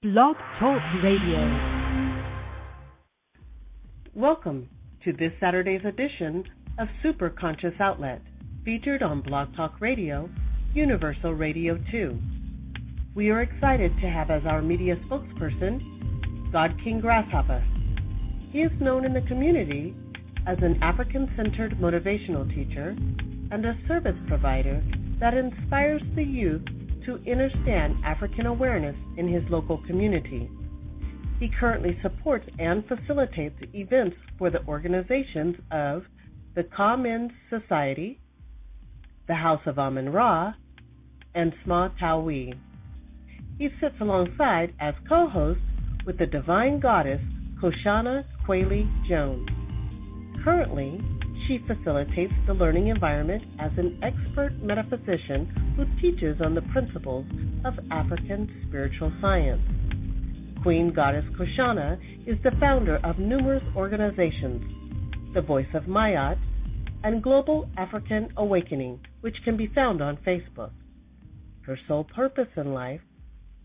Blog Talk Radio. Welcome to this Saturday's edition of Super Conscious Outlet, featured on Blog Talk Radio, Universal Radio 2. We are excited to have as our media spokesperson, God King Grasshopper. He is known in the community as an African-centered motivational teacher and a service provider that inspires the youth to understand African awareness in his local community. He currently supports and facilitates events for the organizations of the Ka Men's Society, the House of Amun-Ra, and Sma Tawi. He sits alongside as co-host with the divine goddess Koshana Kweli Jones. Currently, she facilitates the learning environment as an expert metaphysician who teaches on the principles of African spiritual science. Queen Goddess Koshana is the founder of numerous organizations, the Voice of Mayat, and Global African Awakening, which can be found on Facebook. Her sole purpose in life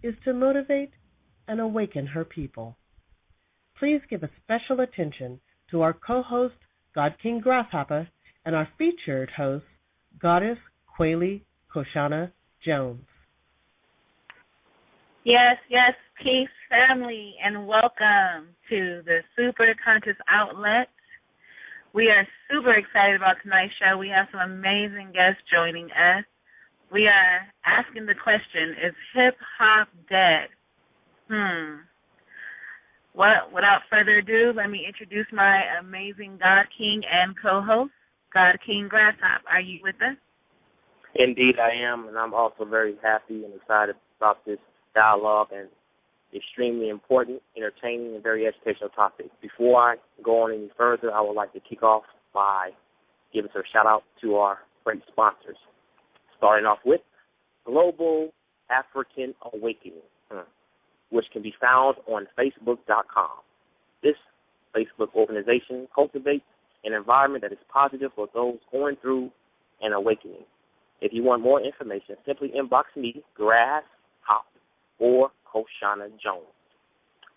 is to motivate and awaken her people. Please give a special attention to our co-host, God King Grasshopper, and our featured host, Goddess Kweli Koshana Jones. Yes, peace, family, and welcome to the Super Conscious Outlet. We are super excited about tonight's show. We have some amazing guests joining us. We are asking the question, is hip-hop dead? Well, without further ado, let me introduce my amazing God King and co-host, God King Grasshopper. Are you with us? Indeed, I am, and I'm also very happy and excited about this dialogue and extremely important, entertaining, and very educational topic. Before I go on any further, I would like to kick off by giving a shout-out to our great sponsors, starting off with Global African Awakening, which can be found on Facebook.com. This Facebook organization cultivates an environment that is positive for those going through an awakening. If you want more information, simply inbox me, Grasshop, or Koshana Jones.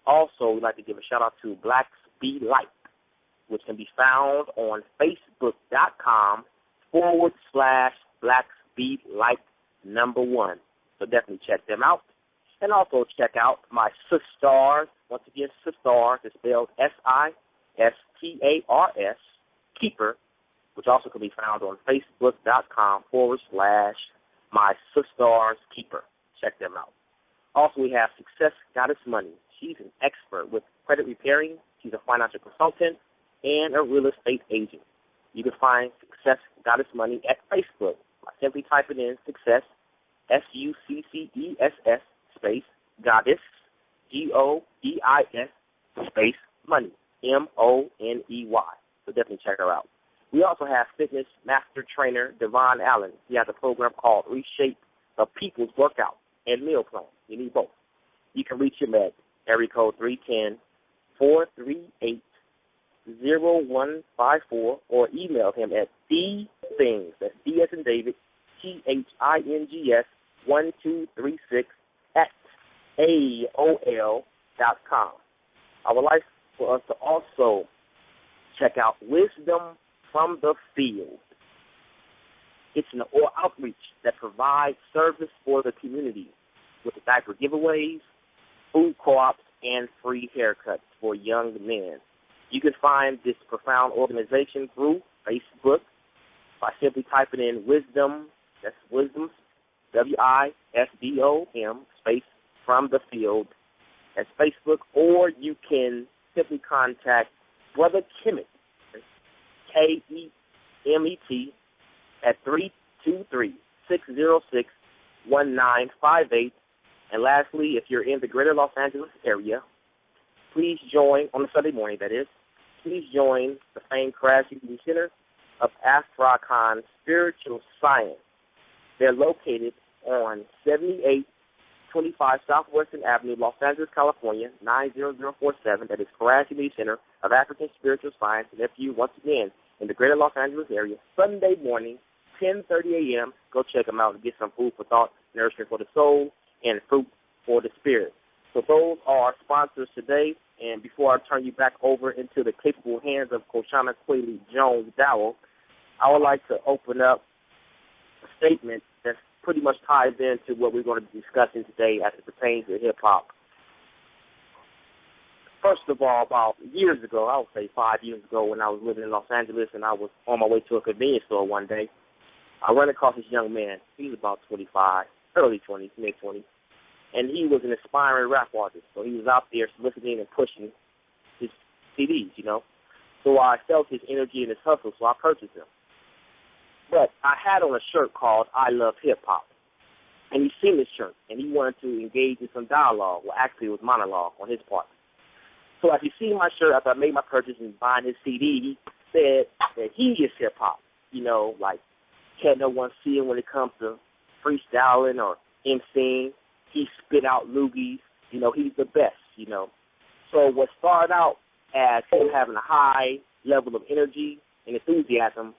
Also, we'd like to give a shout-out to Blacks Be Light, which can be found on Facebook.com/Blacks Be Light #1. So definitely check them out. And also check out my Sistars. Once again, Sistars is spelled SISTARS, Keeper, which also can be found on Facebook.com/My Sistars Keeper. Check them out. Also, we have Success Goddess Money. She's an expert with credit repairing. She's a financial consultant and a real estate agent. You can find Success Goddess Money at Facebook by simply typing in Success, SUCCESS, space Goddess, GODIS, space Money, MONEY. So definitely check her out. We also have fitness master trainer Devon Allen. He has a program called Reshape the People's Workout and Meal Plan. You need both. You can reach him at area code 310-438-0154 or email him at things, that's D as in David, THINGS 1236 at AOL.com. I would like for us to also check out Wisdom from the Field. It's an outreach that provides service for the community with the diaper giveaways, food co-ops, and free haircuts for young men. You can find this profound organization through Facebook by simply typing in Wisdom, that's Wisdom, WISDOM, space from the field, as Facebook, or you can simply contact Brother Kemet, KEMET, at 323-606-1958. And lastly, if you're in the greater Los Angeles area, please join, on a Sunday morning that is, please join the famed Crash Community Center of Afro-Con Spiritual Science. They're located on 7825 Southwestern Avenue, Los Angeles, California, 90047. That is Crash Community Center of African Spiritual Science. And if you, once again, in the greater Los Angeles area, Sunday morning, 10:30 a.m., go check them out and get some food for thought, nourishment for the soul, and fruit for the spirit. So those are our sponsors today. And before I turn you back over into the capable hands of Koshana Quayle Jones Dowell, I would like to open up a statement that pretty much ties into what we're going to be discussing today as it pertains to hip-hop. First of all, about years ago, I would say 5 years ago, when I was living in Los Angeles and I was on my way to a convenience store one day, I ran across this young man. He was about 25, early 20s, mid-20s, and he was an aspiring rap artist. So he was out there soliciting and pushing his CDs, you know. So I felt his energy and his hustle, so I purchased him. But I had on a shirt called I Love Hip Hop, and he seen this shirt, and he wanted to engage in some dialogue. Well, actually, it was monologue on his part. So as he seen my shirt, after I made my purchase and buying his CD, he said that he is hip-hop. You know, like, can't no one see him when it comes to freestyling or MCing. He spit out loogies. You know, he's the best, you know. So what started out as him having a high level of energy and enthusiasm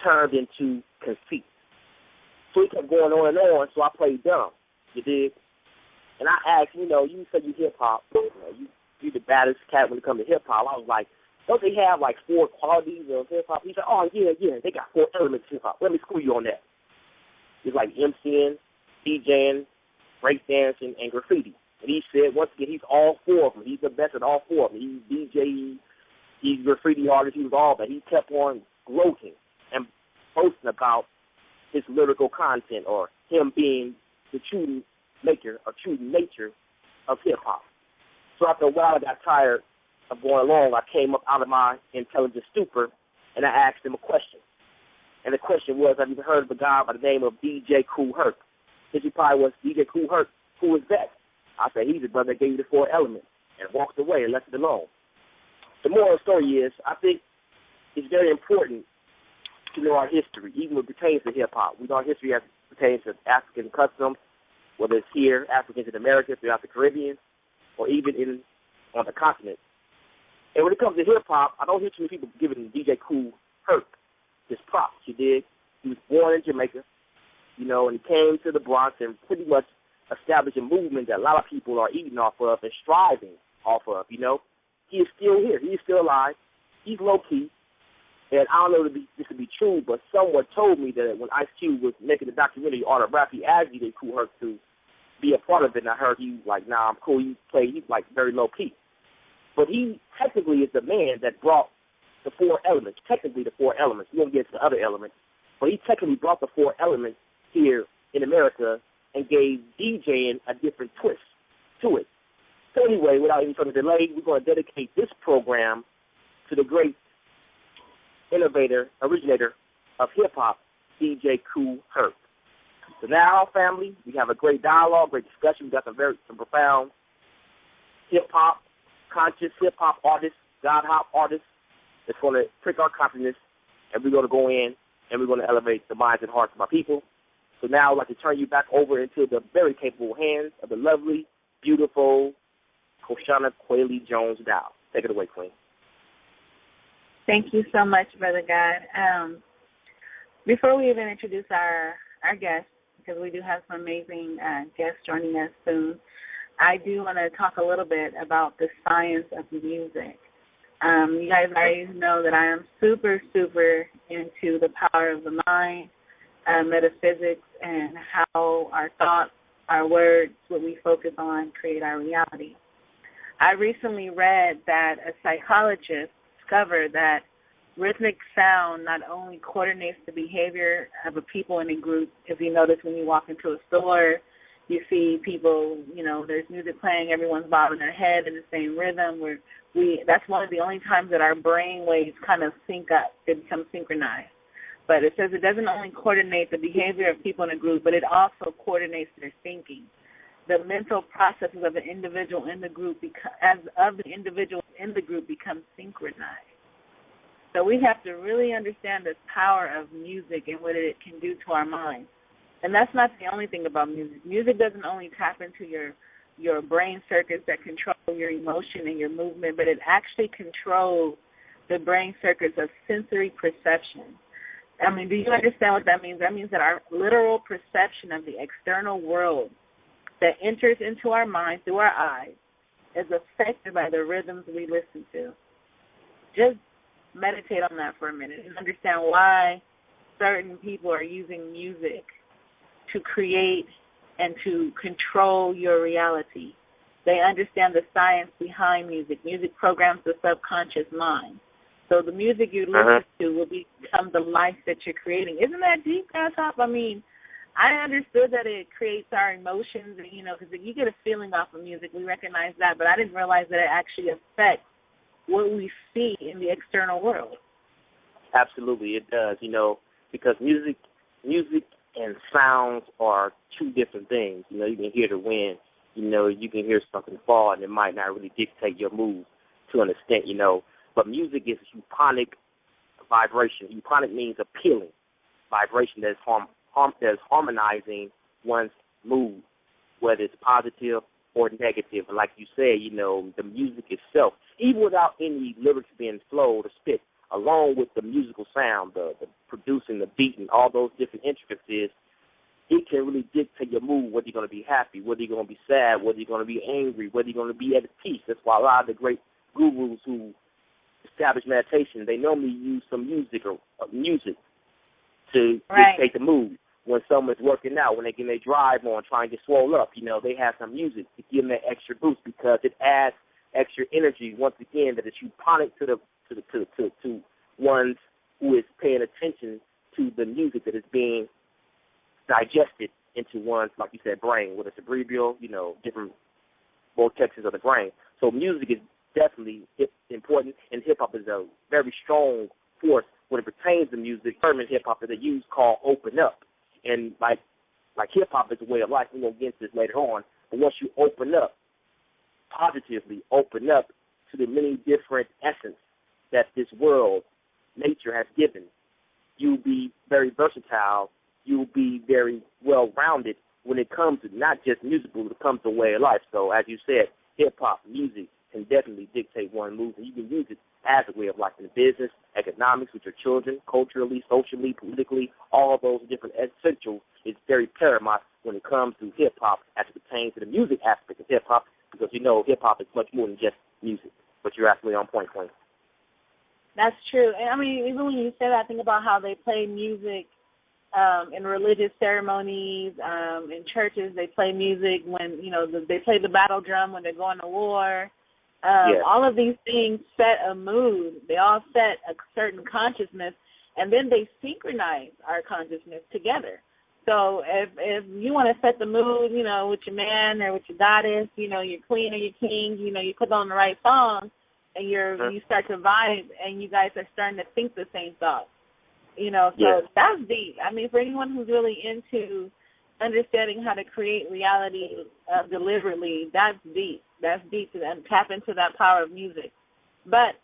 turned into conceit. So he kept going on and on, so I played dumb, you dig? And I asked, you know, you say you hip-hop, you know, you're the baddest cat when it comes to hip-hop. I was like, don't they have, like, 4 qualities of hip-hop? He said, oh, yeah, they got 4 elements of hip-hop. Let me school you on that. It's like MCing, DJing, breakdancing, and graffiti. And he said, once again, he's all 4 of them. He's the best at all 4 of them. He's DJ, he's graffiti artist, he was all that. He kept on gloating and boasting about his lyrical content or him being the true maker or true nature of hip-hop. So after a while, I got tired of going along. I came up out of my intelligent stupor, and I asked him a question. And the question was, have you ever heard of a guy by the name of DJ Kool Herc? His reply was, DJ Kool Herc, who is that? I said, he's the brother that gave you the 4 elements, and walked away and left it alone. The moral of the story is, I think it's very important to know our history, even when it pertains to hip-hop. We know our history as it pertains to African customs, whether it's here, Africans in America, throughout the Caribbean, or even on the continent. And when it comes to hip-hop, I don't hear too many people giving DJ Kool Herc his props, you dig? He was born in Jamaica, you know, and he came to the Bronx and pretty much established a movement that a lot of people are eating off of and striving off of, you know. He is still here. He is still alive. He's low-key. And I don't know if this to be true, but someone told me that when Ice Cube was making the documentary Art of Rap, he asked DJ Kool Herc to be a part of it, and I heard he was like, nah, I'm cool. He's like very low-key. But he technically is the man that brought the 4 elements, technically the 4 elements. We won't get to the other elements. But he technically brought the 4 elements here in America and gave DJing a different twist to it. So anyway, without any further delay, we're going to dedicate this program to the great innovator, originator of hip-hop, DJ Kool Herc. So now, family, we have a great dialogue, great discussion. We got some profound hip-hop, conscious hip-hop artists, God-hop artists that's going to prick our consciousness, and we're going to go in and we're going to elevate the minds and hearts of our people. So now I'd like to turn you back over into the very capable hands of the lovely, beautiful Koshana Quayle Jones Dowell. Take it away, Queen. Thank you so much, Brother God. Before we even introduce our guests, because we do have some amazing guests joining us soon, I do want to talk a little bit about the science of music. You guys already know that I am super, super into the power of the mind, metaphysics, and how our thoughts, our words, what we focus on, create our reality. I recently read that a psychologist discovered that rhythmic sound not only coordinates the behavior of a people in a group. If you notice when you walk into a store, you see people, you know, there's music playing, everyone's bobbing their head in the same rhythm. That's one of the only times that our brain waves kind of sync up, they become synchronized. But it says it doesn't only coordinate the behavior of people in a group, but it also coordinates their thinking. The mental processes of the individual in the group, become synchronized. So we have to really understand the power of music and what it can do to our minds. And that's not the only thing about music. Music doesn't only tap into your brain circuits that control your emotion and your movement, but it actually controls the brain circuits of sensory perception. I mean, do you understand what that means? That means that our literal perception of the external world that enters into our mind through our eyes is affected by the rhythms we listen to. Just meditate on that for a minute and understand why certain people are using music to create and to control your reality. They understand the science behind music. Music programs the subconscious mind. So the music you listen to will become the life that you're creating. Isn't that deep, Top? I mean, I understood that it creates our emotions, you know, because you get a feeling off of music. We recognize that, but I didn't realize that it actually affects what we see in the external world. Absolutely, it does, you know, because music and sounds are two different things. You know, you can hear the wind, you know, you can hear something fall, and it might not really dictate your mood to an extent, you know. But music is euphonic vibration. Euphonic means appealing vibration that's harmonizing one's mood, whether it's positive or negative. And like you said, you know, the music itself, even without any lyrics being flowed or spit, along with the musical sound, the producing, the beat, and all those different intricacies, it can really dictate your mood, whether you're going to be happy, whether you're going to be sad, whether you're going to be angry, whether you're going to be at peace. That's why a lot of the great gurus who establish meditation, they normally use some music to dictate the mood. When someone's working out, when they're getting their drive on, trying to get swole up, you know, they have some music to give them that extra boost because it adds extra energy. Once again, that it's euphonic to one who is paying attention to the music that is being digested into one's, like you said, brain, whether it's cerebral, you know, different vortexes of the brain. So music is definitely important, and hip-hop is a very strong force when it pertains to music. The term in hip-hop is a use called open up. And like hip-hop is a way of life. We're going to get into this later on. But once you open up, positively open up to the many different essence that this world, nature has given, you'll be very versatile. You'll be very well-rounded when it comes to not just musical, when it comes to way of life. So as you said, hip-hop, music can definitely dictate one move, and you can use it as a way of life in business, economics, with your children, culturally, socially, politically, all those different essentials is very paramount when it comes to hip-hop as it pertains to the music aspect of hip-hop, because you know hip-hop is much more than just music. But you're absolutely on point. That's true. And I mean, even when you say that, think about how they play music in religious ceremonies, in churches. They play music when, you know, they play the battle drum when they're going to war. All of these things set a mood. They all set a certain consciousness, and then they synchronize our consciousness together. So if you want to set the mood, you know, with your man or with your goddess, you know, your queen or your king, you know, you put on the right song, and you start to vibe, and you guys are starting to think the same thoughts. You know, so that's deep. I mean, for anyone who's really into understanding how to create reality deliberately, that's deep. That's deep to tap into that power of music. But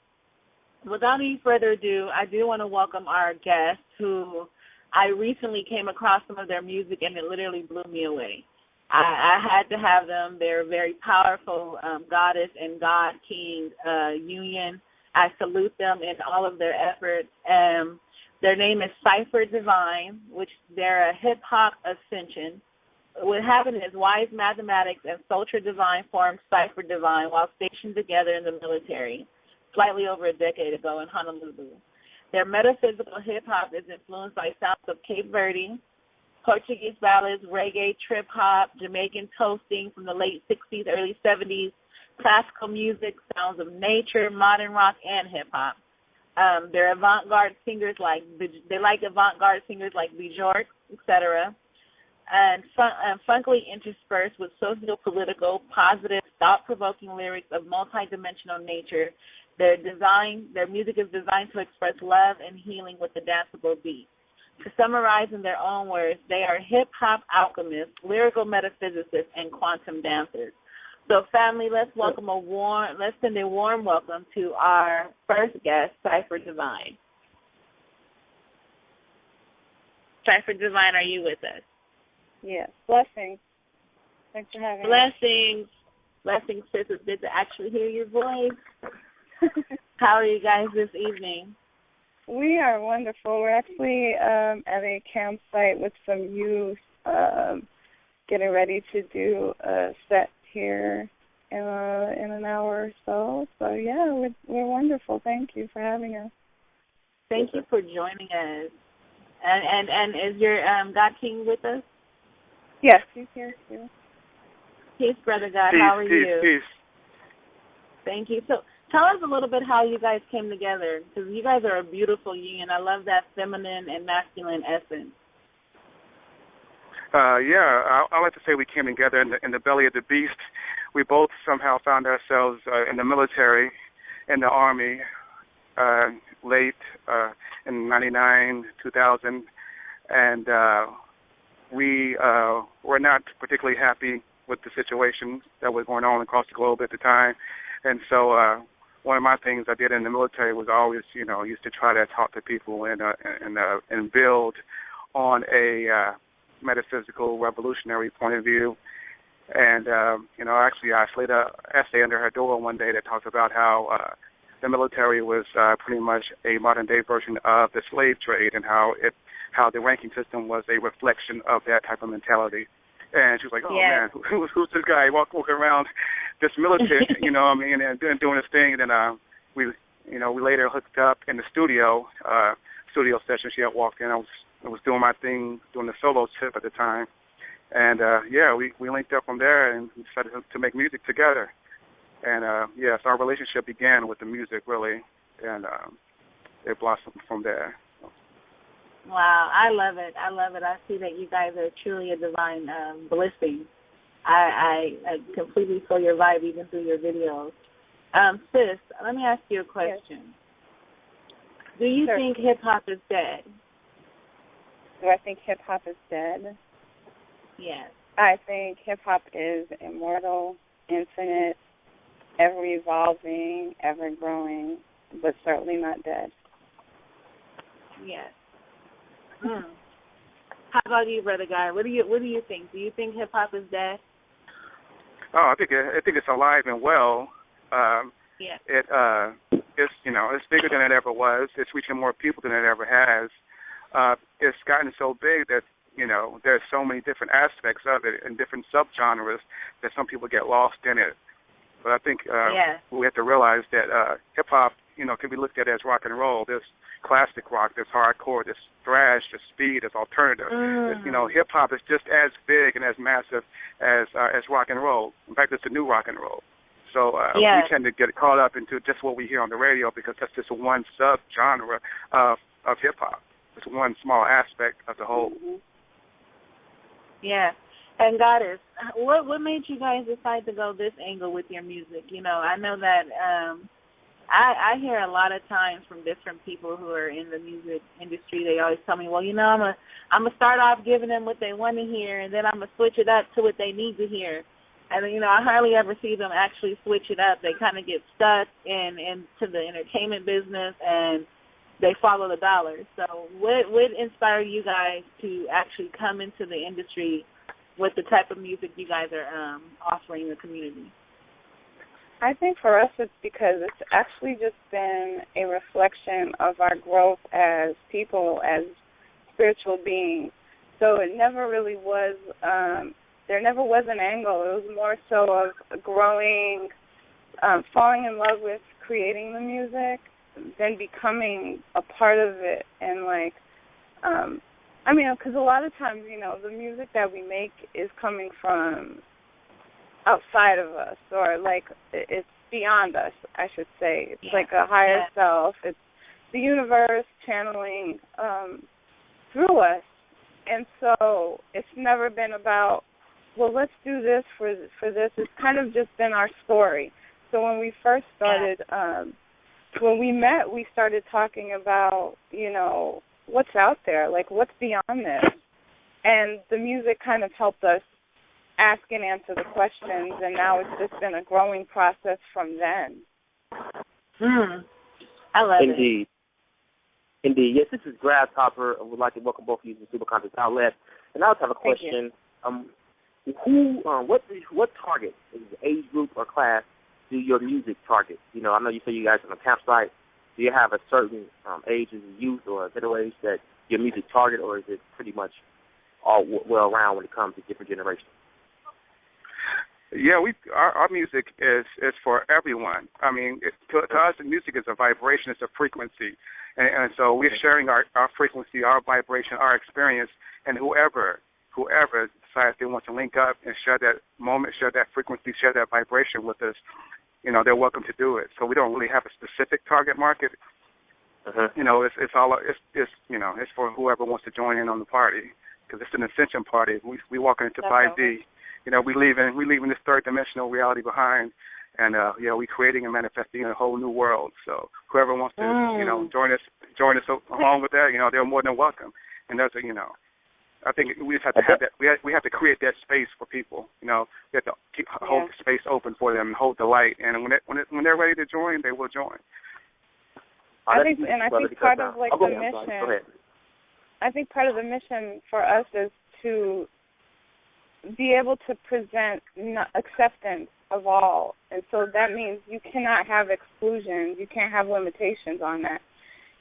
without any further ado, I do want to welcome our guest, who I recently came across some of their music, and it literally blew me away. I had to have them. They're a very powerful goddess and God king union. I salute them in all of their efforts. Their name is Cypher Divine, which they're a hip-hop ascension. What happened is Wise Mathematics and Sultra Divine formed Cypher Divine while stationed together in the military slightly over a decade ago in Honolulu. Their metaphysical hip-hop is influenced by sounds of Cape Verde, Portuguese ballads, reggae, trip-hop, Jamaican toasting from the late 60s, early 70s, classical music, sounds of nature, modern rock, and hip-hop. They're avant-garde singers avant-garde singers like Bjork, etc., and funkily interspersed with socio-political, positive, thought-provoking lyrics of multidimensional nature. Their music is designed to express love and healing with a danceable beat. To summarize in their own words, they are hip-hop alchemists, lyrical metaphysicists, and quantum dancers. So, family, let's send a warm welcome to our first guest, Cypher Divine. Cypher Divine, are you with us? Yes. Blessings. Thanks for having me. Blessings, sis. It's good to actually hear your voice. How are you guys this evening? We are wonderful. We're actually at a campsite with some youth getting ready to do a set here in an hour or so. So yeah, we're wonderful. Thank you for having us. Thank you for joining us. And is your God King with us? Yes, he's here too. Peace, Brother God. Peace, How are you? Peace. Thank you. So tell us a little bit how you guys came together, because you guys are a beautiful union. I love that feminine and masculine essence. I like to say we came together in the belly of the beast. We both somehow found ourselves in the military, in the Army, late in 99, 2000, and we were not particularly happy with the situation that was going on across the globe at the time. And so one of my things I did in the military was always, used to try to talk to people and build on a metaphysical, revolutionary point of view. And, actually I slid an essay under her door one day that talked about how the military was pretty much a modern-day version of the slave trade, and how the ranking system was a reflection of that type of mentality. And she was like, "Oh man, who's this guy walking around this military, and doing this thing?" And then we later hooked up in the studio session. She had walked in. I was doing my thing, doing the solo tip at the time, and we linked up from there and we decided to make music together. And so our relationship began with the music, really, and it blossomed from there. Wow, I love it. I see that you guys are truly a divine blessing. I completely feel your vibe even through your videos. Sis, let me ask you a question. Yes. Do you think hip-hop is dead? Do I think hip-hop is dead? Yes. I think hip-hop is immortal, infinite, ever-evolving, ever-growing, but certainly not dead. Yes. How about you, Brother Guy? What do you think? Do you think hip hop is dead? Oh, I think it's alive and well. It's bigger than it ever was. It's reaching more people than it ever has. It's gotten so big that there's so many different aspects of it and different subgenres that some people get lost in it. But I think we have to realize that hip hop, can be looked at as rock and roll. There's classic rock, there's hardcore, there's thrash, there's speed, there's alternative. Hip hop is just as big and as massive as rock and roll. In fact, it's the new rock and roll. So we tend to get caught up into just what we hear on the radio because that's just one subgenre of hip hop. It's one small aspect of the whole. Yeah. And Goddess, what made you guys decide to go this angle with your music? I know that I hear a lot of times from different people who are in the music industry. They always tell me, well, I'm gonna start off giving them what they want to hear, and then I'm gonna switch it up to what they need to hear. And I hardly ever see them actually switch it up. They kind of get stuck into the entertainment business, and they follow the dollars. So, what inspired you guys to actually come into the industry with the type of music you guys are offering the community? I think for us it's because it's actually just been a reflection of our growth as people, as spiritual beings. So it never really was, there never was an angle. It was more so of growing, falling in love with creating the music, then becoming a part of it. And because a lot of times, the music that we make is coming from outside of us, or it's beyond us, I should say. It's like a higher self. It's the universe channeling through us. And so it's never been about, well, let's do this for this. It's kind of just been our story. So when we first started, when we met, we started talking about, what's out there, what's beyond this. And the music kind of helped us ask and answer the questions, and now it's just been a growing process from then. I love it. Indeed. Yes, this is Grasshopper. I would like to welcome both of you to Super Conscious Outlet. And I also have a question. What target, age group or class, do your music target? I know you say you guys are on a campsite. Do you have a certain age as a youth or a middle age that your music target, or is it pretty much all well around when it comes to different generations? Yeah, our music is for everyone. I mean, to us, the music is a vibration, it's a frequency, and so we're sharing our frequency, our vibration, our experience, and whoever decides they want to link up and share that moment, share that frequency, share that vibration with us, they're welcome to do it. So we don't really have a specific target market. It's for whoever wants to join in on the party, because it's an ascension party. We walk into 5D. We leaving this third dimensional reality behind, and we creating and manifesting a whole new world. So whoever wants to join us along with that, they're more than welcome. And that's I think we just have to have that. We have to create that space for people. We have to hold the space open for them and hold the light. And when they're ready to join, they will join. I think part of the mission. I think part of the mission for us is to be able to present acceptance of all, and so that means you cannot have exclusions. You can't have limitations on that.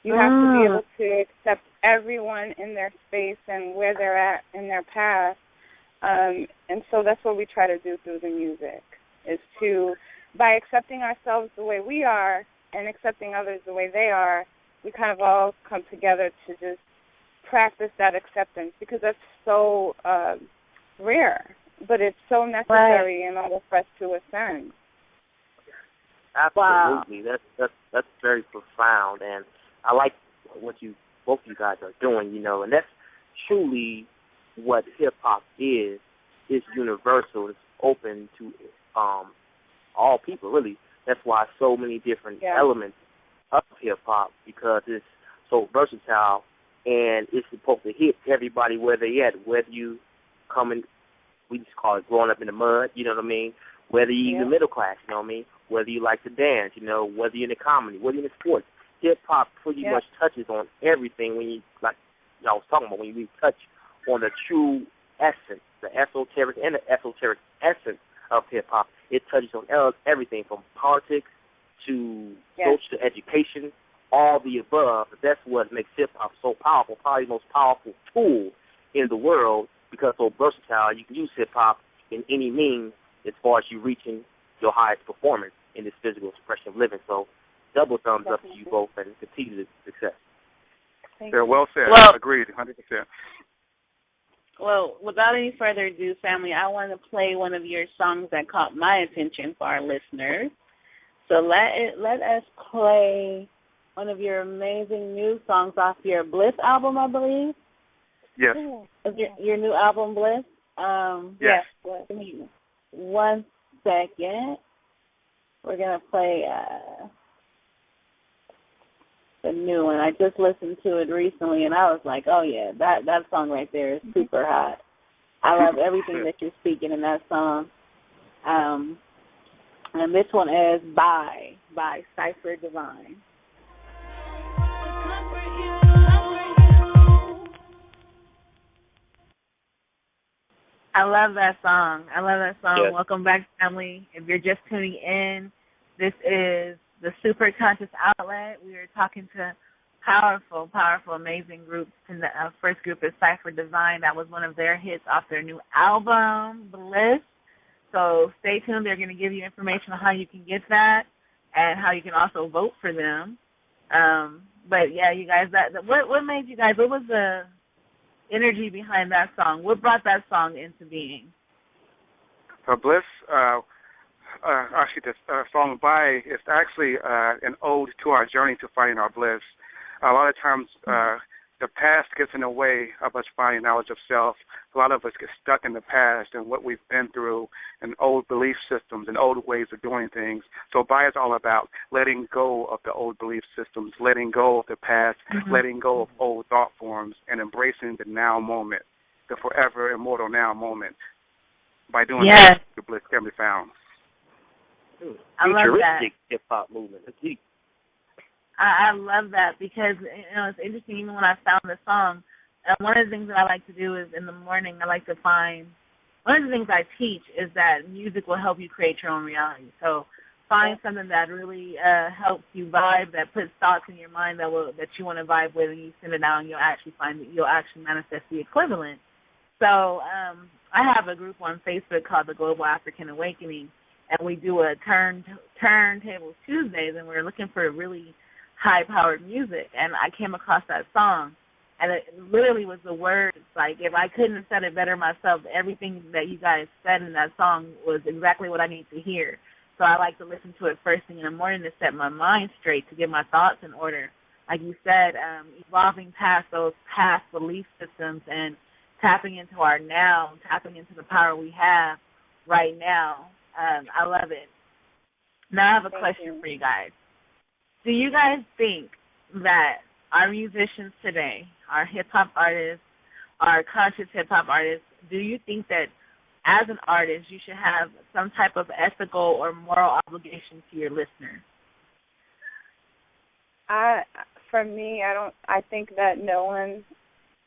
You have to be able to accept everyone in their space and where they're at in their path, and so that's what we try to do through the music, is to, by accepting ourselves the way we are and accepting others the way they are, we kind of all come together to just practice that acceptance, because that's so rare, but it's so necessary in order for us to ascend. Absolutely. Wow. That's very profound, and I like what both you guys are doing, and that's truly what hip hop is. It's universal. It's open to all people, really. That's why so many different elements of hip hop, because it's so versatile, and it's supposed to hit everybody where they at, whether you coming, we just call it growing up in the mud, you know what I mean? Whether you're in the middle class, you know what I mean? Whether you like to dance, whether you're in the comedy, whether you're in the sports. Hip-hop pretty much touches on everything when you, like I was talking about, when you really touch on the true essence, the esoteric and the esoteric essence of hip-hop. It touches on everything from politics to social education, all the above. That's what makes hip-hop so powerful, probably the most powerful tool in the world, because it's so versatile. You can use hip-hop in any means as far as you reaching your highest performance in this physical expression of living. So double thumbs up to you both, and continued success. Very well said. Well, agreed, 100%. Well, without any further ado, family, I want to play one of your songs that caught my attention for our listeners. So let us play one of your amazing new songs off your Bliss album, I believe. Yes. Your new album, Bliss. Yes. Give me 1 second. We're gonna play the new one. I just listened to it recently, and I was like, oh yeah, that song right there is super hot. I love everything that you're speaking in that song. And this one is by Cypher Divine. I love that song. Yes. Welcome back, family. If you're just tuning in, this is the Super Conscious Outlet. We are talking to powerful, amazing groups. And the first group is Cypher Divine. That was one of their hits off their new album, Bliss. So stay tuned. They're going to give you information on how you can get that and how you can also vote for them. But yeah, you guys, what made you guys? What was the energy behind that song? What brought that song into being? Bliss, actually, this song by is actually an ode to our journey to finding our bliss. A lot of times, the past gets in the way of us finding knowledge of self. A lot of us get stuck in the past and what we've been through and old belief systems and old ways of doing things. So Bai is all about letting go of the old belief systems, letting go of the past, letting go of old thought forms, and embracing the now moment, the forever immortal now moment. By doing that, the bliss can be found. I love that. Hip-hop movement. I love that because, it's interesting. Even when I found the song, one of the things that I like to do is in the morning, I like to find, one of the things I teach is that music will help you create your own reality. So find something that really helps you vibe, that puts thoughts in your mind that you want to vibe with, and you send it out, and you'll actually manifest the equivalent. So I have a group on Facebook called the Global African Awakening, and we do a turntable Tuesdays, and we're looking for really high-powered music, and I came across that song, and it literally was the words, like, if I couldn't have said it better myself, everything that you guys said in that song was exactly what I need to hear. So I like to listen to it first thing in the morning to set my mind straight, to get my thoughts in order. Like you said, evolving past those past belief systems and tapping into our now, tapping into the power we have right now. I love it. Now I have a question for you guys. Do you guys think that our musicians today, our hip-hop artists, our conscious hip-hop artists, do you think that as an artist you should have some type of ethical or moral obligation to your listeners? For me, I think that no one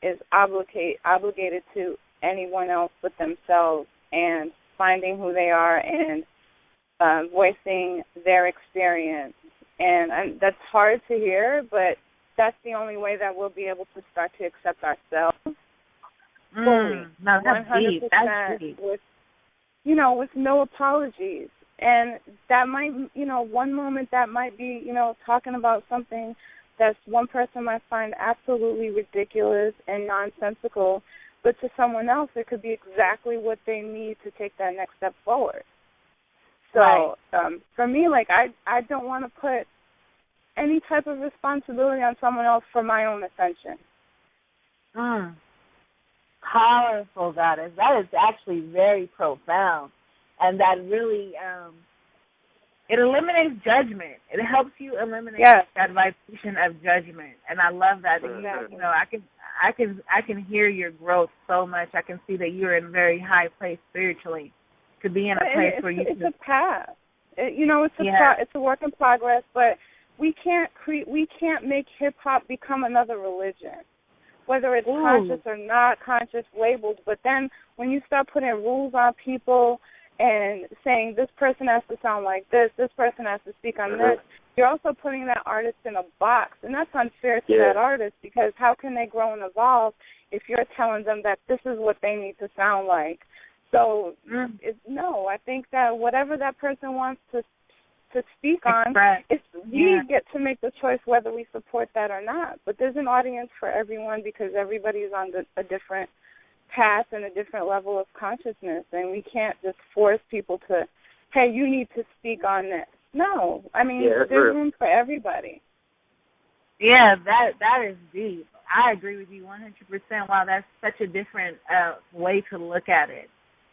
is obligated to anyone else but themselves, and finding who they are and voicing their experience. And that's hard to hear, but that's the only way that we'll be able to start to accept ourselves fully, no, that's 100%, deep. That's deep. with no apologies. And that might, one moment that might be, talking about something that one person might find absolutely ridiculous and nonsensical, but to someone else it could be exactly what they need to take that next step forward. So for me, I don't want to put any type of responsibility on someone else for my own ascension. Powerful, Goddess. That is actually very profound, and that really it eliminates judgment. It helps you eliminate that vibration of judgment, and I love that. I can hear your growth so much. I can see that you're in a very high place spiritually. To be in a place where it's a path. It's a work in progress, but we can't make hip hop become another religion, whether it's conscious or not conscious labeled. But then when you start putting rules on people and saying this person has to sound like this person has to speak on this, you're also putting that artist in a box, and that's unfair to that artist, because how can they grow and evolve if you're telling them that this is what they need to sound like? So, no, I think that whatever that person wants to speak on, we get to make the choice whether we support that or not. But there's an audience for everyone, because everybody's on a different path and a different level of consciousness, and we can't just force people to, hey, you need to speak on this. No, I mean, there's room for everybody. Yeah, that is deep. I agree with you 100%. Wow, that's such a different way to look at it.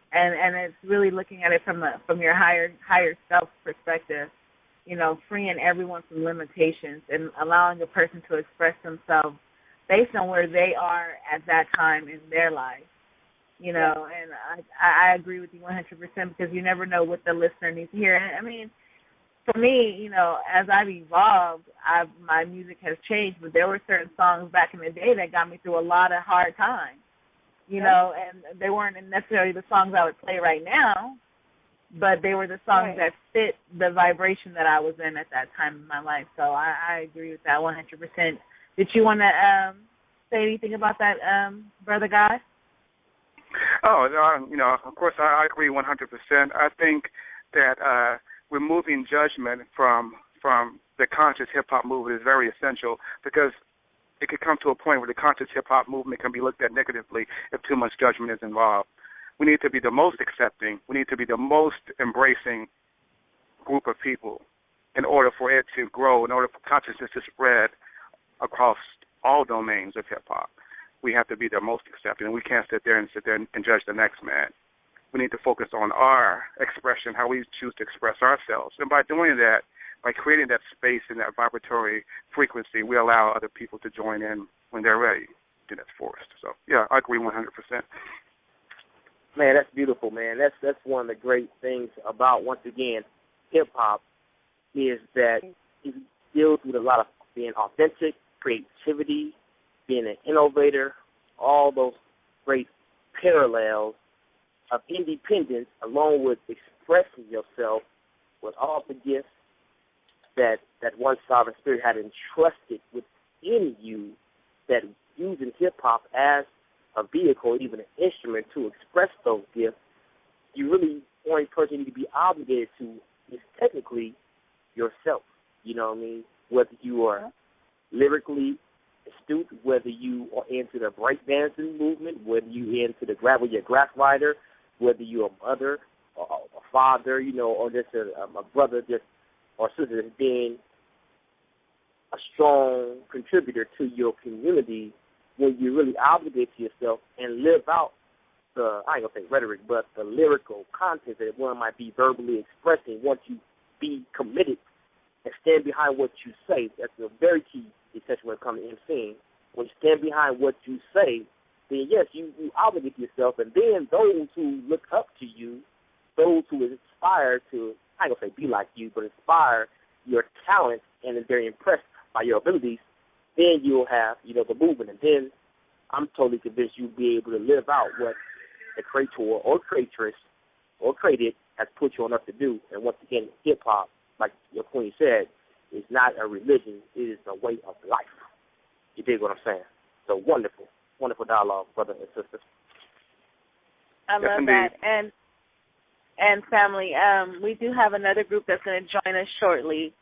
And it's really looking at it from your higher self perspective, freeing everyone from limitations and allowing a person to express themselves based on where they are at that time in their life, and I agree with you 100% because you never know what the listener needs to hear. And I mean, for me, as I've evolved, my music has changed, but there were certain songs back in the day that got me through a lot of hard times. And they weren't necessarily the songs I would play right now, but they were the songs that fit the vibration that I was in at that time in my life. So I agree with that 100%. Did you want to say anything about that, Brother Guy? Oh, of course, I agree 100%. I think that removing judgment from the conscious hip-hop movement is very essential, because it could come to a point where the conscious hip-hop movement can be looked at negatively if too much judgment is involved. We need to be the most accepting. We need to be the most embracing group of people in order for it to grow, in order for consciousness to spread across all domains of hip-hop. We have to be the most accepting. We can't sit there and judge the next man. We need to focus on our expression, how we choose to express ourselves. And by doing that, by creating that space and that vibratory frequency, we allow other people to join in when they're ready to do that for us. So, yeah, I agree 100%. Man, that's beautiful, man. That's one of the great things about, once again, hip-hop, is that it deals with a lot of being authentic, creativity, being an innovator, all those great parallels of independence, along with expressing yourself with all the gifts that one sovereign spirit had entrusted within you, that using hip-hop as a vehicle, even an instrument to express those gifts, you really, only person you need to be obligated to is technically yourself. You know what I mean? Whether you are lyrically astute, whether you are into the breakdancing movement, whether you into the graph writer, whether you're a mother or a father, you know, or just a brother, just or sister, that's being a strong contributor to your community, when you really obligate to yourself and live out the, I ain't gonna say rhetoric, but the lyrical content that one might be verbally expressing. Once you be committed and stand behind what you say, that's a very key especially when it comes to MCing. When you stand behind what you say, then yes, you obligate yourself, and then those who look up to you, those who aspire to, I ain't gonna say be like you, but inspire your talent, and if they're impressed by your abilities, then you'll have, you know, the movement. And then I'm totally convinced you'll be able to live out what the creator or creatress or created has put you on earth to do. And once again, hip-hop, like your queen said, is not a religion. It is a way of life. You dig what I'm saying? So wonderful, wonderful dialogue, brother and sister. I love that. And family, we do have another group that's going to join us shortly,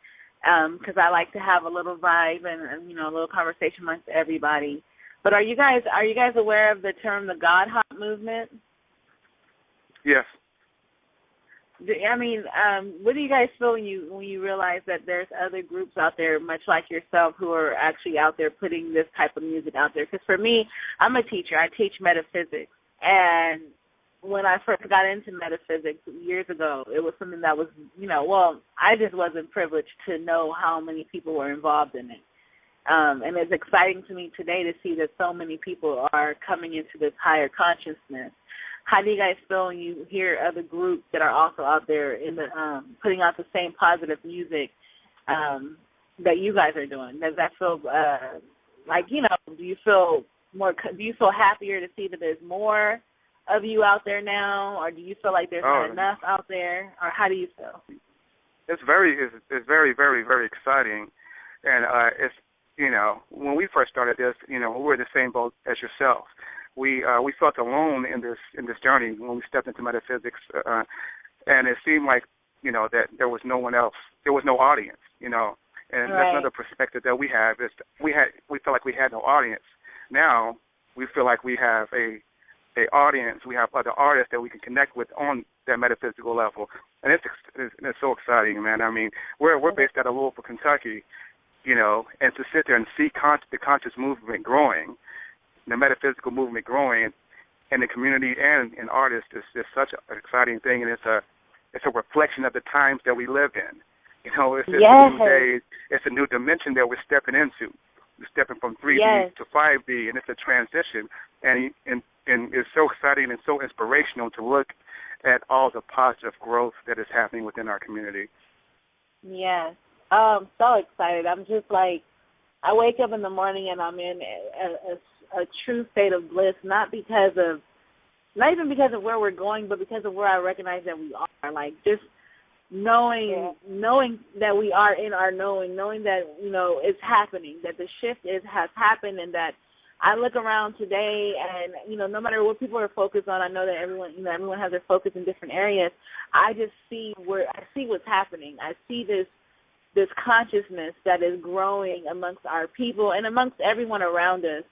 because I like to have a little vibe and, you know, a little conversation amongst everybody. But are you guys aware of the term the God Hop movement? Yes. I mean, what do you guys feel when you realize that there's other groups out there, much like yourself, who are actually out there putting this type of music out there? Because for me, I'm a teacher. I teach metaphysics. And when I first got into metaphysics years ago, it was something that was, you know, well, I just wasn't privileged to know how many people were involved in it. And it's exciting to me today to see that so many people are coming into this higher consciousness. How do you guys feel when you hear other groups that are also out there in the putting out the same positive music that you guys are doing? Does that feel like, you know, do you feel happier to see that there's more of you out there now, or do you feel like there's not enough out there, or how do you feel? It's very, very, very exciting, and it's, you know, when we first started this, you know, we were in the same boat as yourself. We felt alone in this journey when we stepped into metaphysics, and it seemed like, you know, that there was no one else, there was no audience, you know, and right. That's another perspective that we have is we felt like we had no audience. Now we feel like we have a audience, we have other artists that we can connect with on that metaphysical level, and it's so exciting, man. I mean, we're based out of Louisville, Kentucky, you know, and to sit there and see the conscious movement growing, the metaphysical movement growing, and the community and artists is such an exciting thing, and it's a reflection of the times that we live in. You know, it's a new day, it's a new dimension that we're stepping into. We're stepping from 3D to 5D, and it's a transition, and it's so exciting and so inspirational to look at all the positive growth that is happening within our community. Yes. I'm so excited. I'm just like, I wake up in the morning and I'm in a true state of bliss, not even because of where we're going, but because of where I recognize that we are. Like, just knowing that we are in our knowing that, you know, it's happening, that the shift has happened, and that I look around today and, you know, no matter what people are focused on, I know that everyone has their focus in different areas. I just see what's happening. I see this consciousness that is growing amongst our people and amongst everyone around us.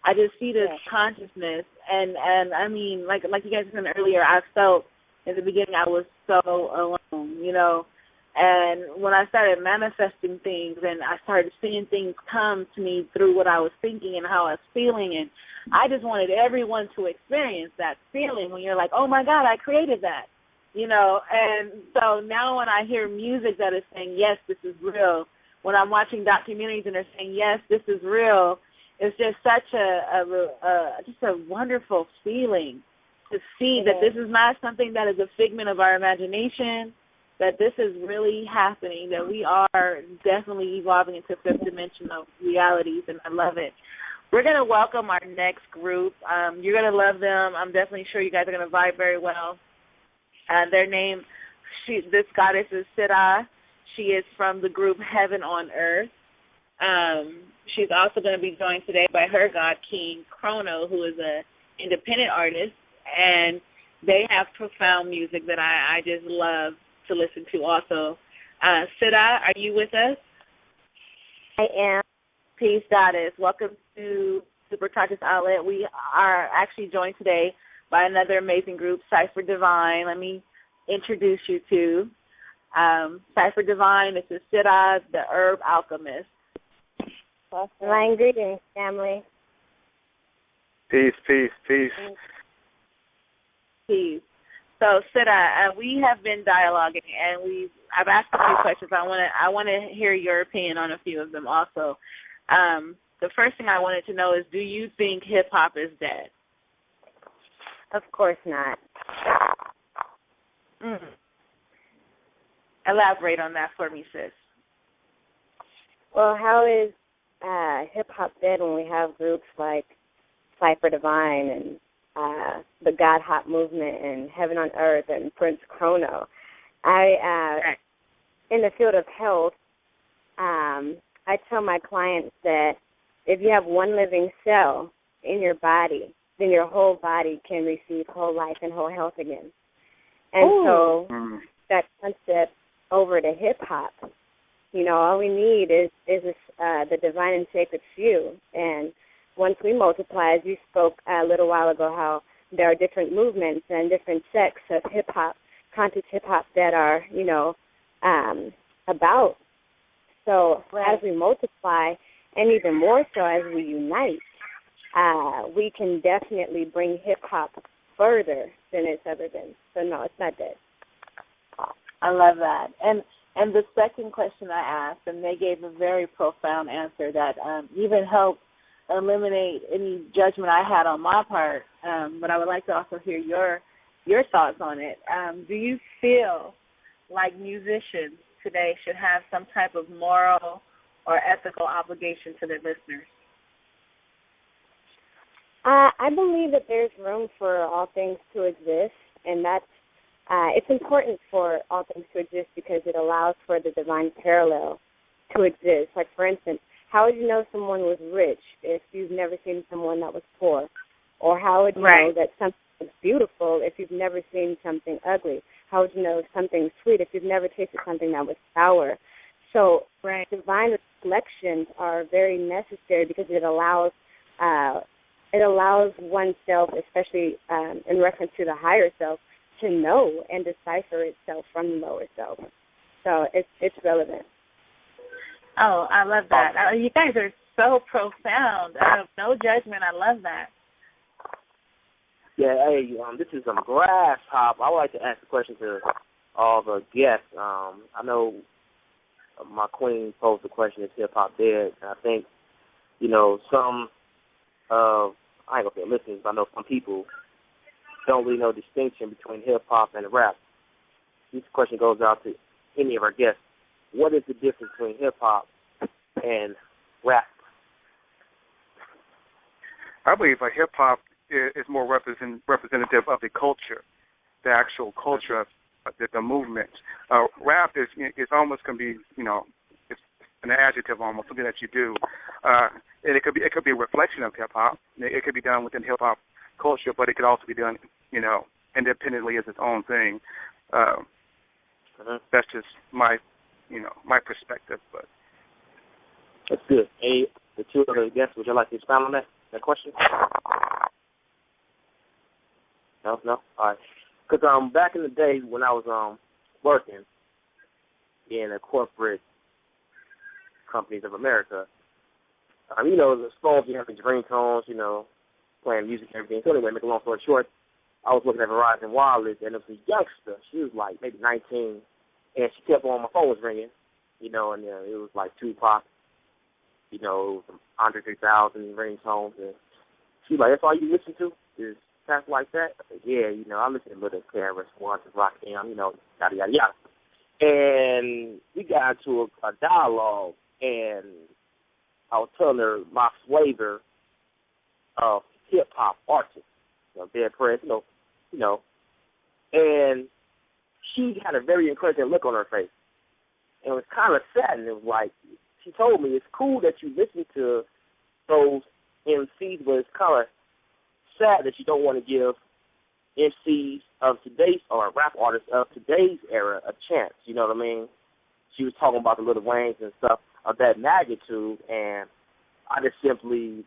I just see this consciousness, and I mean, like you guys said earlier, I felt in the beginning I was so alone, you know, and when I started manifesting things and I started seeing things come to me through what I was thinking and how I was feeling, and I just wanted everyone to experience that feeling when you're like, oh my God, I created that. You know, and so now when I hear music that is saying, yes, this is real, when I'm watching documentaries and they're saying, yes, this is real, it's just such a wonderful feeling to see that this is not something that is a figment of our imagination, that this is really happening, that we are definitely evolving into fifth dimensional realities, and I love it. We're going to welcome our next group. You're going to love them. I'm definitely sure you guys are going to vibe very well. Their name, this goddess is Sirah. She is from the group Heaven on Earth. She's also going to be joined today by her god king, Chrono, who is a independent artists, and they have profound music that I just love to listen to also. Sida, are you with us? I am. Peace, Goddess. Welcome to Super Conscious Outlet. We are actually joined today by another amazing group, Cypher Divine. Let me introduce you to Cypher Divine. This is Sida, the Herb Alchemist. Divine greetings, family. Peace, peace, peace. Peace. So, Sida, we have been dialoguing, and I've asked a few questions. I want to hear your opinion on a few of them also. The first thing I wanted to know is, do you think hip-hop is dead? Of course not. Elaborate on that for me, sis. Well, how is hip-hop dead when we have groups like Cypher Divine and the God Hop Movement and Heaven on Earth and Prince Chrono? In the field of health, I tell my clients that if you have one living cell in your body, then your whole body can receive whole life and whole health again. And so that concept over to hip-hop, all we need is the divine and sacred few. And once we multiply, as you spoke a little while ago, how there are different movements and different sects of hip-hop, conscious hip-hop that are, about. So as we multiply, and even more so as we unite, we can definitely bring hip-hop further than it's ever been. So, no, it's not dead. I love that. And the second question I asked, and they gave a very profound answer that even helped eliminate any judgment I had on my part, but I would like to also hear your thoughts on it. Do you feel like musicians today should have some type of moral or ethical obligation to their listeners? I believe that there's room for all things to exist, and that's it's important for all things to exist because it allows for the divine parallel to exist. Like, for instance, how would you know someone was rich if you've never seen someone that was poor? Or how would you know that something is beautiful if you've never seen something ugly? How would you know something's sweet if you've never tasted something that was sour? So divine reflections are very necessary because it allows oneself, especially in reference to the higher self, to know and decipher itself from the lower self. So it's relevant. Oh, I love that. You guys are so profound. No judgment. I love that. Yeah, hey, this is Grass Hop. I would like to ask a question to all the guests. I know my queen posed the question, is hip-hop dead? And I think, some of, I ain't going to say listeners, but I know some people don't really know the distinction between hip-hop and rap. This question goes out to any of our guests. What is the difference between hip-hop and rap? I believe hip-hop is more representative of the culture, the actual culture of the movement. Rap is almost can be, it's an adjective almost, something that you do. And it could be a reflection of hip-hop. It could be done within hip-hop culture, but it could also be done, independently as its own thing. That's just my perspective. But that's good. Hey, the two other guests, would you like to expound on that question? No. All right. Because back in the day when I was working in a corporate companies of America, the phones, you have these ringtones, playing music and everything. So anyway, make a long story short, I was looking at Verizon Wireless, and it was a youngster. She was like maybe 19, and she kept on, my phone was ringing, and it was like Tupac, some Andre 3000 ringtones, and she was like, that's all you listen to is stuff like that? I said, yeah, I listen to Little Paris, Once, Rock Down, yada, yada, yada. And we got into a dialogue, and I was telling her my flavor of hip-hop artists, Dead Prez, and she had a very encouraging look on her face. And it was kind of sad, and it was like, she told me, it's cool that you listen to those MCs, but it's kind of sad that you don't want to give MCs of today's, or rap artists of today's era, a chance. You know what I mean? She was talking about the Lil Waynes and stuff of that magnitude, and I just simply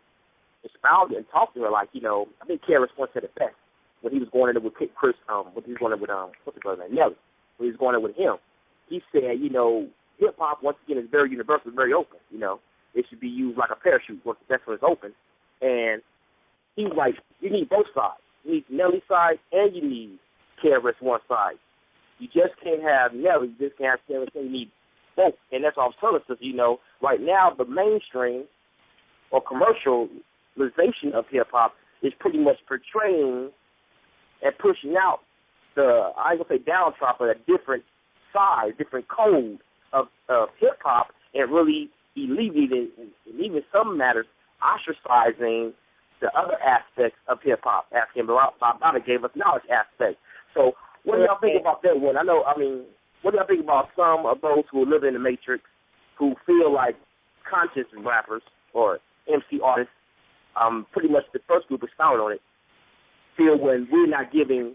expounded and talked to her like, you know, I think KRS One said it best when he was going in there with Chris, when he was going in with what's his name, Nelly, when he was going in with him. He said, you know, hip hop once again is very universal, very open. You know, it should be used like a parachute once that's when it's open. And he was like, you need both sides. You need Nelly side and you need KRS One side. You just can't have Nelly. You just can't have KRS One. You need both. And that's all I'm telling us. You know, right now the mainstream or commercialization of hip hop is pretty much portraying and pushing out the, I ain't gonna say downtrodden, but a different side, different code of hip hop, and really alleviating, and even some matters, ostracizing the other aspects of hip hop. Asking about it gave us knowledge aspect. So what do y'all think about that one? What do y'all think about some of those who live in the Matrix, who feel like conscious rappers or MC artists, pretty much the first group expounded on it, feel when we're not giving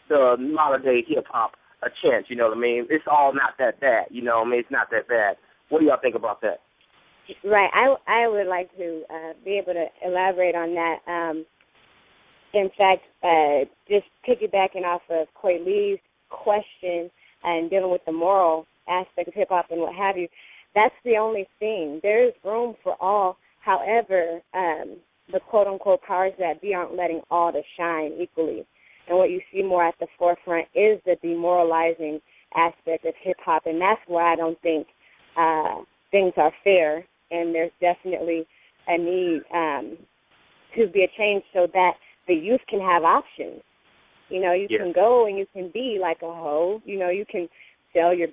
the modern day hip hop a chance, you know what I mean? It's all not that bad, you know what I mean? It's not that bad. What do y'all think about that? Right. I would like to be able to elaborate on that. In fact, just piggybacking off of Coy Lee's question and dealing with the moral aspect of hip-hop and what have you, that's the only thing. There is room for all. However, the quote-unquote powers that be aren't letting all to shine equally. And what you see more at the forefront is the demoralizing aspect of hip-hop, and that's why I don't think things are fair, and there's definitely a need to be a change so that the youth can have options. You know, you can go and you can be like a hoe. You know, you can sell your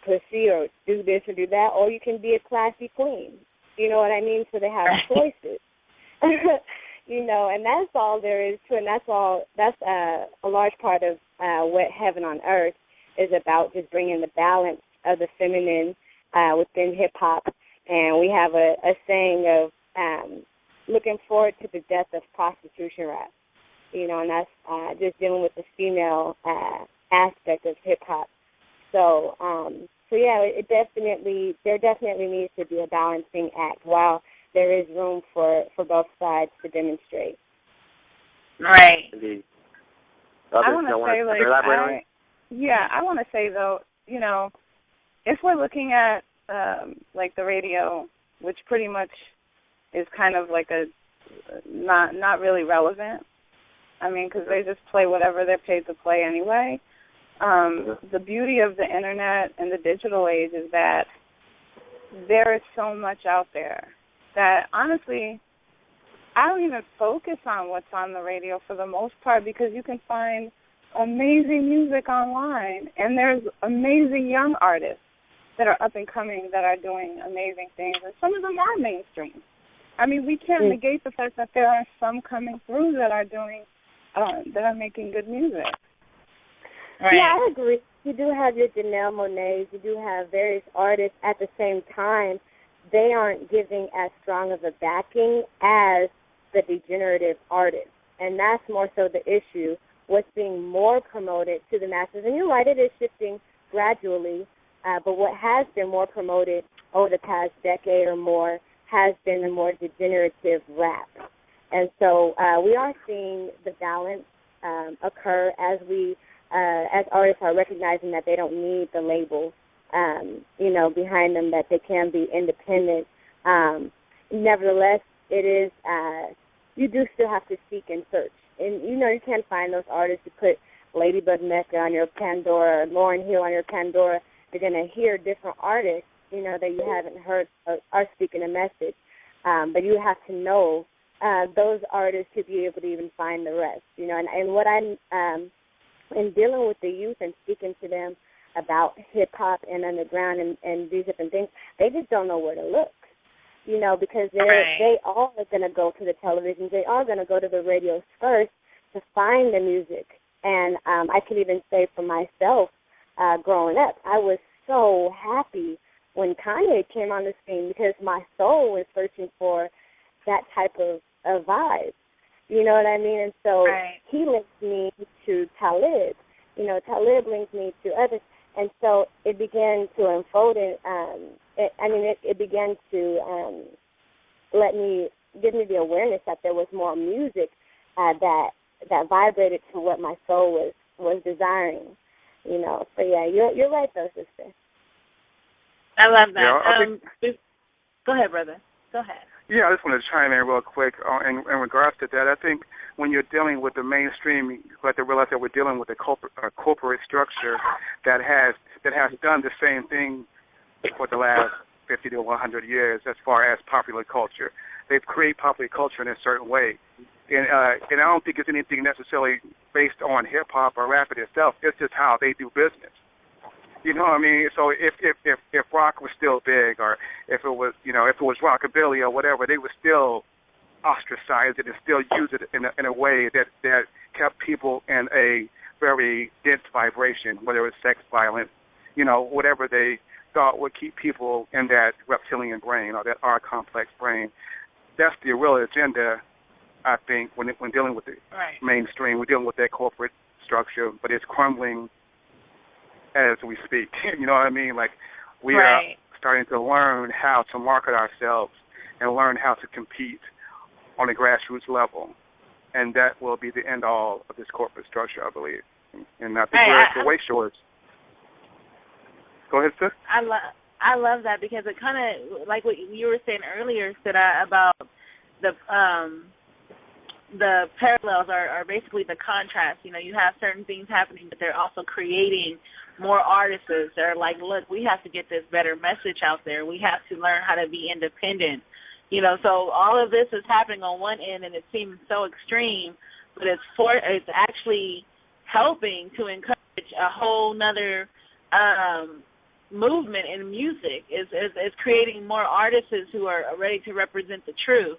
pussy or do this or do that, or you can be a classy queen. You know what I mean? So they have choices. You know, and that's all there is to it, and that's a large part of what Heaven on Earth is about, just bringing the balance of the feminine within hip-hop. And we have a saying of looking forward to the death of prostitution rap, you know, and that's just dealing with the female aspect of hip-hop. So yeah, there definitely needs to be a balancing act while there is room for both sides to demonstrate. Right. Indeed. I want to say, though, you know, if we're looking at like the radio, which pretty much is kind of like a not really relevant. I mean, because they just play whatever they're paid to play anyway. The beauty of the internet and the digital age is that there is so much out there that, honestly, I don't even focus on what's on the radio for the most part, because you can find amazing music online, and there's amazing young artists that are up and coming that are doing amazing things, and some of them are mainstream. I mean, we can't negate the fact that there are some coming through that are doing, that are making good music. Right. Yeah, I agree. You do have your Janelle Monáes, you do have various artists. At the same time, they aren't giving as strong of a backing as the degenerative artists, and that's more so the issue. What's being more promoted to the masses, and you're right, it is shifting gradually, but what has been more promoted over the past decade or more has been the more degenerative rap. And so we are seeing the balance occur as artists are recognizing that they don't need the label, you know, behind them, that they can be independent. Nevertheless, it is, you do still have to seek and search. And, you know, you can't find those artists who put Ladybug Mecca on your Pandora or Lauryn Hill on your Pandora. You're going to hear different artists, you know, that you haven't heard are speaking a message. But you have to know those artists to be able to even find the rest, you know. And what I'm in dealing with the youth and speaking to them about hip-hop and underground and these different things, they just don't know where to look, you know, because they are going to go to the televisions. They are going to go to the radios first to find the music. And I can even say for myself, growing up, I was so happy when Kanye came on the scene, because my soul was searching for that type of vibe. You know what I mean? And so right. he linked me to Talib. You know, Talib linked me to others. And so it began to unfold, and it began to give me the awareness that there was more music that vibrated to what my soul was desiring. You know, so yeah, you're right though, sister. I love that. Yeah, go ahead, brother. Go ahead. Yeah, I just want to chime in real quick in regards to that. I think when you're dealing with the mainstream, you have to realize that we're dealing with a corporate structure that has done the same thing for the last 50 to 100 years as far as popular culture. They've created popular culture in a certain way. And I don't think it's anything necessarily based on hip-hop or rap itself. It's just how they do business. You know what I mean? So if rock was still big, or if it was rockabilly or whatever, they would still ostracize it and still use it in a way that kept people in a very dense vibration, whether it was sex, violence, whatever they thought would keep people in that reptilian brain or that R complex brain. That's the real agenda, I think, when dealing with the mainstream. We're dealing with that corporate structure, but it's crumbling as we speak. You know what I mean? Like, we are starting to learn how to market ourselves and learn how to compete on a grassroots level. And that will be the end all of this corporate structure, I believe. And I think we're at the way short. Go ahead, sis. I love that, because it kind of, like what you were saying earlier, Sida, about the parallels are basically the contrast. You know, you have certain things happening, but they're also creating more artists. They're like, look, we have to get this better message out there. We have to learn how to be independent. You know, so all of this is happening on one end, and it seems so extreme, but it's actually helping to encourage a whole nother movement in music. Is creating more artists who are ready to represent the truth.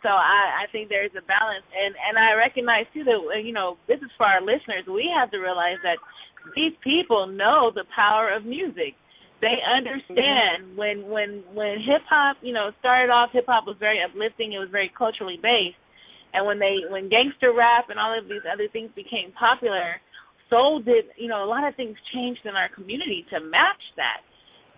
So I think there's a balance, and I recognize too that, this is for our listeners. We have to realize that these people know the power of music. They understand when hip hop, started off. Hip hop was very uplifting. It was very culturally based, and when gangster rap and all of these other things became popular, so did a lot of things changed in our community to match that.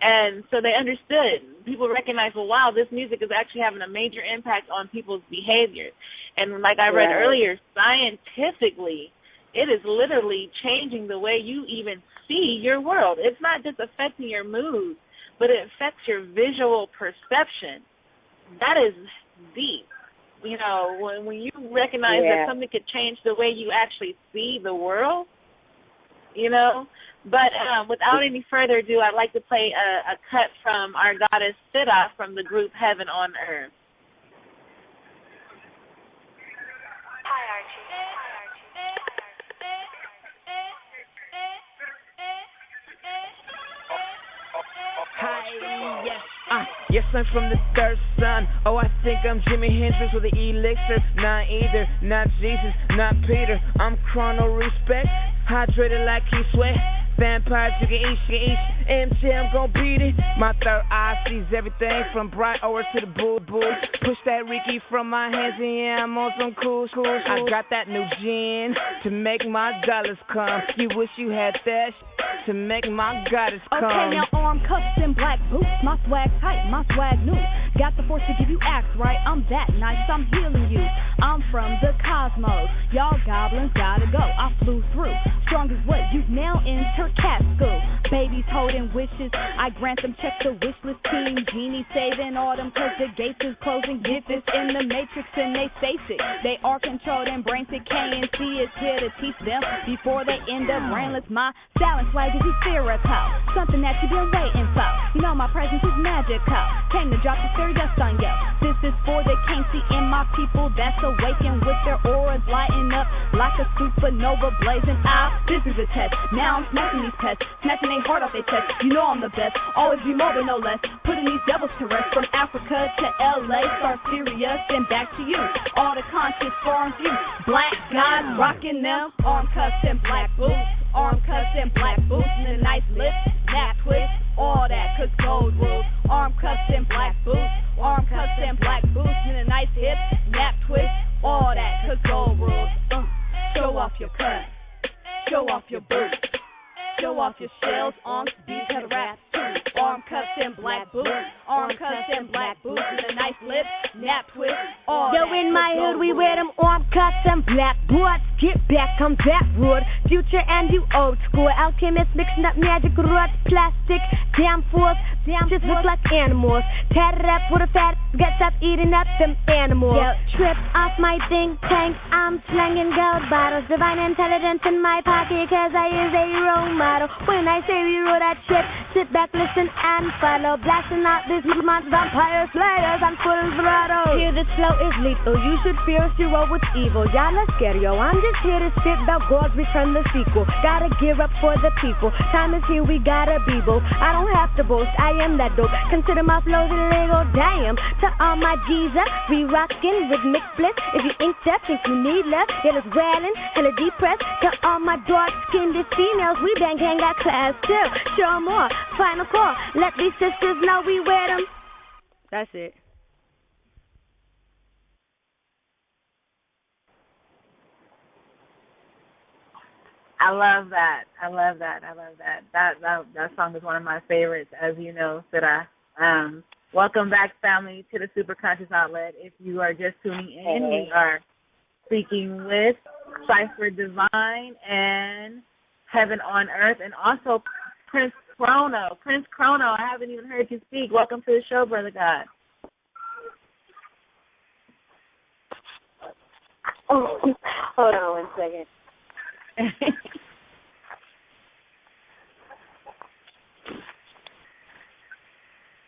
And so they understood. People recognized, well, wow, this music is actually having a major impact on people's behaviors. And like I read earlier, scientifically, it is literally changing the way you even see your world. It's not just affecting your mood, but it affects your visual perception. That is deep. When you recognize that something could change the way you actually see the world, But without any further ado, I'd like to play a cut from our goddess Sida from the group Heaven on Earth. Hi, Archie. Hi, yes. Yes, I'm from the third son. Oh, I think I'm Jimi Hendrix with the elixir. Not either, not Jesus, not Peter. I'm chrono respect, hydrated like he sweat. Vampires, you can eat. MJ, I'm gon' beat it. My third eye sees everything from bright hours to the bull. Push that Ricky from my hands, and yeah, I'm on some cool. I got that new gin to make my dollars come. You wish you had that to make my goddess come. Okay, now arm cuffs and black boots. My swag tight, my swag new. Got the force to give you acts, right? I'm that nice, I'm healing you. I'm from the cosmos. Y'all goblins gotta go. I flew through. Strong as what? You now enter cat school. Babies holding wishes. I grant them, check the wish list. Team Genie saving autumn cause the gates is closing. Get this in the matrix and they face it. They are controlled and brain sick. KNC is here to teach them before they end up brainless. My silent swag is ethereal. Something that you've been waiting for. My presence is magical. Came to drop the fairy dust on you. This is for the can't see in my people that's awakened with their auras lighting up like a supernova blazing out. This is a test. Now I'm smacking these pests, snatching their heart off their chest. I'm the best. Always be more but no less. Putting these devils to rest. From Africa to LA, start serious, then back to you. All the conscious forms you. Black guys rocking them. Arm cuffs and black boots. Arm cuffs and black boots and a nice lip. Snap twist. All that, cause gold rules. Arm cuffs and black boots. Arm cuffs and black boots and a nice hip. Snap twist. All that, cause gold black boots, arm cuffs and black boots with a nice lip, nap twist, all Yo, that. in my hood, we wear them arm cuffs and black boots. Get back, I'm that rude. Future and you old school. Alchemists mixing up magic roots, plastic, damn fools. Just look like animals. Tatted up with a fat, get up eating up them animals. Yo, trip off my think tank. I'm slanging gold bottles. Divine intelligence in my pocket, cause I is a role model. When I say we roll that shit, sit back, listen and follow. Blasting out these monsters, vampire slayers on full throttle. Here this flow is lethal. You should fear us, you roll with evil. Y'all are scared, yo. I'm just here to spit about God's return, the sequel. Gotta gear up for the people. Time is here, we gotta be bold. I don't have to boast, I am that dope. Consider my flows illegal, damn. To all my G's up, we rockin' with mixed bliss. If you ain't deaf, think you need left, then it's wailing, hella depressed. To all my dark-skinned females, we bang, hang got class too. Show more, final call. Let these sisters know we wear them. That's it. I love that. I love that. I love that. That song is one of my favorites, as you know, Sida. Welcome back, family, to the Super Conscious Outlet. If you are just tuning in, we are speaking with Cypher Divine and Heaven on Earth, and also Prince Chrono. Prince Chrono, I haven't even heard you speak. Welcome to the show, Brother God. Oh, hold on 1 second.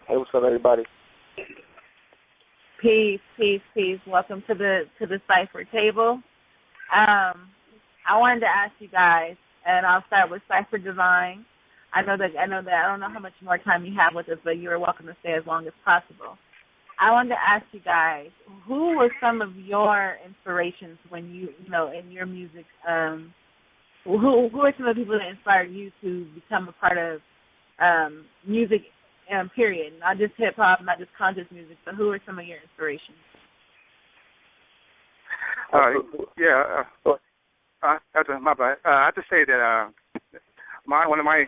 Hey, what's up, everybody? Peace, peace, peace. Welcome to the Cypher table. I wanted to ask you guys, and I'll start with Cypher Divine. I know that I don't know how much more time you have with us, but you are welcome to stay as long as possible. I wanted to ask you guys, who were some of your inspirations when you know, in your music? Who are some of the people that inspired you to become a part of music, period? Not just hip-hop, not just conscious music, but who are some of your inspirations? My bad. I have to say that one of my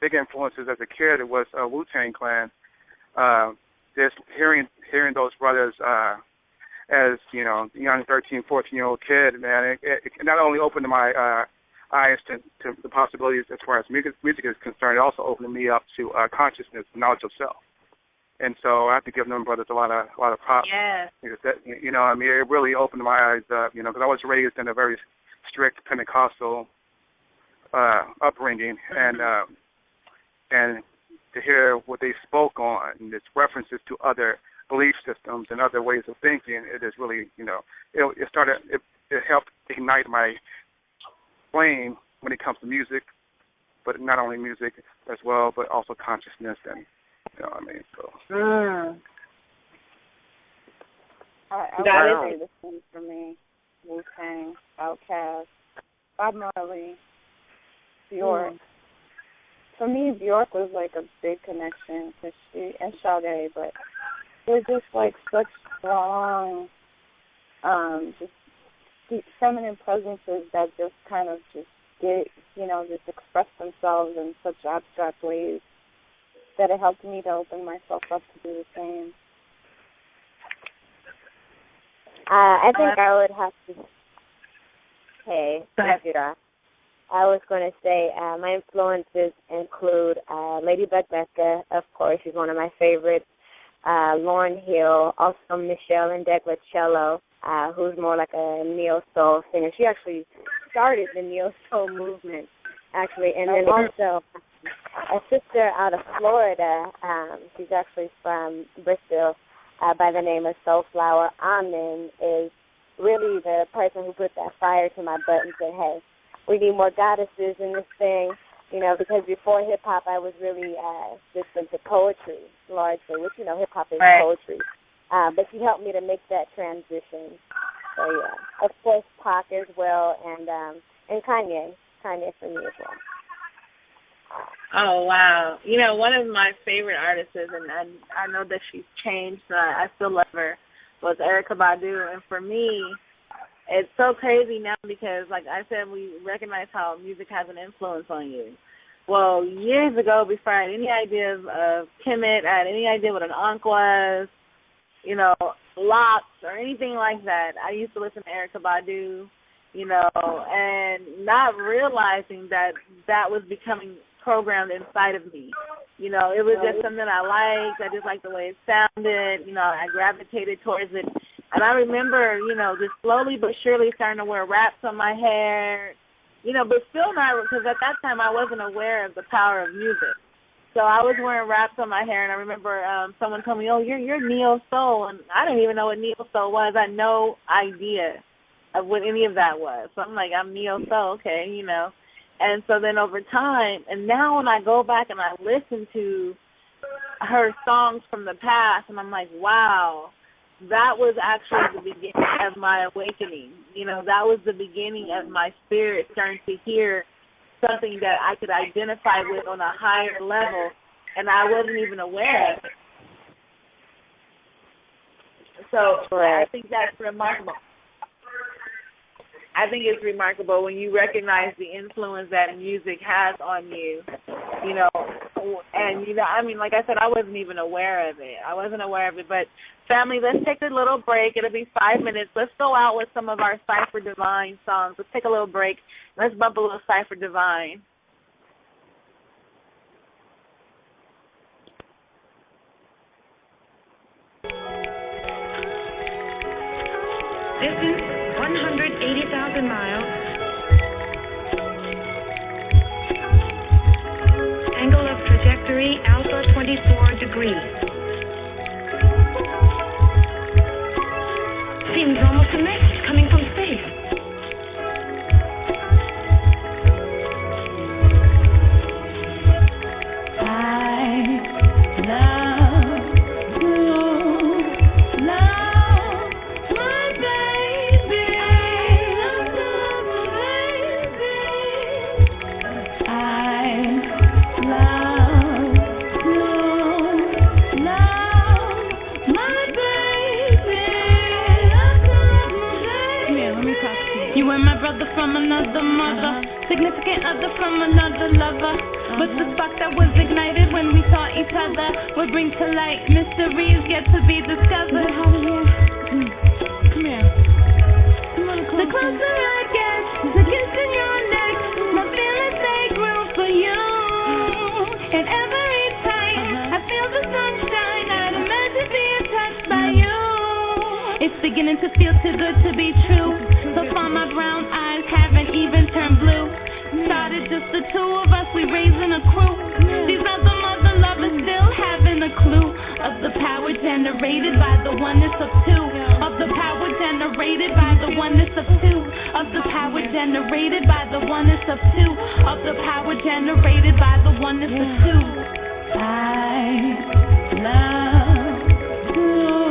big influences as a kid was Wu-Tang Clan. Just hearing those brothers as, you know, young 13, 14-year-old kid, man, it not only opened my eyes to the possibilities as far as music is concerned, it also opened me up to consciousness, knowledge of self. And so I have to give them brothers a lot of props. Yeah. Because that, you know, I mean, it really opened my eyes up, you know, because I was raised in a very strict Pentecostal upbringing, and to hear what they spoke on and its references to other belief systems and other ways of thinking, it is really, you know, it helped ignite my flame when it comes to music, but not only music as well, but also consciousness, and you know what I mean. So. I would say the same for me. Wu-Tang, Outkast, Bob Marley, Bjork. For me, Bjork was like a big connection because she and Sade, but they're just like such strong, just deep feminine presences that just kind of just get, you know, just express themselves in such abstract ways that it helped me to open myself up to do the same. I think I would have to. Hey, Zafira. I was going to say my influences include Lady Becca, of course, she's one of my favorites. Lauryn Hill, also Michelle Ndegeocello, who's more like a neo-soul singer. She actually started the neo-soul movement, actually. And then also a sister out of Florida, she's actually from Bristol, by the name of Soulflower Amen, is really the person who put that fire to my butt and said, hey, we need more goddesses in this thing, you know, because before hip-hop I was really just into poetry largely, which, you know, hip-hop is poetry. But she helped me to make that transition. So, yeah. Of course, Pac as well, and Kanye. Kanye for me as well. Oh, wow. You know, one of my favorite artists, and I know that she's changed, so I still love her, was Erykah Badu. And for me, it's so crazy now because, like I said, we recognize how music has an influence on you. years ago, before I had any idea of Kemet, I had any idea what an ankh was, locks or anything like that. I used to listen to Erykah Badu, and not realizing that was becoming programmed inside of me. It was just something I liked. I just liked the way it sounded. I gravitated towards it. And I remember, just slowly but surely starting to wear wraps on my hair, but still not, because at that time I wasn't aware of the power of music. So I was wearing wraps on my hair, and I remember someone told me, "Oh, you're neo soul," and I didn't even know what neo soul was. I had no idea of what any of that was. So I'm like, I'm neo soul, okay, And so then over time, and now when I go back and I listen to her songs from the past, and I'm like, wow, that was actually the beginning of my awakening. That was the beginning of my spirit starting to hear something that I could identify with on a higher level, and I wasn't even aware of it. So I think that's remarkable. I think it's remarkable when you recognize the influence that music has on you, and, like I said, I wasn't even aware of it. But, family, let's take a little break. It'll be 5 minutes. Let's go out with some of our Cypher Divine songs. Let's take a little break. Let's bump a little Cypher Divine. Distance 180,000 miles. Angle of trajectory alpha 24 degrees. Seems almost a message coming from space. From another mother, significant other from another lover. But the spark that was ignited when we saw each other would bring to light mysteries yet to be discovered. Come here. The closer I get, the kiss in your neck, my feelings they grow for you. And every time I feel the sunshine, I'd imagine being touched by you. It's beginning to feel too good to be true. So far my brown eyes haven't even turned blue. Started just the two of us, we raising a crew. These other mother lovers still haven't a clue of the power generated by the oneness of two. Of the power generated by the oneness of two. Of the power generated by the oneness of two. Of the power generated by the oneness of two. I love you.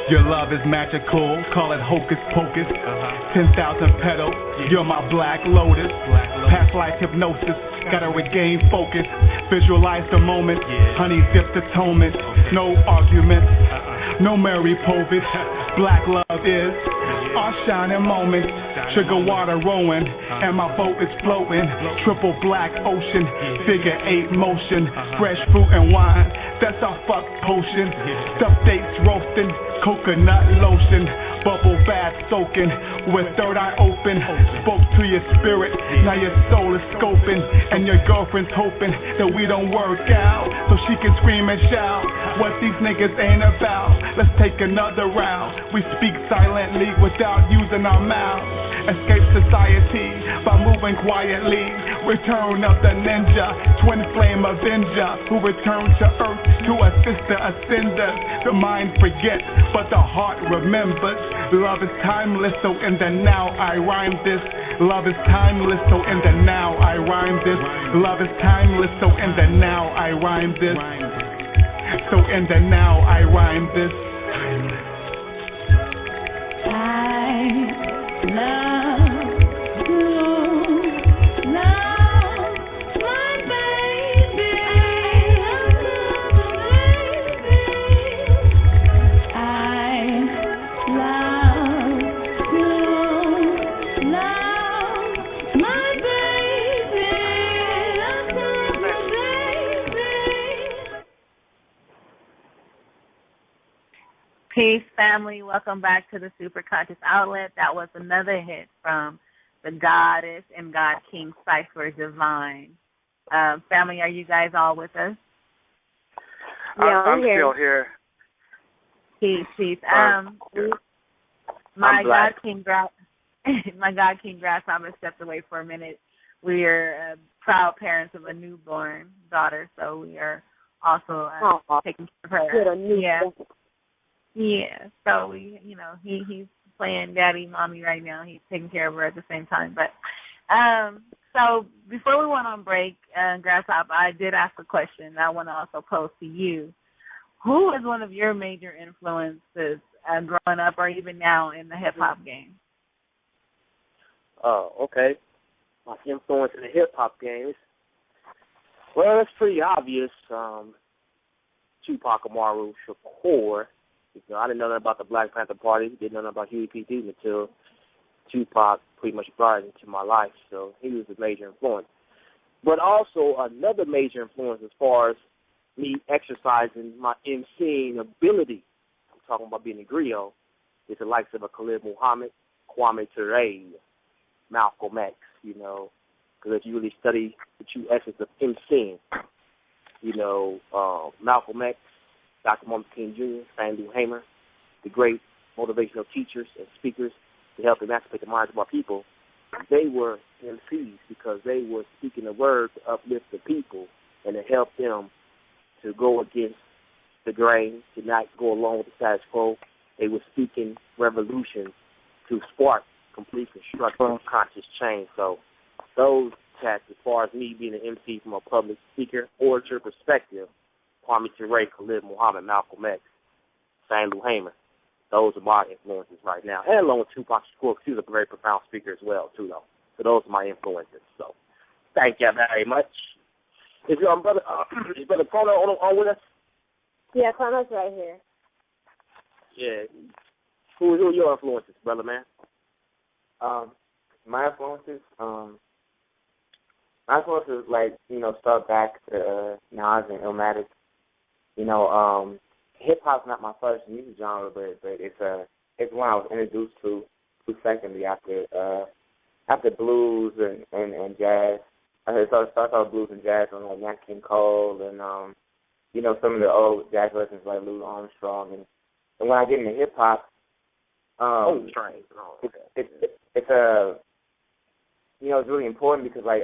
Your love is magical, call it hocus pocus. 10,000 petals, you're my black lotus. Past life hypnosis, gotta regain focus. Visualize the moment, honey dipped atonement. No arguments, no Mary Povich. Black love is our shining moment. Sugar water rowing, and my boat is floating. Triple black ocean, figure 8 motion. Fresh fruit and wine, that's our fuck potion. Stuffed dates roasting, coconut lotion. Bubble bath soaking, with third eye open. Spoke to your spirit, now your soul is scoping. And your girlfriend's hoping that we don't work out, so she can scream and shout what these niggas ain't about. Let's take another round. We speak silently without using our mouths. Escape society by moving quietly. Return of the ninja, twin flame avenger, who returned to earth to assist the ascenders. The mind forgets, but the heart remembers. Love is timeless, so in the now I rhyme this. Love is timeless, so in the now I rhyme this. Love is timeless, so in the now I rhyme this. So in the now I rhyme this. I love Peace, family. Welcome back to the Super Conscious Outlet. That was another hit from the Goddess and God King Cypher Divine. Family, are you guys all with us? Yeah, I'm still here. Peace. My God King Grasshopper stepped away for a minute. We are proud parents of a newborn daughter, so we are also taking care of her. Yeah. So he's playing daddy, mommy right now. He's taking care of her at the same time. But so before we went on break, Grasshopper, I did ask a question that I want to also pose to you. Who is one of your major influences growing up or even now in the hip hop game? Oh, okay. My influence in the hip hop game. Well, it's pretty obvious. Tupac Amaru Shakur. I didn't know nothing about the Black Panther Party. Didn't know nothing about Huey P. Newton until Tupac pretty much brought it into my life. So he was a major influence. But also another major influence as far as me exercising my emceeing ability. I'm talking about being a griot. Is the likes of a Khalid Muhammad, Kwame Ture, Malcolm X, because if you really study the true essence of emceeing, Malcolm X, Dr. Martin King Jr., Fannie Hamer, the great motivational teachers and speakers to help emancipate the minds of our people, they were MCs because they were speaking the word to uplift the people and to help them to go against the grain, to not go along with the status quo. They were speaking revolution to spark complete constructive conscious change. So those cats, as far as me being an MC from a public speaker, orator perspective, Kwame Ture, Khalid Muhammad, Malcolm X, Fannie Hamer, those are my influences right now. And along with Tupac Shakur, he was a very profound speaker as well, too, though. So those are my influences. So thank you very much. Is your brother Chrono on with us? Yeah, Chrono's right here. Yeah. Who are your influences, brother, man? My influences, start back to Nas and Illmatic. Hip hop's not my first music genre, but it's one I was introduced to secondly after blues and jazz. I started off blues and jazz on like Nat King Cole and some of the old jazz legends like Louis Armstrong and when I get into hip hop, it's really important because I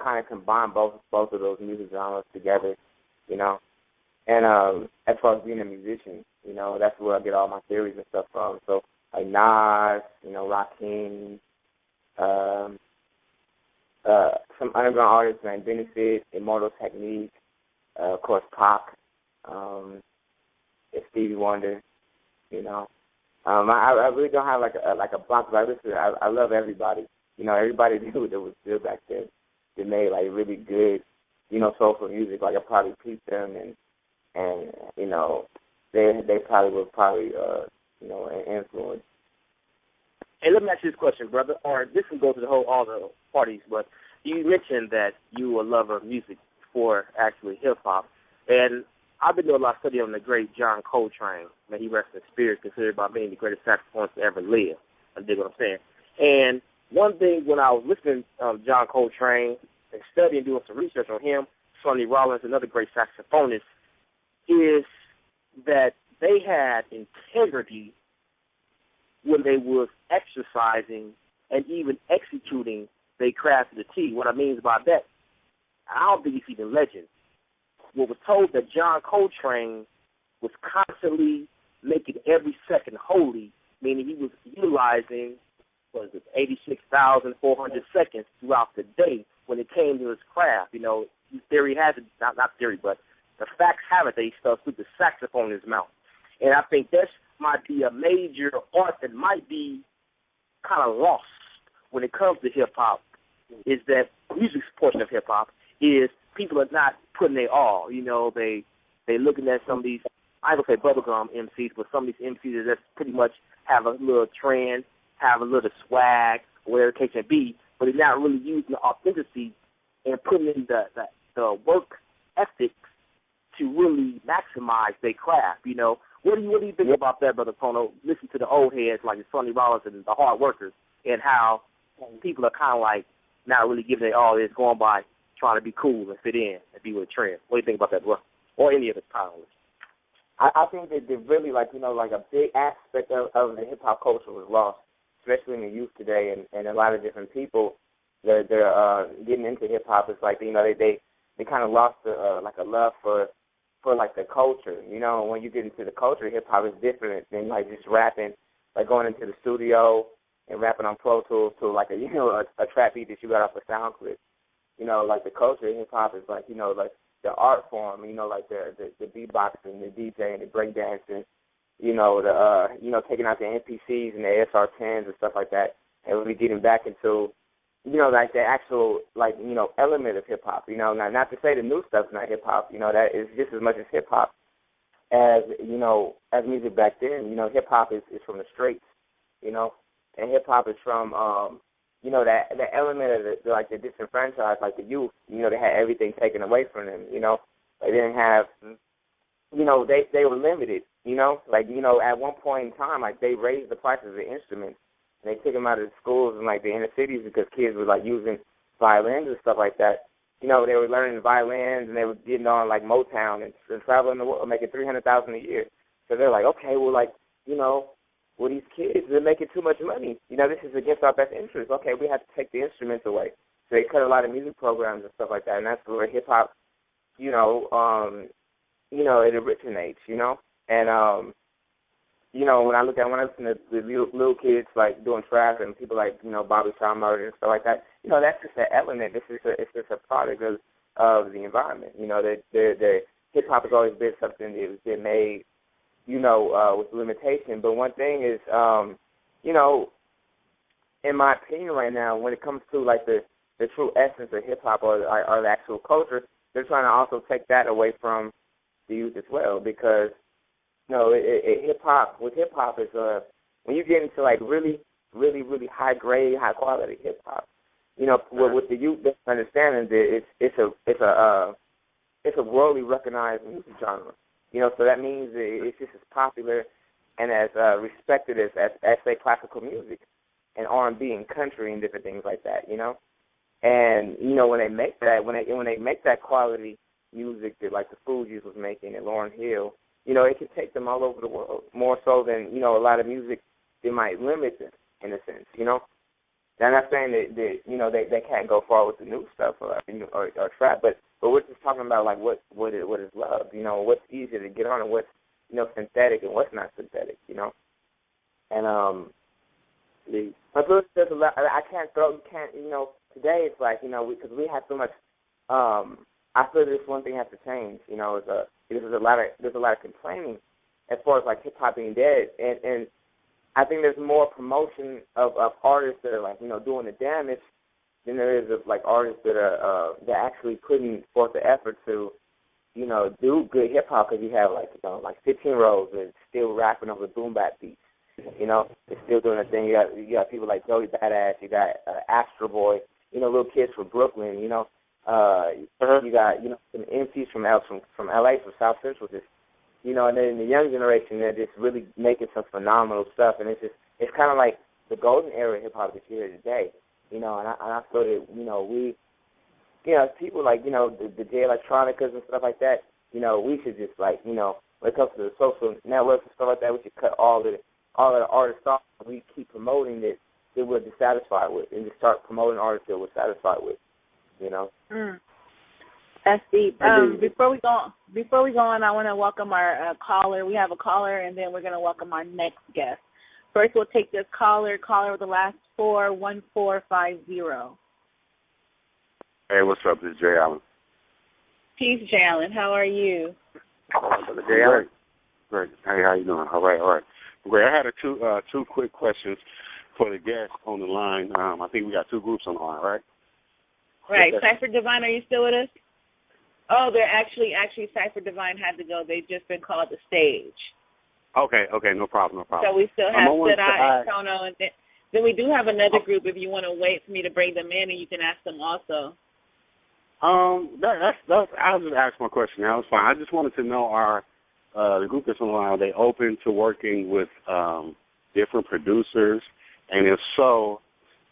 kind of combine both of those music genres together, and as far as being a musician, that's where I get all my theories and stuff from. So like Nas, Rakim, some underground artists like Benefit, Immortal Technique, of course Pac, Stevie Wonder, I really don't have like a block. I love everybody. Everybody that was good back then. They made like really good, soulful music. Like I probably peeped them and they probably were an influence. Hey, let me ask you this question, brother. Or this can go to all the parties, but you mentioned that you were a lover of music before actually hip hop, and I've been doing a lot of study on the great John Coltrane. May he rest in spirit, considered by many the greatest saxophonist to ever live. I dig what I'm saying. And one thing when I was listening to John Coltrane and studying, doing some research on him, Sonny Rollins, another great saxophonist, is that they had integrity when they was exercising and even executing their craft to the T. What I mean by that, I don't think he's even legend. What was told that John Coltrane was constantly making every second holy, meaning he was utilizing 86,400 seconds throughout the day when it came to his craft. Theory has it, not theory, but the facts have it that he stuck with the saxophone in his mouth. And I think this might be a major art that might be kind of lost when it comes to hip-hop, is that music's portion of hip-hop is people are not putting their all. They looking at some of these, I don't say bubblegum MCs, but some of these MCs that pretty much have a little trend, have a little swag, whatever the case may be, but they're not really using the authenticity and putting in the work ethics to really maximize their craft. What do you think about that, Brother Chrono? Listen to the old heads like Sonny Rollins and the hard workers, and how people are kind of like not really giving it all. It's going by trying to be cool and fit in and be with the trend. What do you think about that, bro? Or any of the pilots? I think that they really, like, like a big aspect of the hip-hop culture was lost, especially in the youth today, and a lot of different people that they're getting into hip-hop. It's like, they kind of lost like a love for like the culture. When you get into the culture, hip-hop is different than like just rapping, like going into the studio and rapping on Pro Tools to like a trap beat that you got off a sound clip. Like the culture of hip-hop is like, like the art form, like the beatboxing, the DJing, the breakdancing, taking out the MPCs and the ASR-10s and stuff like that, and really getting back into, like the actual, like, element of hip-hop, not to say the new stuff's not hip-hop, that is just as much as hip-hop as, as music back then. Hip-hop is from the streets, and hip-hop is from, that element of the disenfranchised, like the youth, they had everything taken away from them, they didn't have, they were limited, at one point in time, like, they raised the prices of the instruments, and they took them out of the schools and, like, the inner cities because kids were, like, using violins and stuff like that. They were learning violins, and they were getting on, like, Motown and traveling the world, making $300,000 a year. So they're like, okay, well, like, well, these kids, they're making too much money. This is against our best interest. Okay, we have to take the instruments away. So they cut a lot of music programs and stuff like that, and that's where hip-hop, it originates, And, when I listen to the little kids, like, doing trap and people like, Bobby Sean Murder and stuff like that, that's just an element. It's just a product of the environment. The hip-hop has always been something that has been made, with limitation. But one thing is, in my opinion right now, when it comes to, like, the true essence of hip-hop or the actual culture, they're trying to also take that away from the youth as well because, hip-hop is, when you get into, like, really, really, really high-grade, high-quality hip-hop, what the youth doesn't understand is that it's a worldly recognized music genre. So that means it's just as popular and as respected as say, classical music and R&B and country and different things like that, And, when they make that, when they make that quality music that, like, the Fugees was making and Lauryn Hill, it can take them all over the world, more so than, a lot of music that might limit them, in a sense, Now, I'm not saying that they can't go far with the new stuff or trap, but we're just talking about, like, what is love, what's easy to get on and what's, synthetic and what's not synthetic, And but there's a lot. Today it's like, because we have so much. I feel this one thing has to change. There's a lot of complaining as far as, like, hip hop being dead, and I think there's more promotion of artists that are, like, doing the damage than there is of, like, artists that are that actually putting forth the effort to, do good hip hop because you have, like 15-year-olds that still rapping over boom bap beats. They're still doing a thing. You got people like Joey Badass. You got Astro Boy. Little kids from Brooklyn. You got some MCs from LA, from South Central. Just and then the young generation, they're just really making some phenomenal stuff. And it's kind of like the golden era of hip hop that you hear today. And I feel that we, people like the J Electronicas and stuff like that. We should just, like, when it comes to the social networks and stuff like that, we should cut all the artists off. We keep promoting that we're dissatisfied with, and just start promoting artists that we're satisfied with. That's deep. Before we go on, I want to welcome our caller. We have a caller, and then we're going to welcome our next guest. First, we'll take this caller with the last 41450. Hey, what's up? This is Jay Allen. Peace, Jay Allen. How are you? Jay Allen. Great. Hey, how you doing? All right. Great. I had two quick questions for the guests on the line. I think we got two groups on the line, right? Right. Cypher Divine, are you still with us? Oh, they're actually Cypher Divine had to go. They've just been called to stage. Okay, no problem. So we still have Sidai and Chrono, and then we do have another group if you want to wait for me to bring them in, and you can ask them also. That's I'll just ask my question now. It's fine. I just wanted to know, are the group that's on the line, are they open to working with different producers? And if so,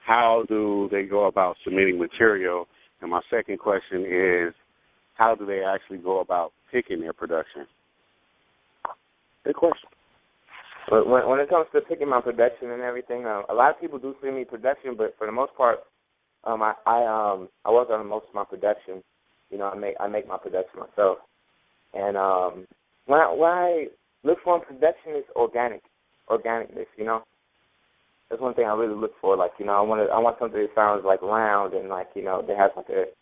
how do they go about submitting material? And my second question is, how do they actually go about picking their production? Good question. But when it comes to picking my production and everything, a lot of people do send me production, but for the most part, I work on most of my production. You know, I make my production myself. And when I look for in production is organicness. You know, that's one thing I really look for. Like, you know, I want something that sounds like round and like, you know, that has it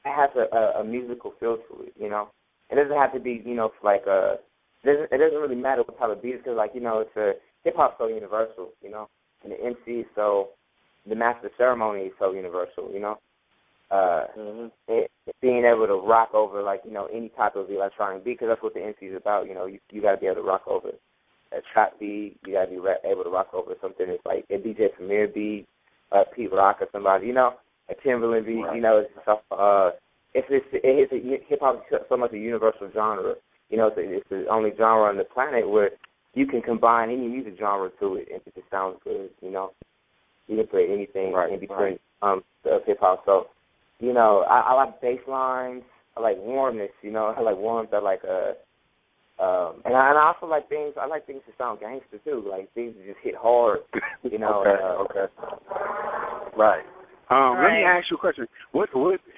has a musical feel to it. You know, it doesn't have to be, you know, like it doesn't really matter what type of beat, because, like, you know, it's a hip hop so universal. You know, and the MC is so, the master ceremony is so universal. You know. Being able to rock over, like, you know, any type of electronic beat, because that's what the MC is about. You know, you got to be able to rock over a trap beat. You got to be able to rock over something that's like a DJ Premier beat, Pete Rock or somebody, you know, a Timberland beat. Right. You know, it's a hip hop is so much a universal genre. You know, it's the only genre on the planet where you can combine any music genre to it and it just sounds good. You know, you can play anything in between hip hop. So, you know, I like bass lines. I like warmness. You know, I like warmth. I like and I also like things. I like things to sound gangster too. Like things that just hit hard. You know. Okay. Right. Let me ask you a question. What,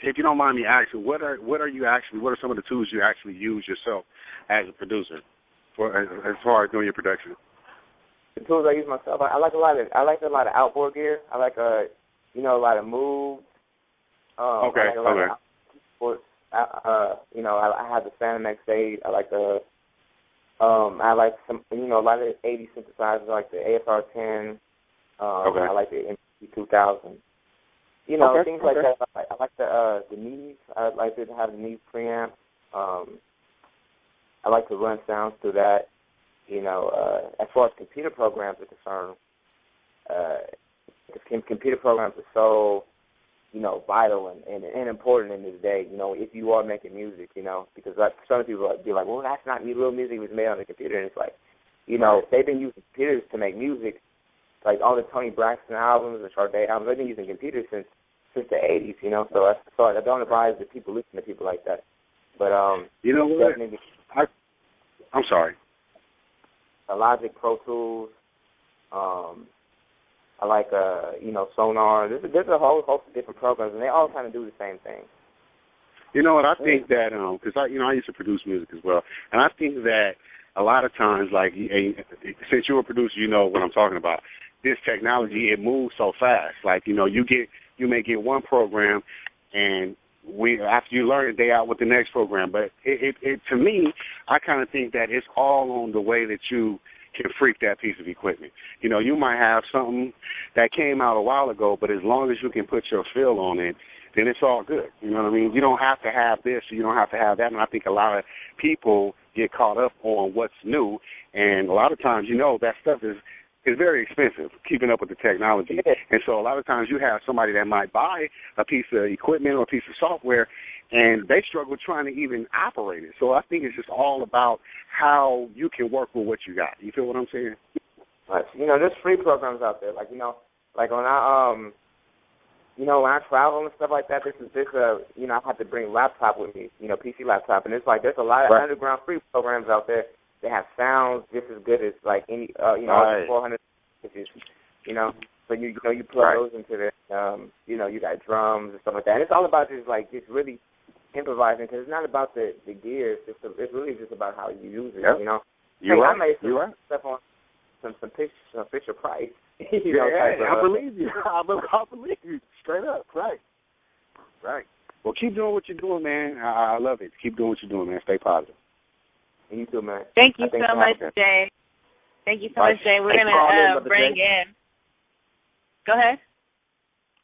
if you don't mind me asking, what are some of the tools you actually use yourself as a producer for as far as doing your production? The tools I use myself, I like a lot of outboard gear. I like a lot of moves. Okay. Sports. You know, I have the Phantom X8. I like some, you know, a lot of the 80 synthesizers, like the ASR10. I like the MP2000. You know, things like that. I like the Neves. I like to have the Neves preamp. I like to run sounds through that. You know, as far as computer programs are concerned, computer programs are so, you know, vital and important in this day, you know, if you are making music, you know, because like some people be like, well, that's not real music, it was made on the computer. And it's like, you know, they've been using computers to make music. Like all the Tony Braxton albums, the Sade albums, they've been using computers since the 80s, you know. So I don't advise that people listen to people like that. But you know what? I'm sorry. Logic, Pro Tools. I like you know, Sonar. There's a whole host of different programs, and they all kind of do the same thing. You know what? I think that because I used to produce music as well, and I think that a lot of times, like, since you're a producer, you know what I'm talking about. This technology, it moves so fast. Like, you know, you may get one program, and after you learn it, they out with the next program. But it to me, I kind of think that it's all on the way that you can freak that piece of equipment. You know, you might have something that came out a while ago, but as long as you can put your feel on it, then it's all good. You know what I mean? You don't have to have this, you don't have to have that. And I think a lot of people get caught up on what's new, and a lot of times, you know, that stuff is very expensive, keeping up with the technology. And so a lot of times you have somebody that might buy a piece of equipment or a piece of software, and they struggle trying to even operate it. So I think it's just all about how you can work with what you got. You feel what I'm saying? Right. You know, there's free programs out there. Like, you know, like when I when I travel and stuff like that, you know, I have to bring a laptop with me, you know, PC laptop, and it's like there's a lot of underground free programs out there that have sounds just as good as like any, you know, 400 inches, you know. So you plug those into the, you know, you got drums and stuff like that. And it's all about just really improvising, because it's not about the gear. It's really just about how you use it, you know. I made some stuff on some Fisher Price. You know, I believe you. I believe you. Straight up, right. Well, keep doing what you're doing, man. I love it. Keep doing what you're doing, man. Stay positive. You too, man. Thank you so much, Jay. Thank you so much, Jay. We're going to bring in. Go ahead.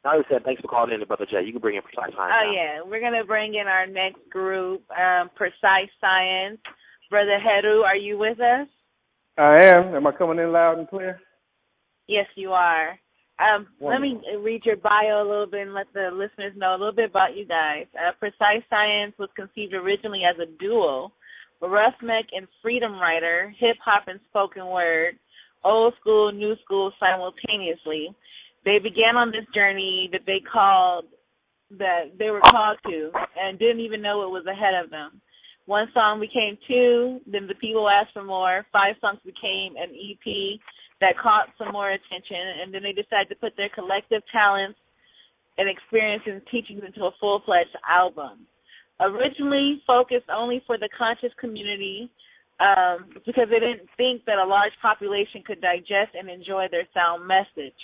I just said thanks for calling in, Brother Jay. You can bring in Precise Science. Oh, yeah. We're going to bring in our next group, Precise Science. Brother Heru, are you with us? I am. Am I coming in loud and clear? Yes, you are. Let me read your bio a little bit and let the listeners know a little bit about you guys. Precise Science was conceived originally as a duo, roughneck and freedom writer, hip-hop and spoken word, old school, new school simultaneously. They began on this journey that they were called to and didn't even know what was ahead of them. One song became 2, then the people asked for more. 5 songs became an EP that caught some more attention, and then they decided to put their collective talents and experience and teachings into a full-fledged album. Originally focused only for the conscious community because they didn't think that a large population could digest and enjoy their sound message.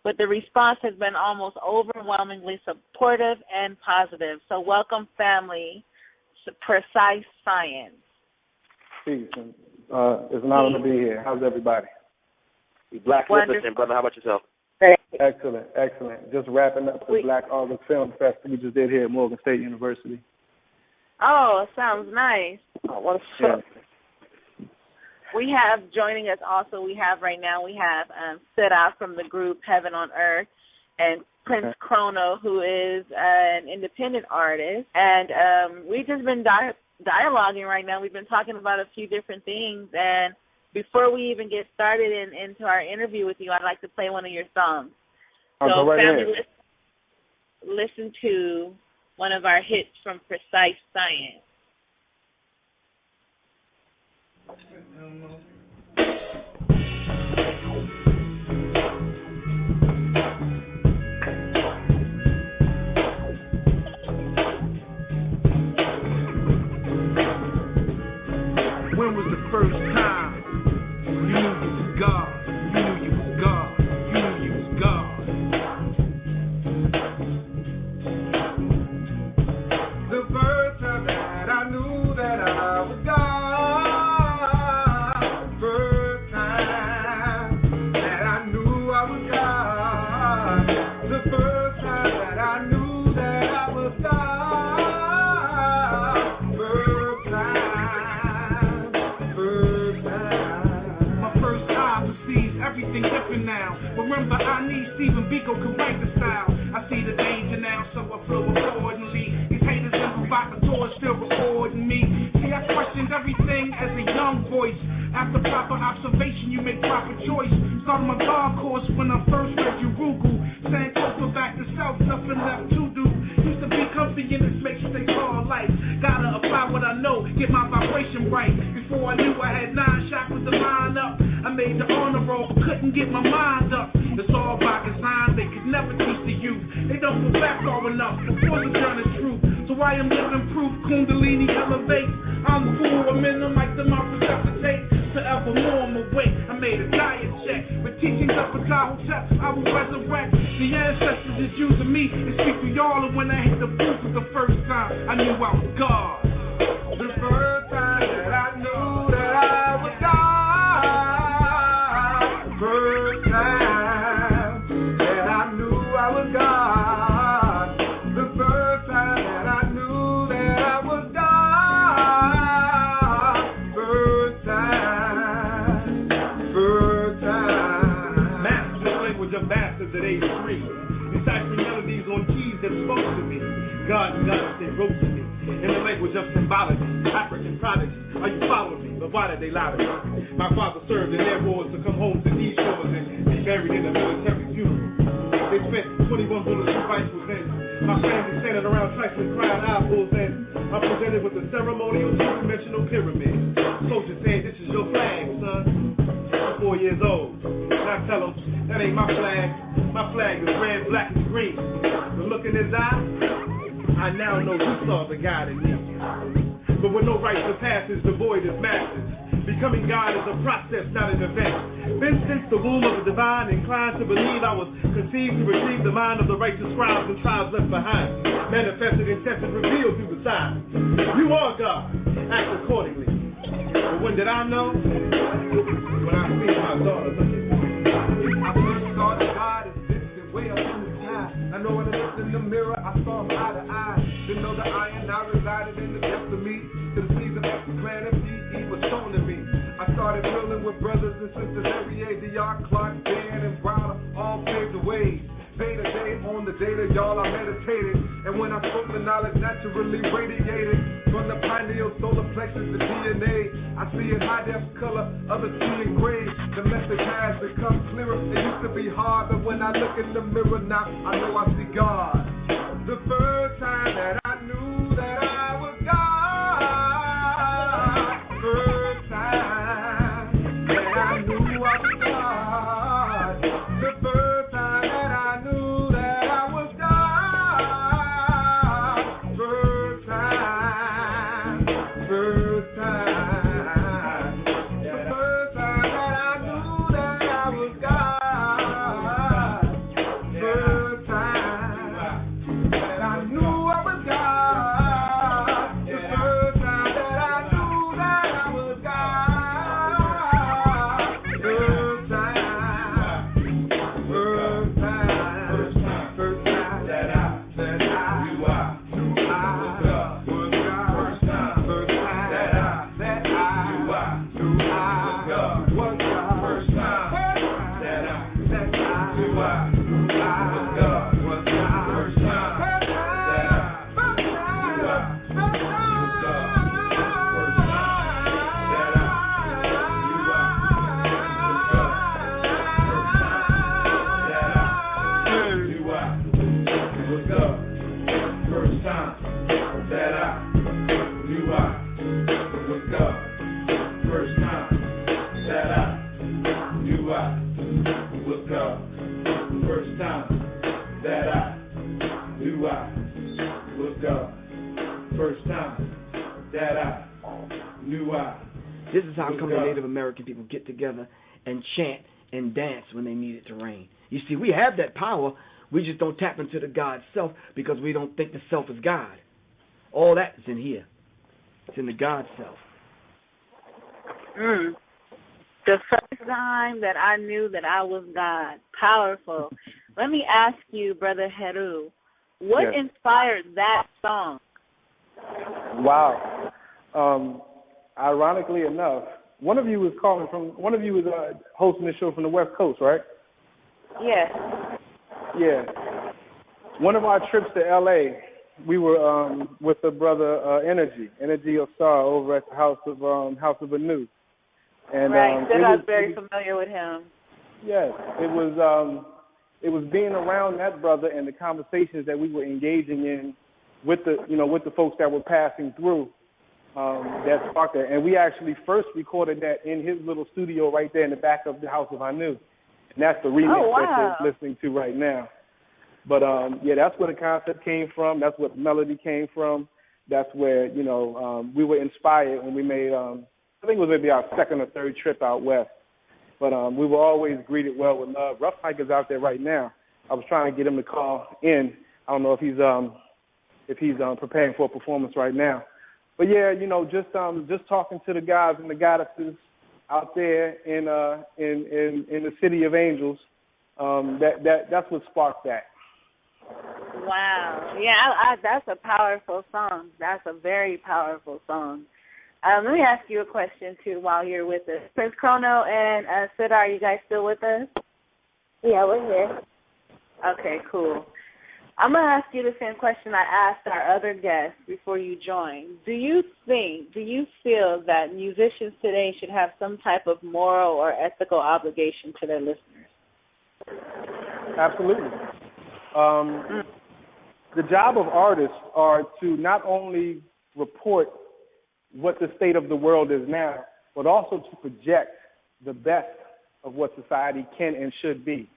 But the response has been almost overwhelmingly supportive and positive. So welcome, family, to Precise Science. Peace. It's an honor to be here. How's everybody? Black Magnificent, brother. How about yourself? Excellent, excellent. Just wrapping up the Black August Film Fest we just did here at Morgan State University. Oh, sounds nice. We have joining us also, we have Sida from the group Heaven on Earth, and Prince Chrono, who is an independent artist. And we've just been dialoguing right now. We've been talking about a few different things. And before we even get started into our interview with you, I'd like to play one of your songs. So, family, listen to one of our hits from Precise Science. When was the first time you knew you was God? You knew you was God. You knew you was God. The first time that I knew that I was God. First time that I knew I was God. The first time that I knew that I was God. First time. My first eye perceives everything different now. Remember, I need Stephen Biko can write the style. I see the danger now, so I flow accordingly. These haters and provocateurs still recording me. See, I questioned everything as a young voice. After proper observation, you make proper choice. Started my golf course when I first read Urugu. Saying closer back to self, nothing left to do. Used to be comfy in this makes they call life. Gotta apply what I know, get my vibration right. Before I knew I had 9 chakras to line up. I made the honor roll, but couldn't get my mind up. It's all by design, they could never teach the youth. They don't go back far enough, the force of journey truth. So I am living proof, Kundalini elevate. I'm cool, I'm in them like the mouth resuscitate. Forevermore I'm awake, I made a diet check. With teachings of Ptahotep, I will resurrect. The ancestors is using me to speak to y'all. And when I hit the booth for the first time, I knew I was God. The first time that I knew that I was God. First time that I knew I was God. The first time that I knew that I was God. First time. Master the language of masters at age 3. Deciphering melodies on keys that spoke to me. God and goddess, they wrote to me. In the language of symbology, African prodigy, are you following me? But why did they lie to me? My father served in their wars to come home to these shores and be buried in a military funeral. They spent 21 bullets and rifles in. My family standing around trifling, crying eyeballs, and I'm presented with a ceremonial 2-dimensional pyramid. Soldiers saying, this is your flag, son. I'm 4 years old. And I tell them, that ain't my flag. My flag is red, black, and green. The look in his eye, I now know you saw the God in me. But with no rites or passes, the void is massive. Becoming God is a process, not an event. Been since the womb of the divine, inclined to believe I was conceived to retrieve the mind of the righteous scribes and tribes left behind. Manifested and tested, revealed through the signs. You are God, act accordingly. But when did I know? When I see my daughter looking at me. I first saw the God as distant, way up in the sky. I know when I looked in the mirror, I saw him eye to eye. Didn't know the I and I resided in the depths of me. To the season of the planet He was shown to me. I started drilling with brothers and sisters every day. The Clark, Dan, and Browner all paved the way. y'all, I meditated. And when I spoke, the knowledge naturally radiated. From the pineal solar plexus to DNA, I see in high def color, others see in gray. The message has become clearer. It used to be hard, but when I look in the mirror now, I know I see God. The first time that I knew that I was God. First time that I knew I was God. The first time that I knew that I was God. First time. First time. The first time that I knew that I was God. First time that I knew I was God. The first time that I knew that I was God. First time. First time. First time that I knew I was God. First time that I knew I was God. First time that I knew I was God. Was God. First time that I First time that I knew I was God. First time that I knew I was God. First time that I knew I was God. First time that I knew I. This is how come the Native American people get together and chant and dance when they need it to rain. You see, we have that power. We just don't tap into the God self because we don't think the self is God. All that is in here. It's in the God self. The first time that I knew that I was God. Powerful. Let me ask you, Brother Heru, what Yes. inspired that song? Wow. Ironically enough, one of you was hosting the show from the West Coast, right? Yes. Yeah. One of our trips to L.A., we were with the brother Energy Osar over at the House of Anu. And right. it I was was very familiar with him. Yes, it was being around that brother and the conversations that we were engaging in with the folks that were passing through that sparked that. And we actually first recorded that in his little studio right there in the back of the House of Anu. And that's the remix that you're listening to right now. But that's where the concept came from. That's where the melody came from. That's where we were inspired when we made. I think it was maybe our second or third trip out west. But we were always greeted well with love. Rough Mike is out there right now. I was trying to get him to call in. I don't know if he's preparing for a performance right now. But yeah, just talking to the guys and the goddesses out there in the city of angels. That's what sparked that. Wow. Yeah, that's a powerful song. That's a very powerful song. Let me ask you a question, too, while you're with us. Prince Chrono and Sid, are you guys still with us? Yeah, we're here. Okay, cool. I'm going to ask you the same question I asked our other guests before you joined. Do you feel that musicians today should have some type of moral or ethical obligation to their listeners? Absolutely. The job of artists are to not only report what the state of the world is now, but also to project the best of what society can and should be.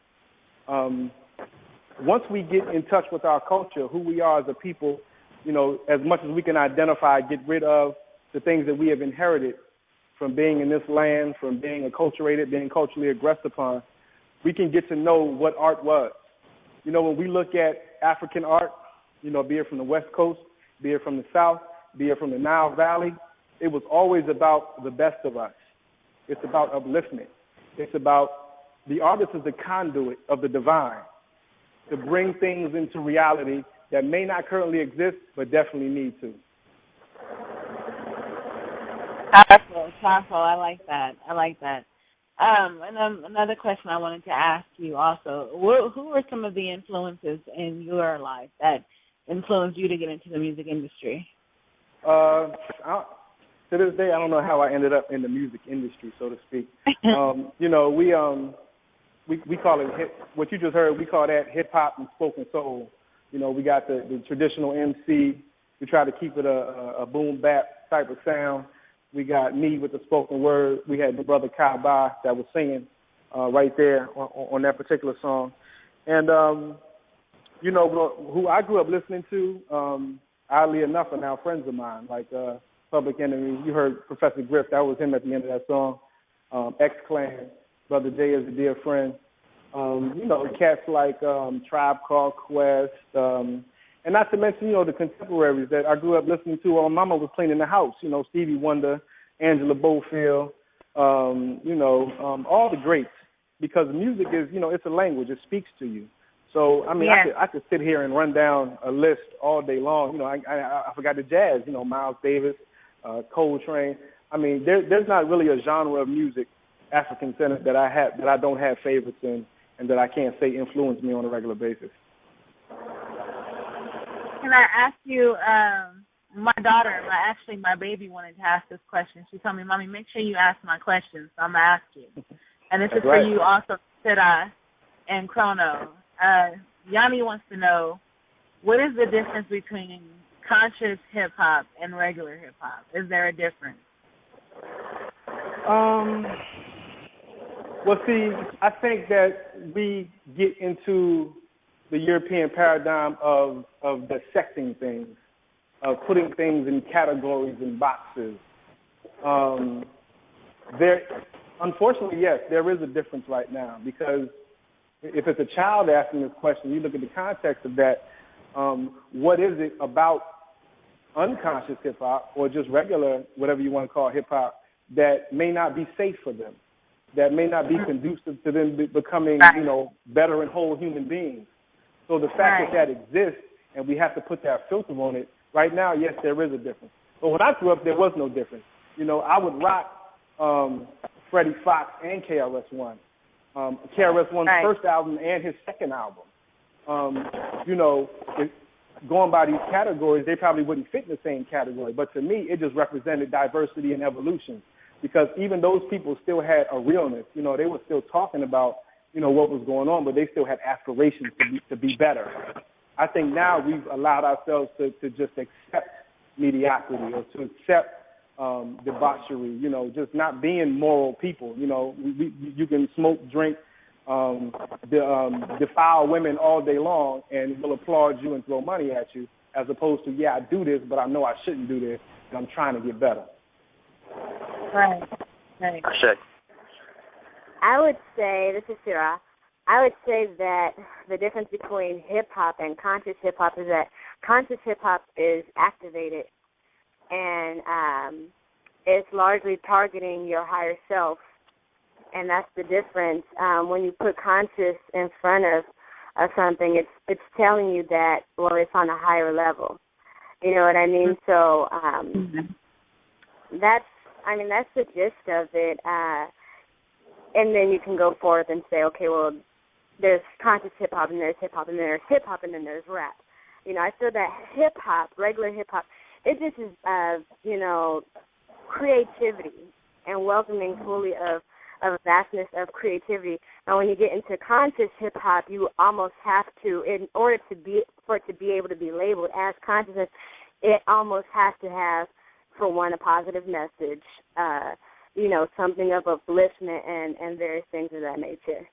Once we get in touch with our culture, who we are as a people, as much as we can identify, get rid of the things that we have inherited from being in this land, from being acculturated, being culturally aggressed upon, we can get to know what art was. When we look at African art, be it from the West Coast, be it from the South, be it from the Nile Valley, it was always about the best of us. It's about upliftment. It's about the artist is the conduit of the divine to bring things into reality that may not currently exist, but definitely need to. Powerful. I like that. And another question I wanted to ask you also: who are some of the influences in your life that influenced you to get into the music industry? To this day, I don't know how I ended up in the music industry, so to speak. You know, we call it what you just heard. We call that hip hop and spoken soul. You know, we got the traditional MC. We try to keep it a boom bap type of sound. We got me with the spoken word. We had the brother Kai Ba that was singing right there on that particular song. And, you know, who I grew up listening to, oddly enough, are now friends of mine, like Public Enemy. You heard Professor Griff. That was him at the end of that song. X-Clan, Brother Jay is a dear friend. You know, cats like Tribe Called Quest, and not to mention, you know, the contemporaries that I grew up listening to while Mama was cleaning the house. You know, Stevie Wonder, Angela Bofield, you know, all the greats. Because music is, you know, it's a language. It speaks to you. So, I mean, I could sit here and run down a list all day long. You know, I forgot the jazz. You know, Miles Davis, Coltrane. I mean, there's not really a genre of music, African-centered, that I don't have favorites in, and that I can't say influence me on a regular basis. Can I ask you, my daughter, my baby wanted to ask this question. She told me, Mommy, make sure you ask my questions, so I'm going to ask you. And this is for you also, Sida and Chrono. Yanni wants to know, what is the difference between conscious hip-hop and regular hip-hop? Is there a difference? Well, see, I think that we get into the European paradigm of dissecting things, of putting things in categories and boxes. Unfortunately, yes, there is a difference right now, because if it's a child asking this question, you look at the context of that, what is it about unconscious hip-hop or just regular, whatever you want to call hip-hop, that may not be safe for them, that may not be conducive to them becoming, you know, better and whole human beings. So the fact that exists and we have to put that filter on it, right now, yes, there is a difference. But when I grew up, there was no difference. You know, I would rock Freddie Fox and KRS-One. KRS-One's first album and his second album. You know, going by these categories, they probably wouldn't fit in the same category. But to me, it just represented diversity and evolution, because even those people still had a realness. You know, they were still talking about, you know, what was going on, but they still had aspirations to be better. I think now we've allowed ourselves to just accept mediocrity or to accept debauchery, you know, just not being moral people. You know, you can smoke, drink, defile women all day long, and we'll applaud you and throw money at you, as opposed to, I do this, but I know I shouldn't do this, and I'm trying to get better. Right. Sure. I would say, this is Sarah, I would say that the difference between hip-hop and conscious hip-hop is that conscious hip-hop is activated, and it's largely targeting your higher self, and that's the difference. When you put conscious in front of something, it's telling you that, well, it's on a higher level. You know what I mean? So that's the gist of it. And then you can go forth and say, okay, well, there's conscious hip-hop, and there's hip-hop, and there's hip-hop, and then there's rap. You know, I feel that hip-hop, regular hip-hop, it just is, you know, creativity and welcoming fully of a vastness of creativity. And when you get into conscious hip-hop, you almost have to, in order for it to be able to be labeled as consciousness, it almost has to have, for one, a positive message, you know, something of upliftment and various things of that nature.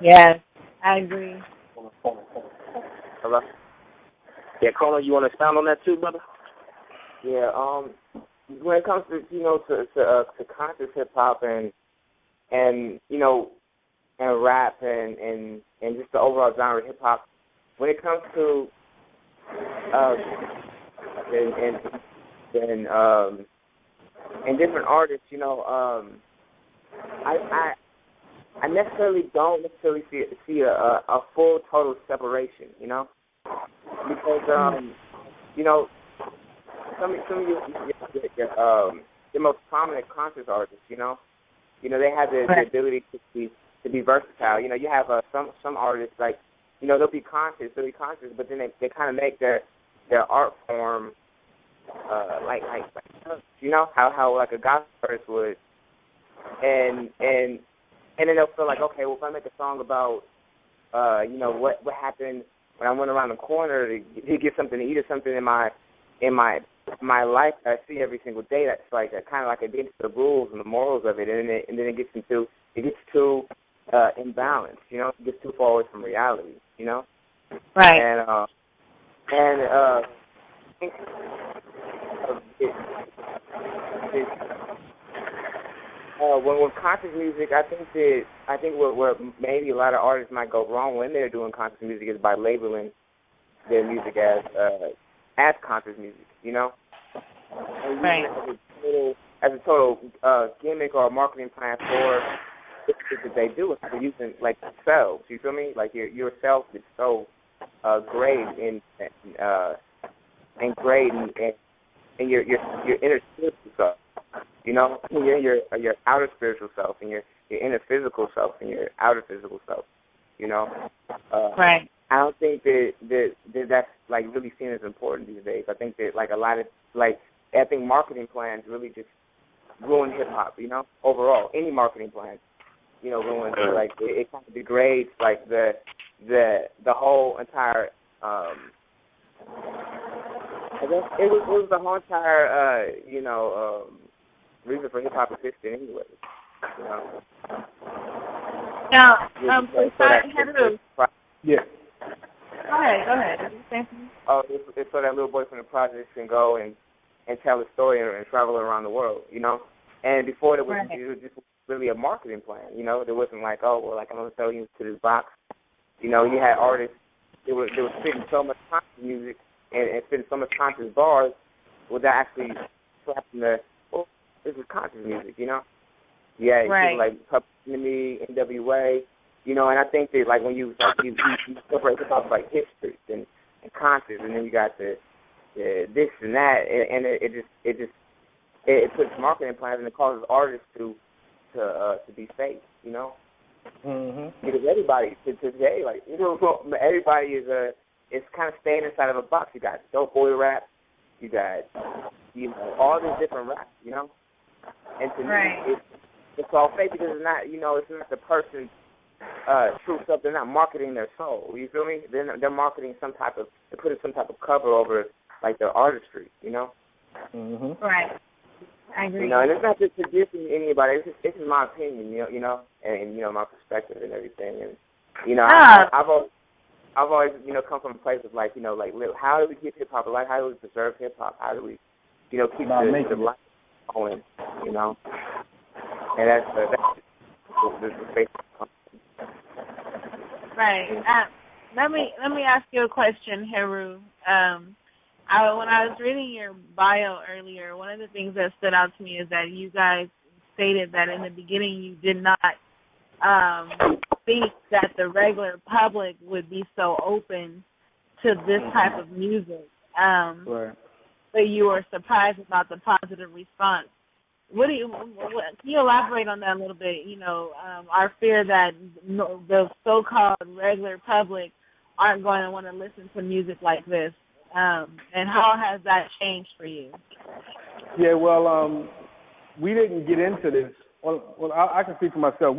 Yes, I agree. Hello? Yeah, Chrono, you want to expound on that too, brother? Yeah, when it comes to, you know, to conscious hip hop and you know, and rap and just the overall genre of hip hop, when it comes to and different artists, you know, I don't necessarily see a full total separation, you know, because you know, some of your most prominent conscious artists, you know, You know, they have the ability to be versatile. You know, you have some artists like, you know, they'll be conscious, but then they kind of make their art form like you know how like a gospel artist would, and then they'll feel like, okay, well, if I make a song about you know what happened when I went around the corner to get something to eat or something in my life that I see every single day, that's like kind of like against the rules and the morals of it, and then it gets too imbalanced, you know, it gets too far away from reality, you know. Right. When conscious music, I think where maybe a lot of artists might go wrong when they're doing conscious music is by labeling their music as conscious music, you know. And as a total gimmick or a marketing plan for what they do, they're using like themselves. You feel me? Like yourself is so great in your inner spiritual self. You know, your outer spiritual self and your inner physical self and your outer physical self. You know, right. I don't think that's like really seen as important these days. I think that like a lot of I think marketing plans really just ruin hip hop. You know, overall, any marketing plan, you know, ruins like it kind of degrades like the whole entire. I guess it was the whole entire reason for hip hop existing anyway. You know. Now, Heru. Yeah. Go ahead. It's so that little boy from the projects can go and tell a story and travel around the world, you know. And before it was just really a marketing plan, you know. There wasn't like, oh, well, like I'm gonna sell you to this box. You know, you had artists. They were spitting so much conscious music and spitting so much conscious bars without actually slapping this is conscious music, you know. Yeah, people like Public Enemy, NWA, you know, and I think that like when you separate hip hop like history and conscious, and then you got the this and that, and it puts marketing plans and it causes artists to be fake, you know. Mm-hmm. Because everybody today, like, you know, everybody is kind of staying inside of a box. You got dope boy rap, you got all these different raps, you know. And to me, it's all fake because it's not, you know, it's not the person's true self. They're not marketing their soul. You feel me? They're marketing they're putting some type of cover over like their artistry, you know. Mm-hmm. Right. I agree. You know, and it's not just suggesting anybody. It's just my opinion, you know, and you know my perspective and everything. And you know, I've always you know come from a place of like, you know, like how do we keep hip hop alive? How do we preserve hip hop? How do we, you know, keep the life going? You know, and that's the basic. Right. Let me ask you a question, Heru. When I was reading your bio earlier, one of the things that stood out to me is that you guys stated that in the beginning you did not think that the regular public would be so open to this type of music. But you were surprised about the positive response. Can you elaborate on that a little bit? You know, our fear that the so-called regular public aren't going to want to listen to music like this. And how has that changed for you? Yeah, well, we didn't get into this. Well, I can speak for myself.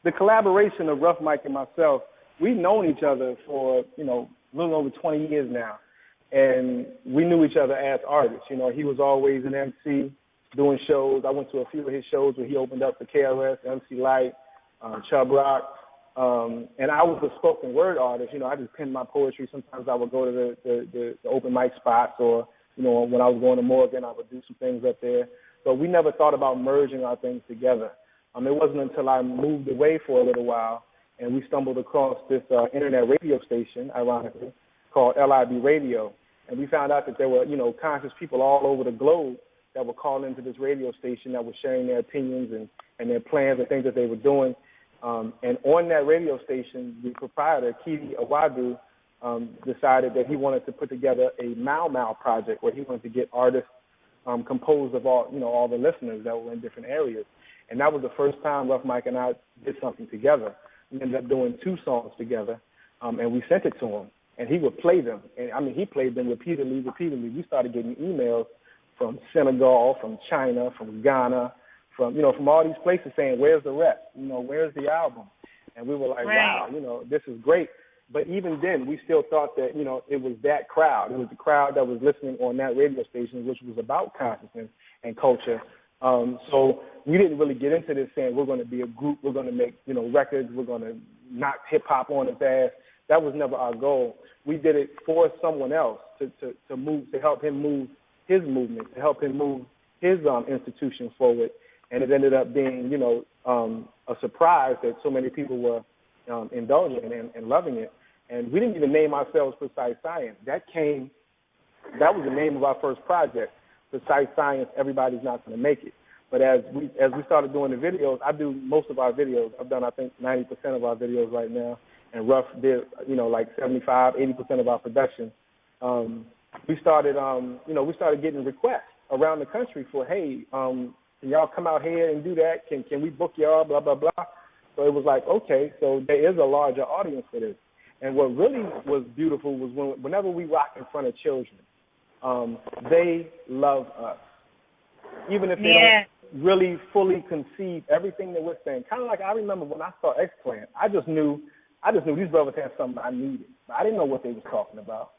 The collaboration of Rough Mike and myself, we've known each other for, you know, a little over 20 years now. And we knew each other as artists. You know, he was always an MC doing shows. I went to a few of his shows where he opened up for KRS, MC Light, Chubb Rock. And I was a spoken word artist. You know, I just penned my poetry. Sometimes I would go to the open mic spots, or, you know, when I was going to Morgan, I would do some things up there. But we never thought about merging our things together. It wasn't until I moved away for a little while and we stumbled across this internet radio station, ironically, called LIB Radio. And we found out that there were, you know, conscious people all over the globe that would call into this radio station that were sharing their opinions and their plans and things that they were doing. And on that radio station, the proprietor, Keith Awadu, decided that he wanted to put together a Mau Mau project where he wanted to get artists composed of all the listeners that were in different areas. And that was the first time Rough Mike and I did something together. We ended up doing 2 songs together, and we sent it to him. And he would play them. And, I mean, he played them repeatedly. We started getting emails from Senegal, from China, from Ghana, from all these places saying, where's the rest? Where's the album? And we were like, wow, this is great. But even then, we still thought that, it was that crowd. It was the crowd that was listening on that radio station, which was about consciousness and culture. So we didn't really get into this saying we're going to be a group, we're going to make, records, we're going to knock hip-hop on its ass. That was never our goal. We did it for someone else to move, to help him move his movement, to help him move his institution forward. And it ended up being, a surprise that so many people were indulging and loving it. And we didn't even name ourselves Precise Science. That was the name of our first project, Precise Science, Everybody's Not Going to Make It. But as we started doing the videos, I do most of our videos. I've done, I think, 90% of our videos right now. And Ruff did, like 75, 80% of our production. We started getting requests around the country for, hey, can y'all come out here and do that? Can we book y'all, blah, blah, blah. So it was like, okay, so there is a larger audience for this. And what really was beautiful was whenever we rock in front of children, they love us. Even if they don't really fully conceive everything that we're saying. Kind of like I remember when I saw X-Clan, I just knew these brothers had something I needed. I didn't know what they was talking about.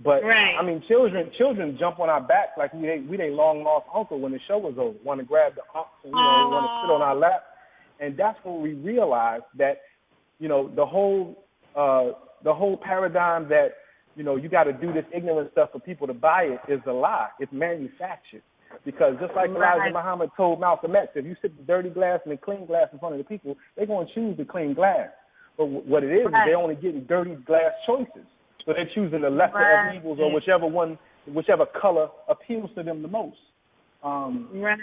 But, I mean, children jump on our backs like we they long-lost uncle when the show was over, want to grab the uncle and, want to sit on our lap. And that's when we realized that, the whole paradigm that, you got to do this ignorant stuff for people to buy it is a lie. It's manufactured. Because just like Elijah Muhammad told Malcolm X, if you sit the dirty glass and the clean glass in front of the people, they're going to choose the clean glass. But what it is they're only getting dirty glass choices. So they're choosing the lesser of evils or whichever color appeals to them the most.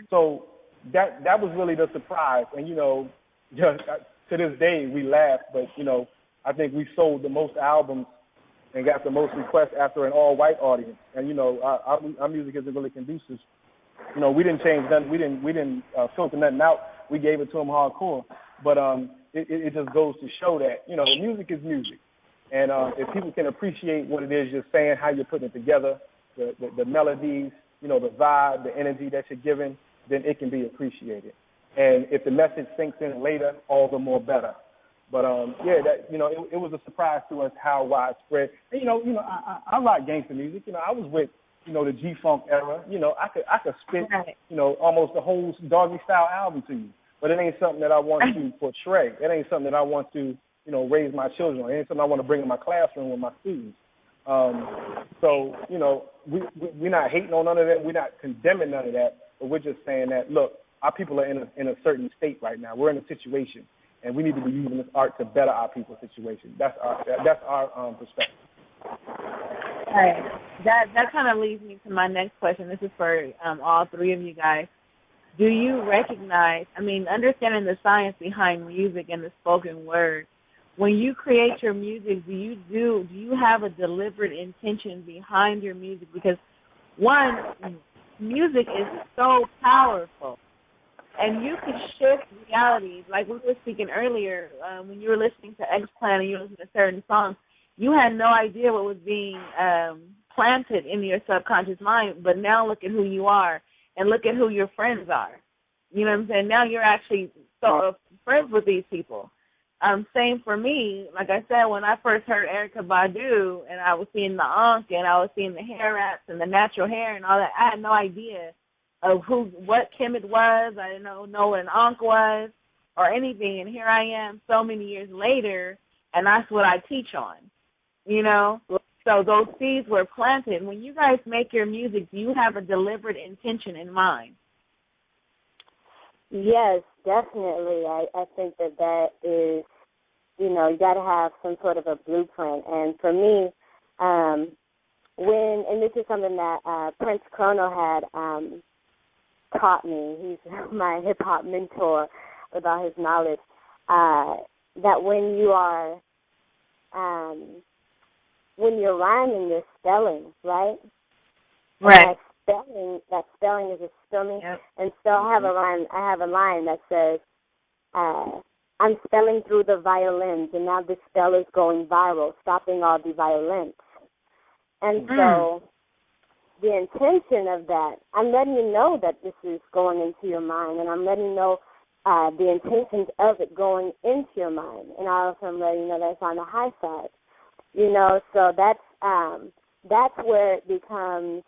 So that was really the surprise. And, just to this day we laugh, but, I think we sold the most albums and got the most requests after an all-white audience. And, our music isn't really conducive. We didn't change nothing. We didn't filter nothing out. We gave it to them hardcore. But it just goes to show that, music is music. And if people can appreciate what it is you're saying, how you're putting it together, the melodies, the vibe, the energy that you're giving, then it can be appreciated. And if the message sinks in later, all the more better. But it was a surprise to us how widespread. And, I rock gangster music. I was with the G-Funk era. I could spit almost the whole Doggy Style album to you. But it ain't something that I want to portray. It ain't something that I want to raise my children on. It ain't something I want to bring in my classroom with my students. So, we're not hating on none of that. We're not condemning none of that. But we're just saying that, look, our people are in a certain state right now. We're in a situation, and we need to be using this art to better our people's situation. That's our perspective. All right. That kind of leads me to my next question. This is for all three of you guys. Do you recognize, understanding the science behind music and the spoken word, when you create your music, do you have a deliberate intention behind your music? Because one, music is so powerful, and you can shift realities. Like we were speaking earlier, when you were listening to X-Clan and you were listening to certain songs, you had no idea what was being planted in your subconscious mind, but now look at who you are. And look at who your friends are. You know what I'm saying? Now you're actually friends with these people. Same for me. Like I said, when I first heard Erykah Badu and I was seeing the Ankh and I was seeing the hair wraps and the natural hair and all that, I had no idea of what Kemet was. I didn't know what an Ankh was or anything. And here I am so many years later, and that's what I teach on, So those seeds were planted. When you guys make your music, do you have a deliberate intention in mind? Yes, definitely. I think that is, you got to have some sort of a blueprint. And for me, and this is something that Prince Chrono had taught me. He's my hip-hop mentor about his knowledge, that when you are when you're rhyming, you're spelling, right? Right. spelling is a spelling. Yep. And so I have a line that says, I'm spelling through the violins, and now this spell is going viral, stopping all the violence. And so the intention of that, I'm letting you know that this is going into your mind, and I'm letting you know the intentions of it going into your mind. And I also am letting you know that's on the high side. You know, so that's where it becomes,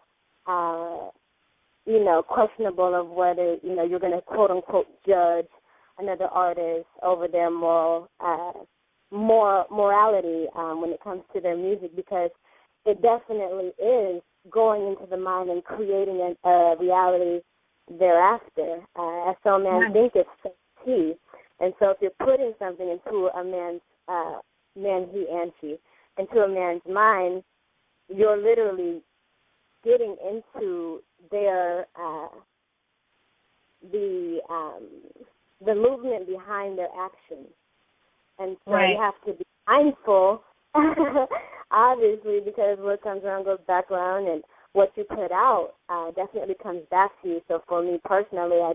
you know, questionable of whether, you know, you're going to quote-unquote judge another artist over their morality when it comes to their music, because it definitely is going into the mind and creating a reality thereafter. As so man thinketh, so he. And so if you're putting something into a man's, man, he and she, into a man's mind, you're literally getting into their, the movement behind their actions. And so you have to be mindful, obviously, because what comes around goes back around, and what you put out definitely comes back to you. So for me personally, I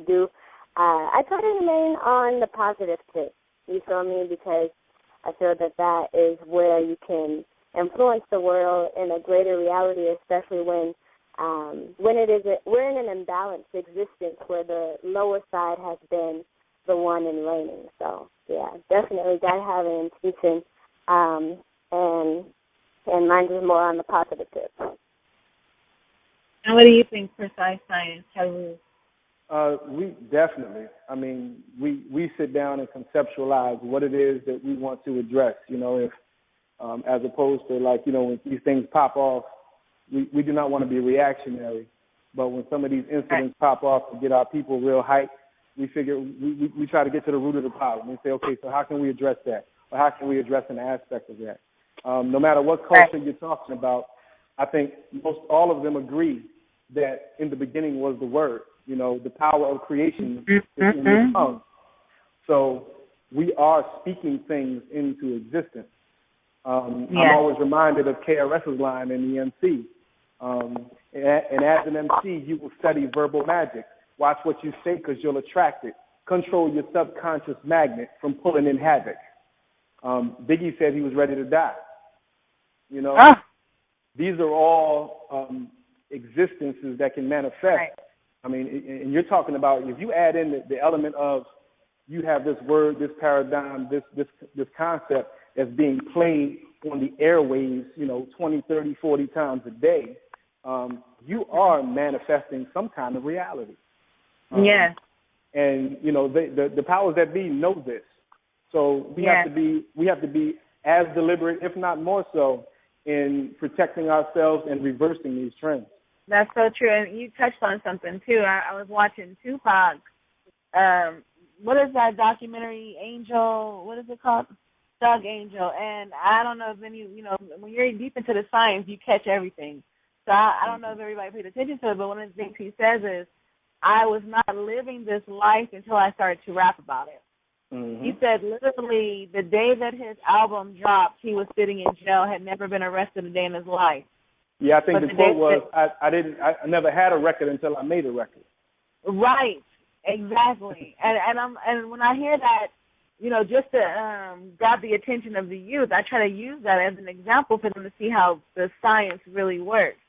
try to remain on the positive tip, you feel me, because I feel that is where you can influence the world in a greater reality, especially when we're in an imbalanced existence where the lower side has been the one in reigning. So yeah, definitely gotta have an intention, and mine is more on the positive tip. And what do you think, Precise Science? We definitely. I mean, we sit down and conceptualize what it is that we want to address. You know, if as opposed to, like, you know, when these things pop off, we do not want to be reactionary. But when some of these incidents pop off and get our people real hyped, we figure we try to get to the root of the problem. We say, okay, so how can we address that? Or how can we address an aspect of that? No matter what culture you're talking about, I think most all of them agree that in the beginning was the Word. You know, the power of creation is in the tongue. So we are speaking things into existence. I'm always reminded of KRS's line in the MC. And as an MC, you will study verbal magic. Watch what you say because you'll attract it. Control your subconscious magnet from pulling in havoc. Biggie said he was ready to die. You know, these are all existences that can manifest. Right. I mean, and you're talking about, if you add in the element of you have this word, this paradigm, this concept that's being played on the airwaves, you know, 20, 30, 40 times a day, you are manifesting some kind of reality. Yes. And, you know, the powers that be know this. So we have to be as deliberate, if not more so, in protecting ourselves and reversing these trends. That's so true. And you touched on something, too. I was watching Tupac. What is that documentary, Angel? What is it called? Doug Angel. And I don't know if any, you know, when you're deep into the science, you catch everything. So I don't know if everybody paid attention to it, but one of the things he says is, I was not living this life until I started to rap about it. Mm-hmm. He said literally the day that his album dropped, he was sitting in jail, had never been arrested a day in his life. Yeah, I think the quote was, I never had a record until I made a record. Right, exactly. and when I hear that, you know, just to grab the attention of the youth, I try to use that as an example for them to see how the science really works.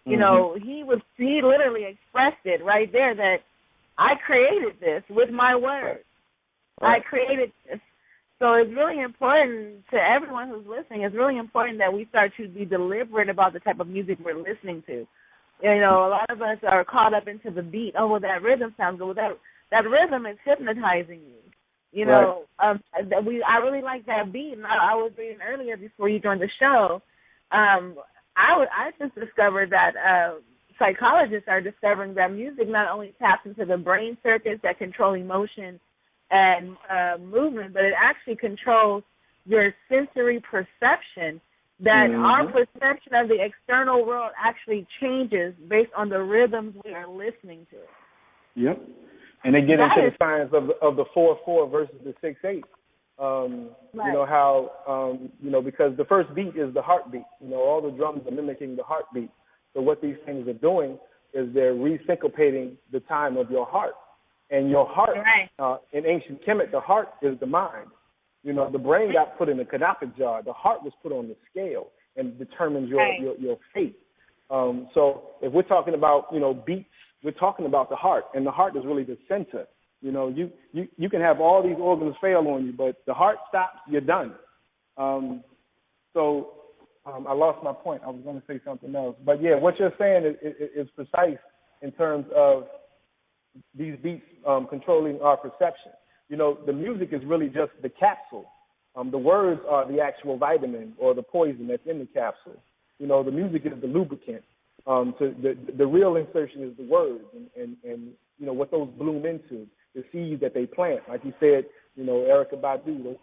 You know, he literally expressed it right there that I created this with my words. Right. I created this. So it's really important to everyone who's listening, it's really important that we start to be deliberate about the type of music we're listening to. You know, a lot of us are caught up into the beat. Oh, well, that rhythm sounds good. Well, that rhythm is hypnotizing you. You know, I really like that beat. And I was reading earlier before you joined the show, I just discovered that psychologists are discovering that music not only taps into the brain circuits that control emotion and movement, but it actually controls your sensory perception, that our perception of the external world actually changes based on the rhythms we are listening to. Yep. And they get into the science of the 4/4 versus the 6/8. You know, how, you know, because the first beat is the heartbeat. You know, all the drums are mimicking the heartbeat. So what these things are doing, is they're resyncopating the time of your heart. And your heart, in ancient Kemet, the heart is the mind. You know, the brain got put in the Canopic jar. The heart was put on the scale and determines your fate. So if we're talking about, you know, beats, we're talking about the heart, and the heart is really the center. You know, you can have all these organs fail on you, but the heart stops, you're done. I lost my point. I was going to say something else. But, yeah, what you're saying is precise in terms of these beats controlling our perception. You know, the music is really just the capsule. The words are the actual vitamin or the poison that's in the capsule. You know, the music is the lubricant. The real insertion is the words and you know, what those bloom into, the seeds that they plant. Like you said, you know, Erykah Badu, those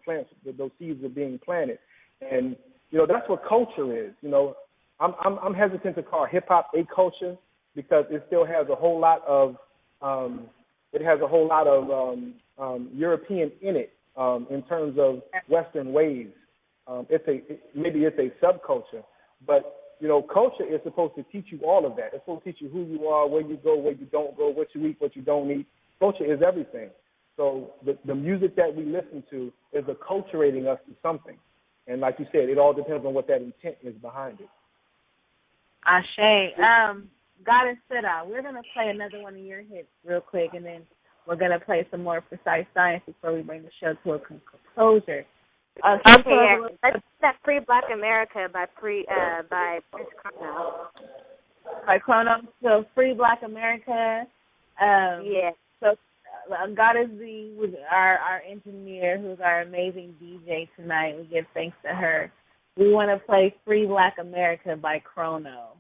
seeds are being planted. And, you know, that's what culture is. You know, I'm hesitant to call hip-hop a culture because it still has a whole lot of European in it in terms of Western ways. Maybe it's a subculture, but you know, culture is supposed to teach you all of that. It's supposed to teach you who you are, where you go, where you don't go, what you eat, what you don't eat. Culture is everything. So the music that we listen to is acculturating us to something. And like you said, it all depends on what that intent is behind it. Ashe. Goddess Siddha, we're going to play another one of your hits real quick, and then we're going to play some more Precise Science before we bring the show to a closure. That's that Free Black America by Prince Chrono. By Chrono. So Free Black America. So Goddess Z was our engineer, who's our amazing DJ tonight. We give thanks to her. We want to play Free Black America by Chrono.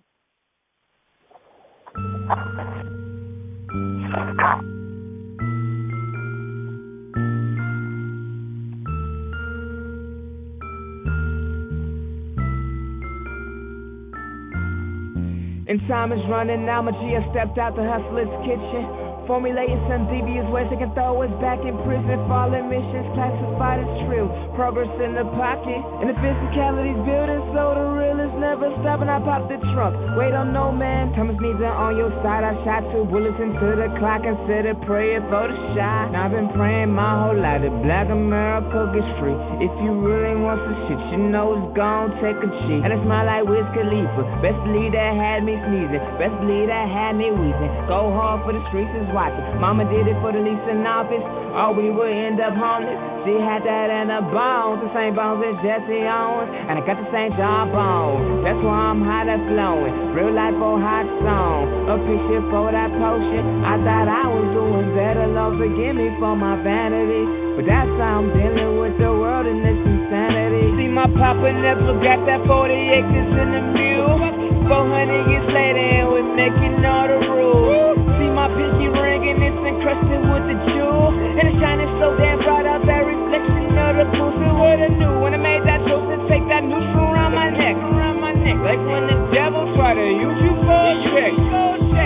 And time is running out, my G has stepped out the hustler's kitchen, formulating some devious ways that can throw us back in prison. Fallen missions classified as true, progress in the pocket, and the physicality's building, so the real is never stopping. I pop the trunk, wait on no man, Thomas needs it on your side. I shot 2 bullets into the clock instead of praying for the shot. Now I've been praying my whole life that Black America gets free. If you really want some shit, you know it's gon' take a G. And I smile like Wiz Khalifa, best believe that had me sneezing, best believe that had me wheezing. Go hard for the streets is watching. Mama did it for the least in office, or we would end up homeless. She had that in her bones, the same bones as Jesse Owens, and I got the same jawbone. That's why I'm hot and flowing, real life for hot song. A picture for that potion. I thought I was doing better, Lord forgive me for my vanity, but that's how I'm dealing with the world and this insanity. See my papa never got that 40 acres in the mule. 400 years later and we're making all the rules. See my pinky ring and it's encrusted with the jewel, and it's shining so damn bright out that reflection of the cool. So what I knew when I made that choice to take that noose around my neck, like when the devil try to use you for a trick.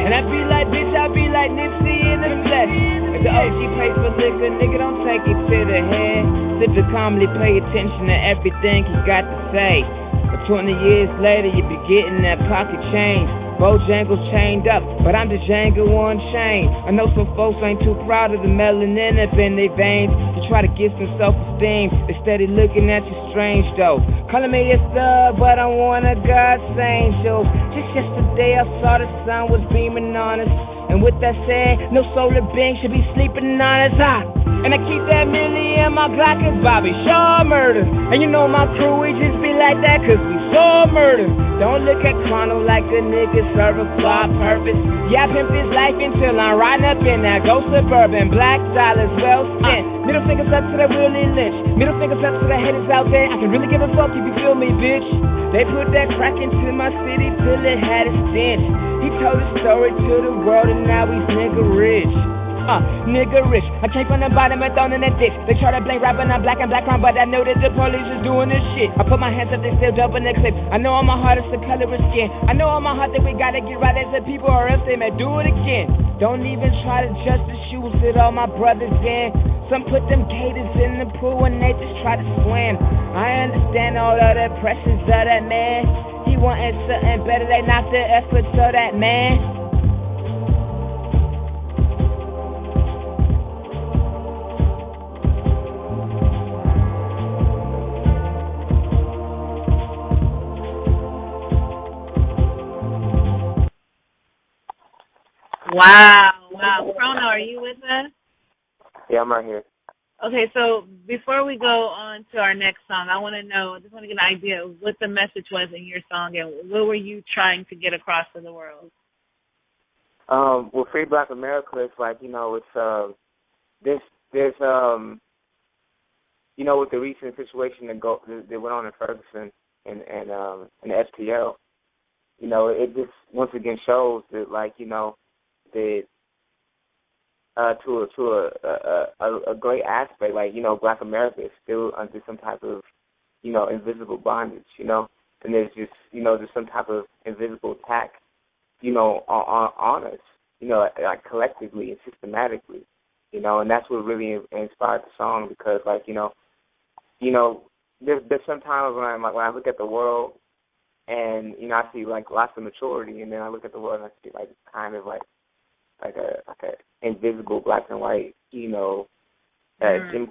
And I be like, bitch, I be like Nipsey in the flesh. If the OG pays for liquor, nigga, don't take it to the head. Sit to calmly pay attention to everything he got to say. But 20 years later, you be getting that pocket change. Bojangles chained up, but I'm the Django on chain. I know some folks ain't too proud of the melanin up in their veins. You try to get some self-esteem, they steady looking at you strange though. Calling me a star, but I'm one of God's angels. Just yesterday I saw the sun was beaming on us, and with that said, no solar being should be sleeping on us. And I keep that milli in my Glock cause Bobby Shaw murder. And you know my crew, we just be like that cause we saw murder. Don't look at Chrono like a nigga serve a flaw purpose. Yeah, I pimp this life until I'm riding up in that Ghost Suburban. Black dollars well spent. Middle fingers up to that Willie Lynch. Middle fingers up to the haters out there. I can really give a fuck if you feel me, bitch. They put that crack into my city till it had a stench. He told a story to the world and now he's nigga rich. Nigga rich. I came from the bottom and thrown in the ditch. They try to blame rapping on black and black crime, but I know that the police is doing this shit. I put my hands up, they still jumping the clip. I know on my heart it's the color of skin. I know on my heart that we gotta get right as a people or else they may do it again. Don't even try to judge the shoes that all my brothers in. Some put them gators in the pool and they just try to swim. I understand all of the pressures of that man. He wanted something better, they knocked the efforts of that man. Wow. Chrono, are you with us? Yeah, I'm right here. Okay, so before we go on to our next song, I just want to get an idea of what the message was in your song and what were you trying to get across to the world? Well, Free Black America, it's like, it's there's with the recent situation that went on in Ferguson and the STL, it just once again shows that, like, that to a great aspect, like, Black America is still under some type of, invisible bondage, and there's just, there's some type of invisible attack, on us, like collectively and systematically, and that's what really inspired the song, because, like, there's sometimes when I look at the world and, I see, like, lots of maturity, and then I look at the world and I see, like, kind of like a invisible black and white, Jim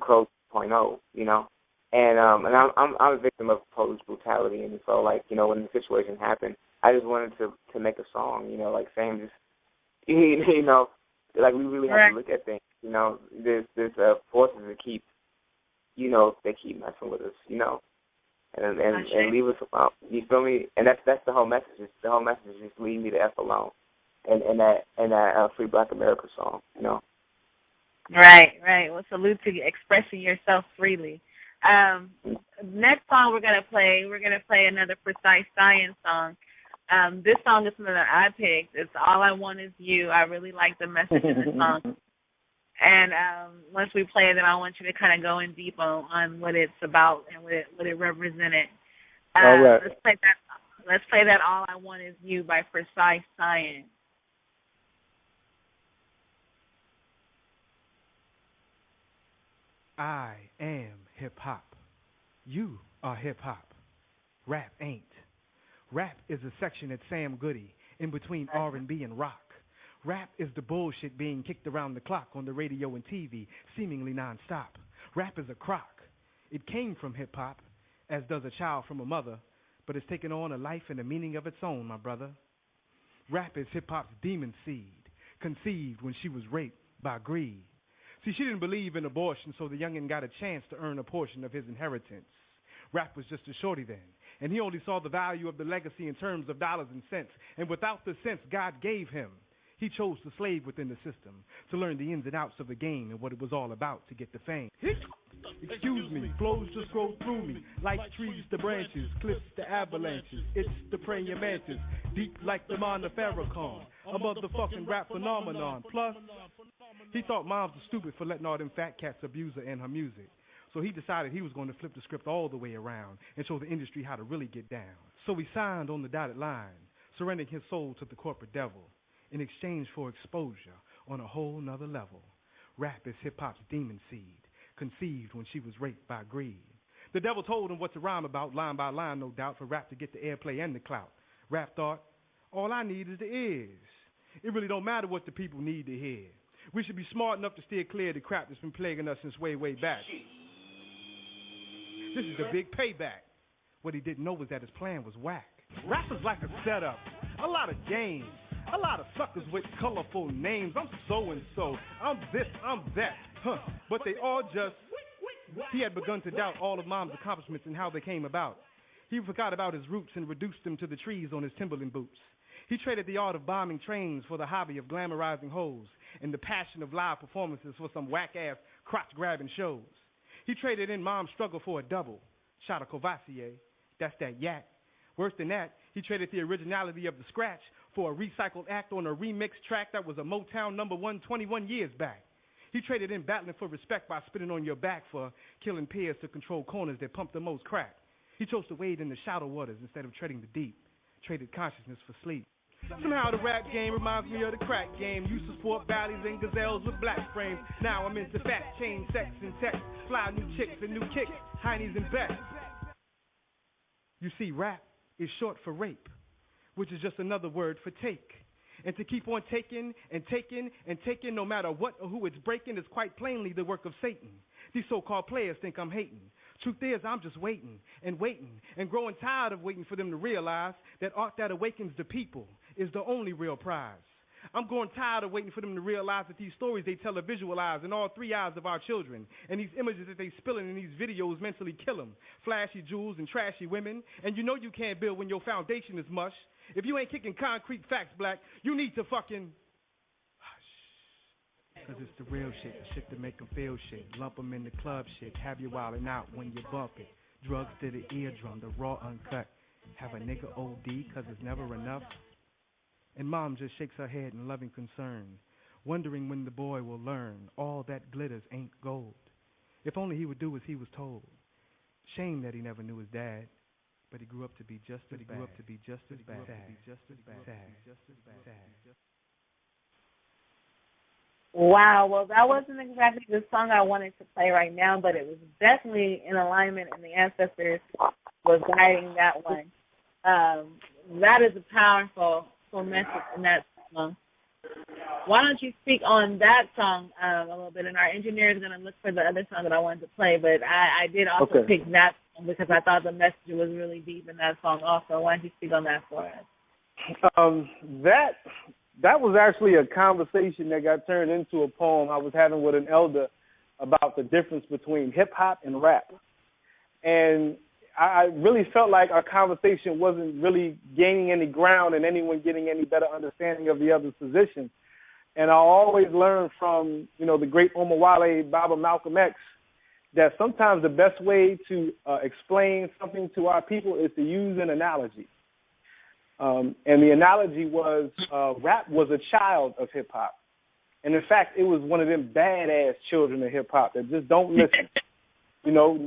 Crow 0.0, and I'm a victim of police brutality, and so, like, when the situation happened, I just wanted to make a song, like saying just, like we really have to look at things, there's forces that keep, they keep messing with us, and leave us alone. You feel me? And that's the whole message. The whole message is just leave me the F alone. And that Free Black America song, Right. Well, salute to you expressing yourself freely. Next song we're gonna play another Precise Science song. This song is something that I picked. It's All I Want Is You. I really like the message in the song. And once we play it, then I want you to kind of go in deep on what it's about and what it represented. All right. Let's play that All I Want Is You by Precise Science. I am hip-hop. You are hip-hop. Rap ain't. Rap is a section at Sam Goody, in between R&B and rock. Rap is the bullshit being kicked around the clock on the radio and TV, seemingly nonstop. Rap is a crock. It came from hip-hop, as does a child from a mother, but it's taken on a life and a meaning of its own, my brother. Rap is hip-hop's demon seed, conceived when she was raped by greed. See, she didn't believe in abortion, so the youngin' got a chance to earn a portion of his inheritance. Rap was just a shorty then, and he only saw the value of the legacy in terms of dollars and cents, and without the sense God gave him, he chose to slave within the system, to learn the ins and outs of the game and what it was all about to get the fame. Excuse me, flows just grow through me, like trees to branches, cliffs to avalanches. It's the praying mantis, deep like the mind of Farrakhan, a motherfucking rap phenomenon. Plus, he thought moms were stupid for letting all them fat cats abuse her and her music. So he decided he was going to flip the script all the way around and show the industry how to really get down. So he signed on the dotted line, surrendering his soul to the corporate devil in exchange for exposure on a whole nother level. Rap is hip-hop's demon seed, conceived when she was raped by greed. The devil told him what to rhyme about, line by line, no doubt, for rap to get the airplay and the clout. Rap thought, all I need is the ears. It really don't matter what the people need to hear. We should be smart enough to steer clear of the crap that's been plaguing us since way, way back. This is a big payback. What he didn't know was that his plan was whack. Rap is like a setup, a lot of games, a lot of suckers with colorful names. I'm so-and-so, I'm this, I'm that, but they all just... He had begun to doubt all of Mom's accomplishments and how they came about. He forgot about his roots and reduced them to the trees on his Timberland boots. He traded the art of bombing trains for the hobby of glamorizing hoes and the passion of live performances for some whack-ass crotch-grabbing shows. He traded in Mom's struggle for a double shot of Courvoisier. That's that yak. Worse than that, he traded the originality of the scratch for a recycled act on a remix track that was a Motown #1 21 years back. He traded in battling for respect by spitting on your back for killing peers to control corners that pump the most crack. He chose to wade in the shallow waters instead of treading the deep, traded consciousness for sleep. Somehow the rap game reminds me of the crack game. Used to sport valleys and gazelles with black frames. Now I'm into fat chain, sex and text, fly new chicks and new kicks, heinies and bets. You see, rap is short for rape, which is just another word for take. And to keep on taking and taking and taking, no matter what or who it's breaking, is quite plainly the work of Satan. These so-called players think I'm hating. Truth is, I'm just waiting and growing tired of waiting for them to realize that art that awakens the people is the only real prize. I'm growing tired of waiting for them to realize that these stories they tell are visualized in all three eyes of our children. And these images that they spilling in these videos mentally kill them. Flashy jewels and trashy women. And you know you can't build when your foundation is mush. If you ain't kicking concrete facts, black, you need to fucking... Cause it's the real shit, the shit that make them feel shit. Lump them in the club shit, have you wildin' out when you bump it. Drugs to the eardrum, the raw uncut. Have a nigga OD cause it's never enough. And mom just shakes her head in loving concern, wondering when the boy will learn all that glitters ain't gold. If only he would do as he was told. Shame that he never knew his dad, but he grew up to be just as bad. Wow, well, that wasn't exactly the song I wanted to play right now, but it was definitely in alignment, and the ancestors was guiding that one. That is a powerful message in that song. Why don't you speak on that song a little bit, and our engineer is going to look for the other song that I wanted to play, but I did also pick that song because I thought the message was really deep in that song also. Why don't you speak on that for us? That was actually a conversation that got turned into a poem I was having with an elder about the difference between hip-hop and rap. And I really felt like our conversation wasn't really gaining any ground and anyone getting any better understanding of the other's position. And I always learned from, the great Omawale Baba Malcolm X that sometimes the best way to explain something to our people is to use an analogy. And the analogy was rap was a child of hip-hop. And, in fact, it was one of them badass children of hip-hop that just don't listen.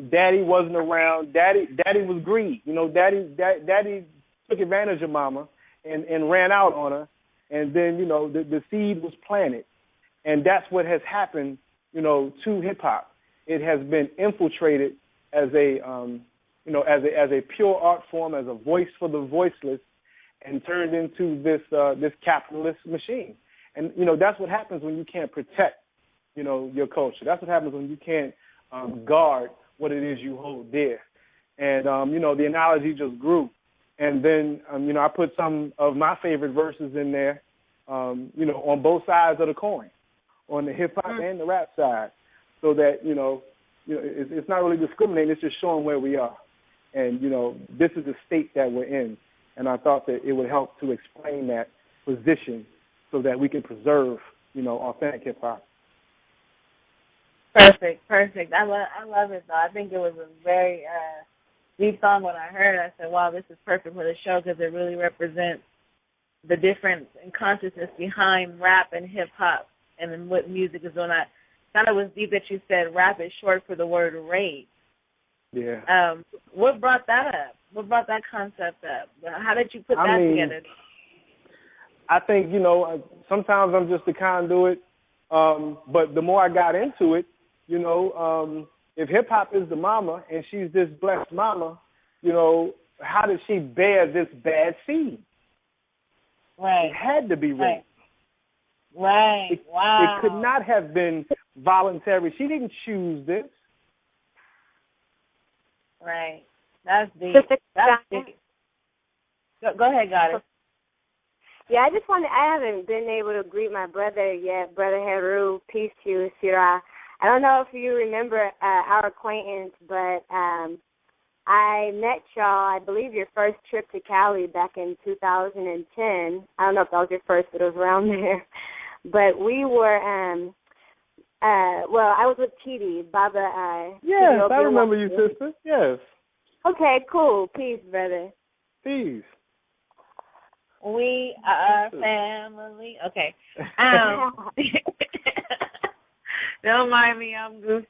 Daddy wasn't around. Daddy was greedy. Daddy took advantage of mama and ran out on her. And then, the seed was planted. And that's what has happened, to hip-hop. It has been infiltrated as a pure art form, as a voice for the voiceless, and turned into this capitalist machine. And, that's what happens when you can't protect, your culture. That's what happens when you can't guard what it is you hold dear. And, the analogy just grew. And then, I put some of my favorite verses in there, on both sides of the coin, on the hip-hop and the rap side, so that, it's not really discriminating. It's just showing where we are. And, this is the state that we're in. And I thought that it would help to explain that position so that we can preserve, authentic hip-hop. Perfect. I love it, though. I think it was a very deep song when I heard it. I said, wow, this is perfect for the show because it really represents the difference in consciousness behind rap and hip-hop and then what music is doing. I thought it was deep that you said rap is short for the word rape. Yeah. What brought that up? What brought that concept up? How did you put that together? I think, sometimes I'm just a conduit, but the more I got into it, if hip-hop is the mama and she's this blessed mama, how did she bear this bad seed? Right. It had to be rape. Right. Wow. It could not have been voluntary. She didn't choose this. Right. That's deep. That's deep. Go ahead, Goddess. Yeah, I haven't been able to greet my brother yet, Brother Heru. Peace to you, Sirah. I don't know if you remember our acquaintance, but I met y'all, I believe your first trip to Cali back in 2010. I don't know if that was your first, but it was around there. But we were, I was with TD, Baba. Yes, I remember you, sister. Yes. Okay, cool. Peace, brother. Peace. We are family. Okay. Don't mind me, I'm goofy.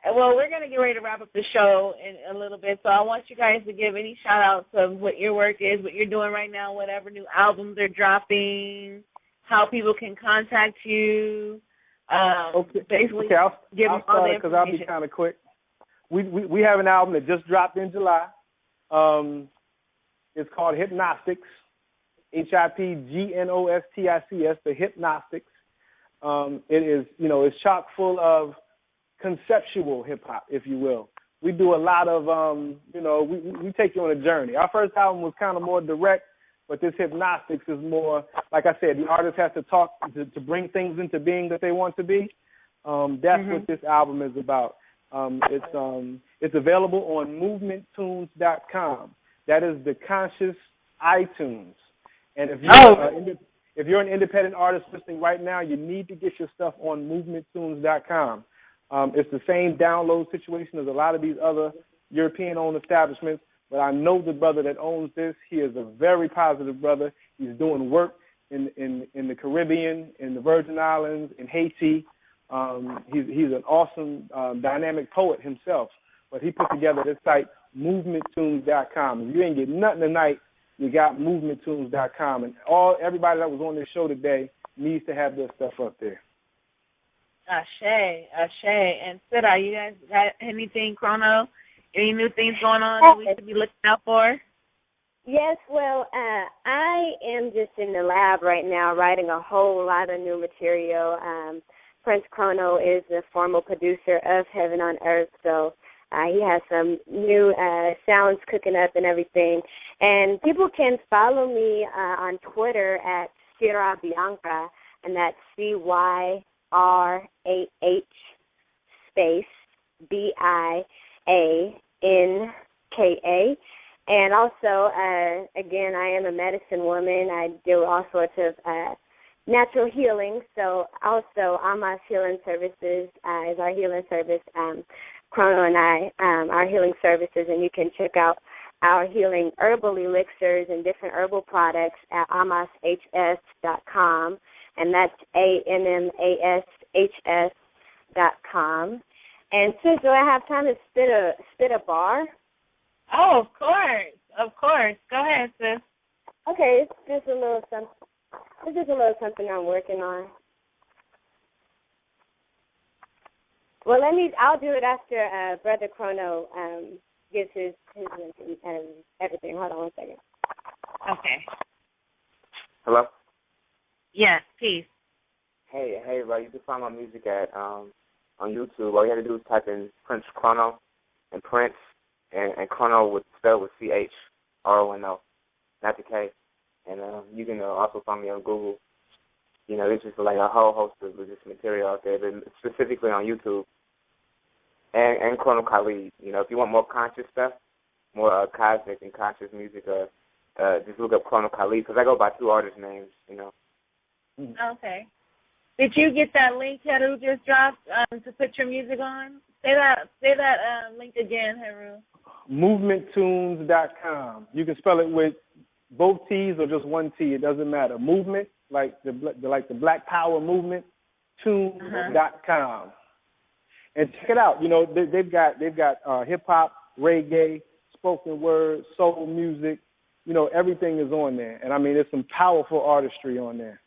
Well, we're going to get ready to wrap up the show in a little bit, so I want you guys to give any shout-outs of what your work is, what you're doing right now, whatever new albums are dropping, how people can contact you. Basically, I'll give start it because I'll be kind of quick. We have an album that just dropped in July. It's called Hypnostics, HIPGNOSTICS, the Hypnostics. It is, it's chock full of conceptual hip-hop, if you will. We do a lot of, we take you on a journey. Our first album was kind of more direct, but this hypnostics is more, like I said, the artist has to talk to bring things into being that they want to be. That's what this album is about. It's available on movementtunes.com. That is the conscious iTunes. And if you're an independent artist listening right now, you need to get your stuff on movementtunes.com. It's the same download situation as a lot of these other European-owned establishments, but I know the brother that owns this. He is a very positive brother. He's doing work in the Caribbean, in the Virgin Islands, in Haiti. He's an awesome, dynamic poet himself. But he put together this site, movementtunes.com. If you ain't getting nothing tonight, you got movementtunes.com. And everybody that was on this show today needs to have their stuff up there. Ashe. And Sida, you guys got anything, Chrono? Any new things going on that we should be looking out for? Yes, well, I am just in the lab right now writing a whole lot of new material. Prince Chrono is the former producer of Heaven on Earth, so he has some new sounds cooking up and everything. And people can follow me on Twitter at Sira Bianca, and that's CYRAH space BIANKA. And also, again, I am a medicine woman. I do all sorts of natural healing. So also, Amas Healing Services is our healing service. Chrono and I, our healing services, and you can check out our healing herbal elixirs and different herbal products at amashs.com, and that's AMMASHS.com. And sis, do I have time to spit a bar? Oh, of course. Go ahead, sis. Okay, it's just a little something I'm working on. Well, I'll do it after Brother Chrono gives his everything. Hold on one second. Okay. Hello? Yes, peace. Hey, bro, you can find my music at on YouTube. All you have to do is type in Prince Chrono and Prince and Chrono spelled with CHRONO, not the K. And you can also find me on Google. You know, there's just like a whole host of this material out there, but specifically on YouTube. And Chrono Khalid. You know, if you want more conscious stuff, more cosmic and conscious music, just look up Chrono Khalid, because I go by two artist names, you know. Okay. Did you get that link Heru just dropped to put your music on? Say that link again, Heru. Movementtunes.com. You can spell it with both T's or just one T. It doesn't matter. Movement, like the Black Power movement. Tunes.com. And check it out. You know, they've got hip hop, reggae, spoken word, soul music. You know, everything is on there. And I mean, there's some powerful artistry on there.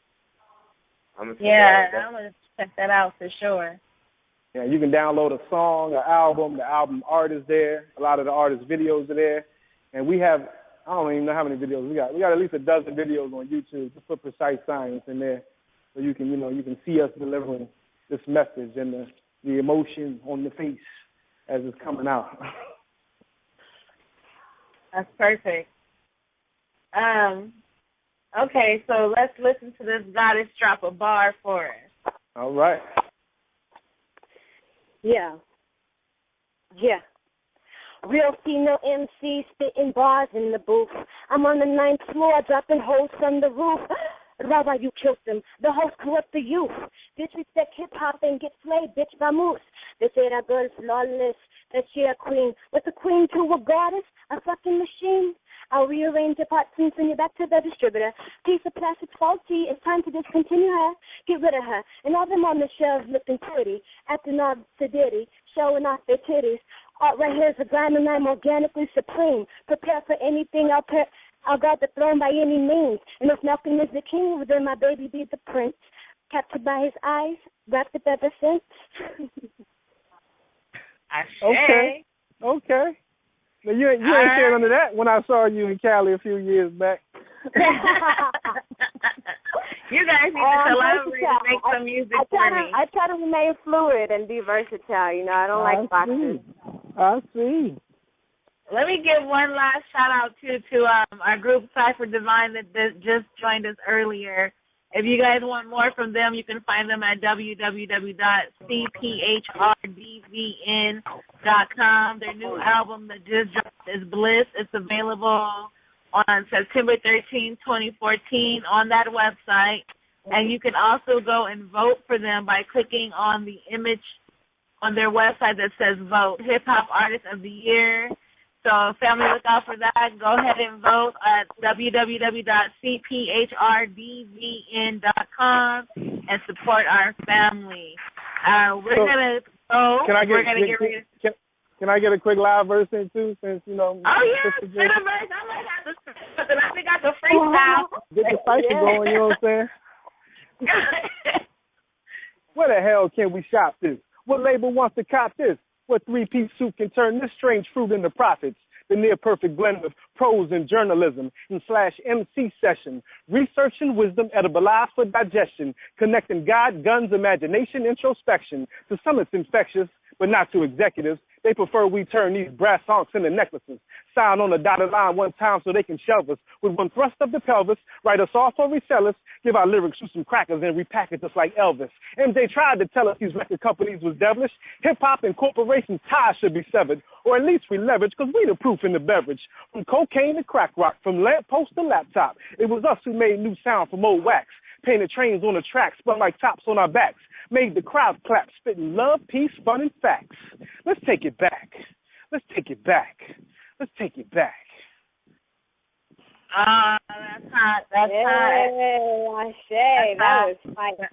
I'm gonna check that out for sure. Yeah, you can download a song, an album. The album art is there. A lot of the artist videos are there. And we have, I don't even know how many videos we got. We got at least a dozen videos on YouTube to put Precise Science in there, so you can see us delivering this message and the emotion on the face as it's coming out. That's perfect. Okay, so let's listen to this goddess drop a bar for us. All right. Yeah. Real female MC spitting bars in the booth. I'm on the 9th floor dropping holes from the roof. Rara, you killed them. The host grew up the youth. Disrespect hip-hop and get slayed, bitch, vamoose. They say that girl's flawless, that she a queen. What's a queen to a goddess? A fucking machine? I'll rearrange your parts and send you back to the distributor. Piece of plastic's faulty. It's time to discontinue her. Get rid of her. And all them on the shelves looking pretty, acting all sedity, showing off their titties. Art right here's a grind and I'm organically supreme. Prepare for anything. I'll grab the throne by any means. And if Malcolm is the king, then my baby be the prince. Captured by his eyes, wrapped up ever since. Okay. Now, you ain't saying under that when I saw you in Cali a few years back. You guys need to collaborate and make some music for me. I try to remain fluid and be versatile. You know, I don't like boxes. I see. Let me give one last shout out to our group Cypher Divine that just joined us earlier. If you guys want more from them, you can find them at www.cphrdvn.com. Their new album that just dropped is Bliss. It's available on September 13, 2014 on that website. And you can also go and vote for them by clicking on the image on their website that says Vote, Hip Hop Artist of the Year. So, family, look out for that. Go ahead and vote at www.cphrdvn.com and support our family. We're going to go. Can I get a quick live verse in, too, since, you know. Oh, yeah, send a verse. I might have to say something. I think I can freestyle. Get the cypher going, you know what I'm saying? Where the hell can we shop this? What label wants to cop this? What three-piece suit can turn this strange fruit into profits? The near-perfect blend of prose and journalism and /MC session. Research and wisdom edibilized for digestion. Connecting God, guns, imagination, introspection. To some it's infectious, but not to executives. They prefer we turn these brass honks into necklaces. Sign on the dotted line one time so they can shelve us. With one thrust of the pelvis, write us off or resell us, give our lyrics to some crackers and repackage us like Elvis. MJ tried to tell us these record companies was devilish. Hip-hop and corporations' ties should be severed, or at least we leverage, because we the proof in the beverage. From cocaine to crack rock, from lamppost to laptop, it was us who made new sound from old wax. Painted trains on the track, spun like tops on our backs. Made the crowd clap, spitting love, peace, fun, and facts. Let's take it back. Let's take it back. Let's take it back. That's hot. That's hot. That was fire.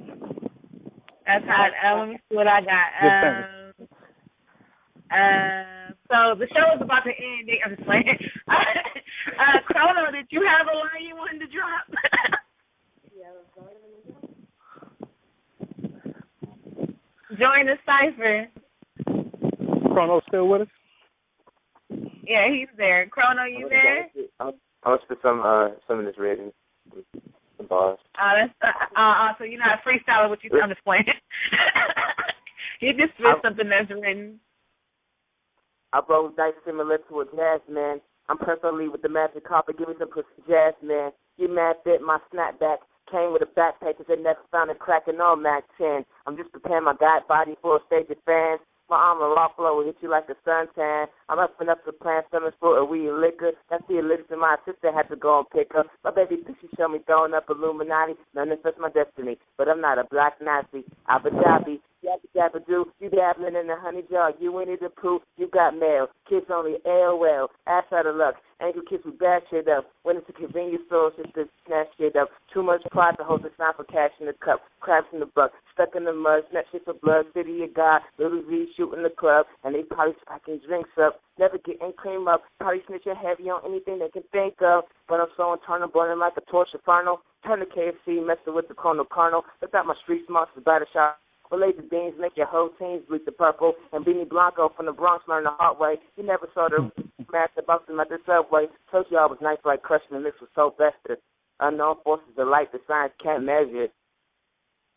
That's hot. Let me see what I got. So the show is about to end. I'm just playing. Chrono, did you have a line you wanted to drop? Join the cipher. Chrono still with us? Yeah, he's there. Chrono, you there? I'm gonna spit some of this written bars. So you're not freestyling what you I'm just playing. You just spit something that's written. I roll dice similar to a jazz man. I'm perfectly with the magic carpet. Give me some pussy jazz man. You mad fit my snapback. Came with a backpack because they never found a crack in all Mac 10. I'm just preparing my god body for a stage of fans. My arm and raw flow will hit you like a suntan. I'm up and up to plant stomachs for a weed liquor. That's the elixir my sister had to go and pick up. My baby picture showed me throwing up Illuminati. None of that's my destiny, but I'm not a black Nazi. Abu Dhabi, yabba dabba do. You dabbling in the honey jar. You Winnie the Pooh. You got mail. Kids only AOL. Ass out of luck. Ankle kids with bad shit up. When it's a convenience store, just to snatch shit up. Too much pride to hold the sign for cash in the cup. Crabs in the buck. Stuck in the mud. Snatch shit for blood. City of God. Little Z shooting the club. And they probably spiking drinks up. Never getting cream up. Probably snitching heavy on anything they can think of. But I'm so internal, burning like a torch inferno. Turn to KFC, messing with the Colonel. Look out my street smarts, the batter shot. Relate the beans, make your whole teams bleed the purple. And Beanie Blanco from the Bronx learned the hard way. You never saw the master boxing at the subway. Told you I was nice like crushing the mix with so festive. Unknown forces of light the science can't measure.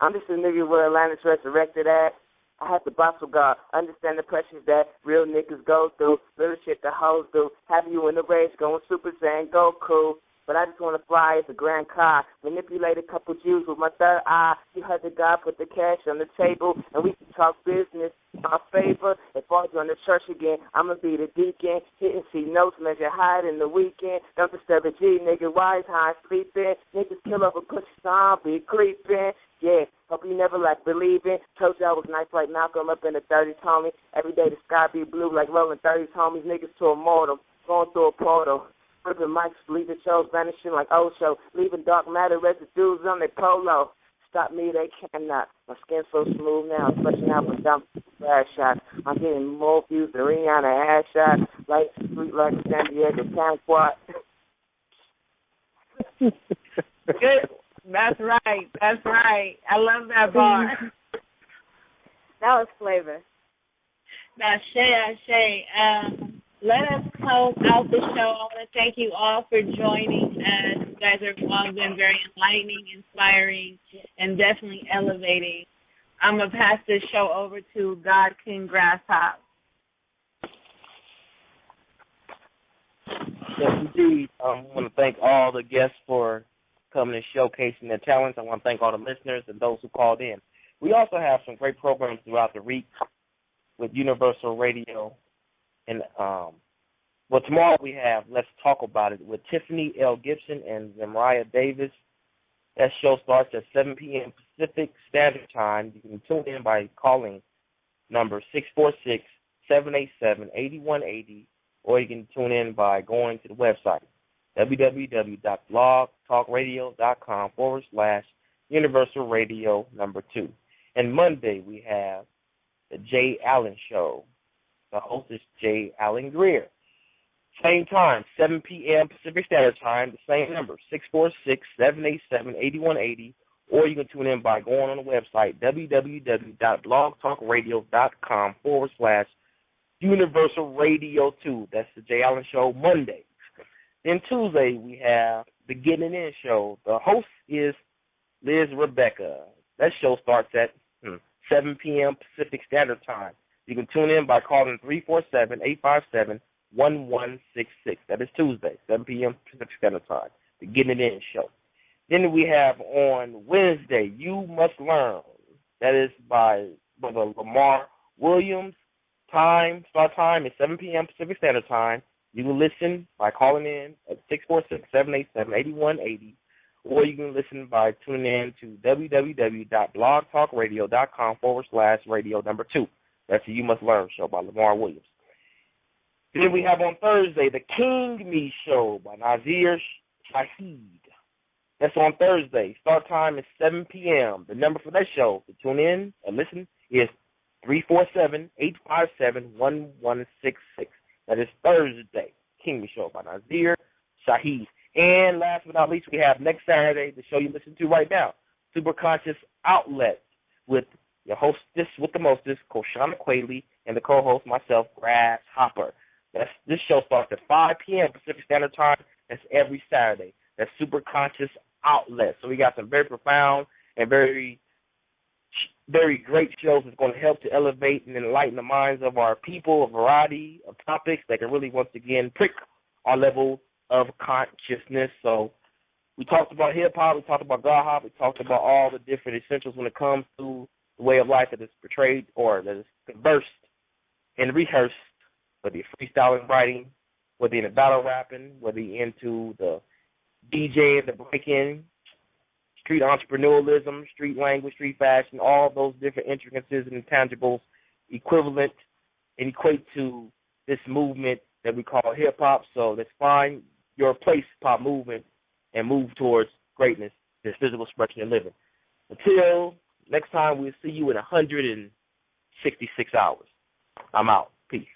I'm just a nigga where Atlantis resurrected at. I have the box with God. Understand the pressures that real niggas go through. Little shit the hoes do. Have you in the race going Super Saiyan Goku. But I just want to fly as a grand car. Manipulate a couple Jews with my third eye. You heard the guy put the cash on the table, and we can talk business in our favor. If I join the church again, I'm going to be the deacon. Hitting C notes, measure higher in the weekend. Don't disturb a G, nigga. Wise, high, sleeping. Niggas kill over pussy, so I'll be creeping. Yeah, hope you never like believing. Told you I was nice like Malcolm up in the 30s, homie. Every day the sky be blue like rolling 30s, homies. Niggas to immortal, going through a portal. Ripping mics, leaving shows, vanishing like Osho. Leaving dark matter residues on their polo. Stop me, they cannot. My skin's so smooth now, I'm fleshing out with dumb ass shots. I'm getting more views than Rihanna ass shots. Like sweet like San Diego Town Quad. Good. That's right. That's right. I love that bar. That was flavor. Now, Shay, let us close out the show. I want to thank you all for joining us. You guys have all been very enlightening, inspiring, and definitely elevating. I'm going to pass this show over to God King Grasshop. Yes, indeed. I want to thank all the guests for coming and showcasing their talents. I want to thank all the listeners and those who called in. We also have some great programs throughout the week with Universal Radio. And, tomorrow we have Let's Talk About It with Tiffany L. Gibson and Zamariah Davis. That show starts at 7 p.m. Pacific Standard Time. You can tune in by calling number 646-787-8180, or you can tune in by going to the website, www.blogtalkradio.com/Universal Radio number 2. And Monday we have the Jay Allen Show. The host is Jay Allen Greer. Same time, 7 p.m. Pacific Standard Time, the same number, 646-787-8180, or you can tune in by going on the website, www.blogtalkradio.com/Universal Radio 2. That's the Jay Allen Show Monday. Then Tuesday, we have the Getting It In Show. The host is Liz Rebecca. That show starts at 7 p.m. Pacific Standard Time. You can tune in by calling 347-857-1166. That is Tuesday, 7 p.m. Pacific Standard Time, the Getting It In Show. Then we have on Wednesday, You Must Learn. That is by Brother Lamar Williams. Start time is 7 p.m. Pacific Standard Time. You can listen by calling in at 646-787-8180, or you can listen by tuning in to www.blogtalkradio.com/radio number 2. That's the You Must Learn show by Lamar Williams. Then we have on Thursday the King Me Show by Nazir Shahid. That's on Thursday. Start time is 7 p.m. The number for that show to tune in and listen is 347-857-1166. That is Thursday, King Me Show by Nazir Shahid. And last but not least, we have next Saturday, the show you listen to right now, Super Conscious Outlet, with your hostess with the mostest, Koshana Quayle, and the co-host, myself, Grasshopper. This show starts at 5 p.m. Pacific Standard Time. That's every Saturday. That's Super Conscious Outlet. So we got some very profound and very, very great shows that's going to help to elevate and enlighten the minds of our people, a variety of topics that can really, once again, prick our level of consciousness. So we talked about hip-hop, we talked about God-hop, we talked about all the different essentials when it comes to the way of life that is portrayed or that is conversed and rehearsed, whether you're freestyling, writing, whether you're into battle rapping, whether you're into the DJing, the breaking, street entrepreneurialism, street language, street fashion, all those different intricacies and intangibles equivalent and equate to this movement that we call hip-hop. So let's find your place, pop movement, and move towards greatness, this physical expression of living. Until next time, we'll see you in 166 hours. I'm out. Peace.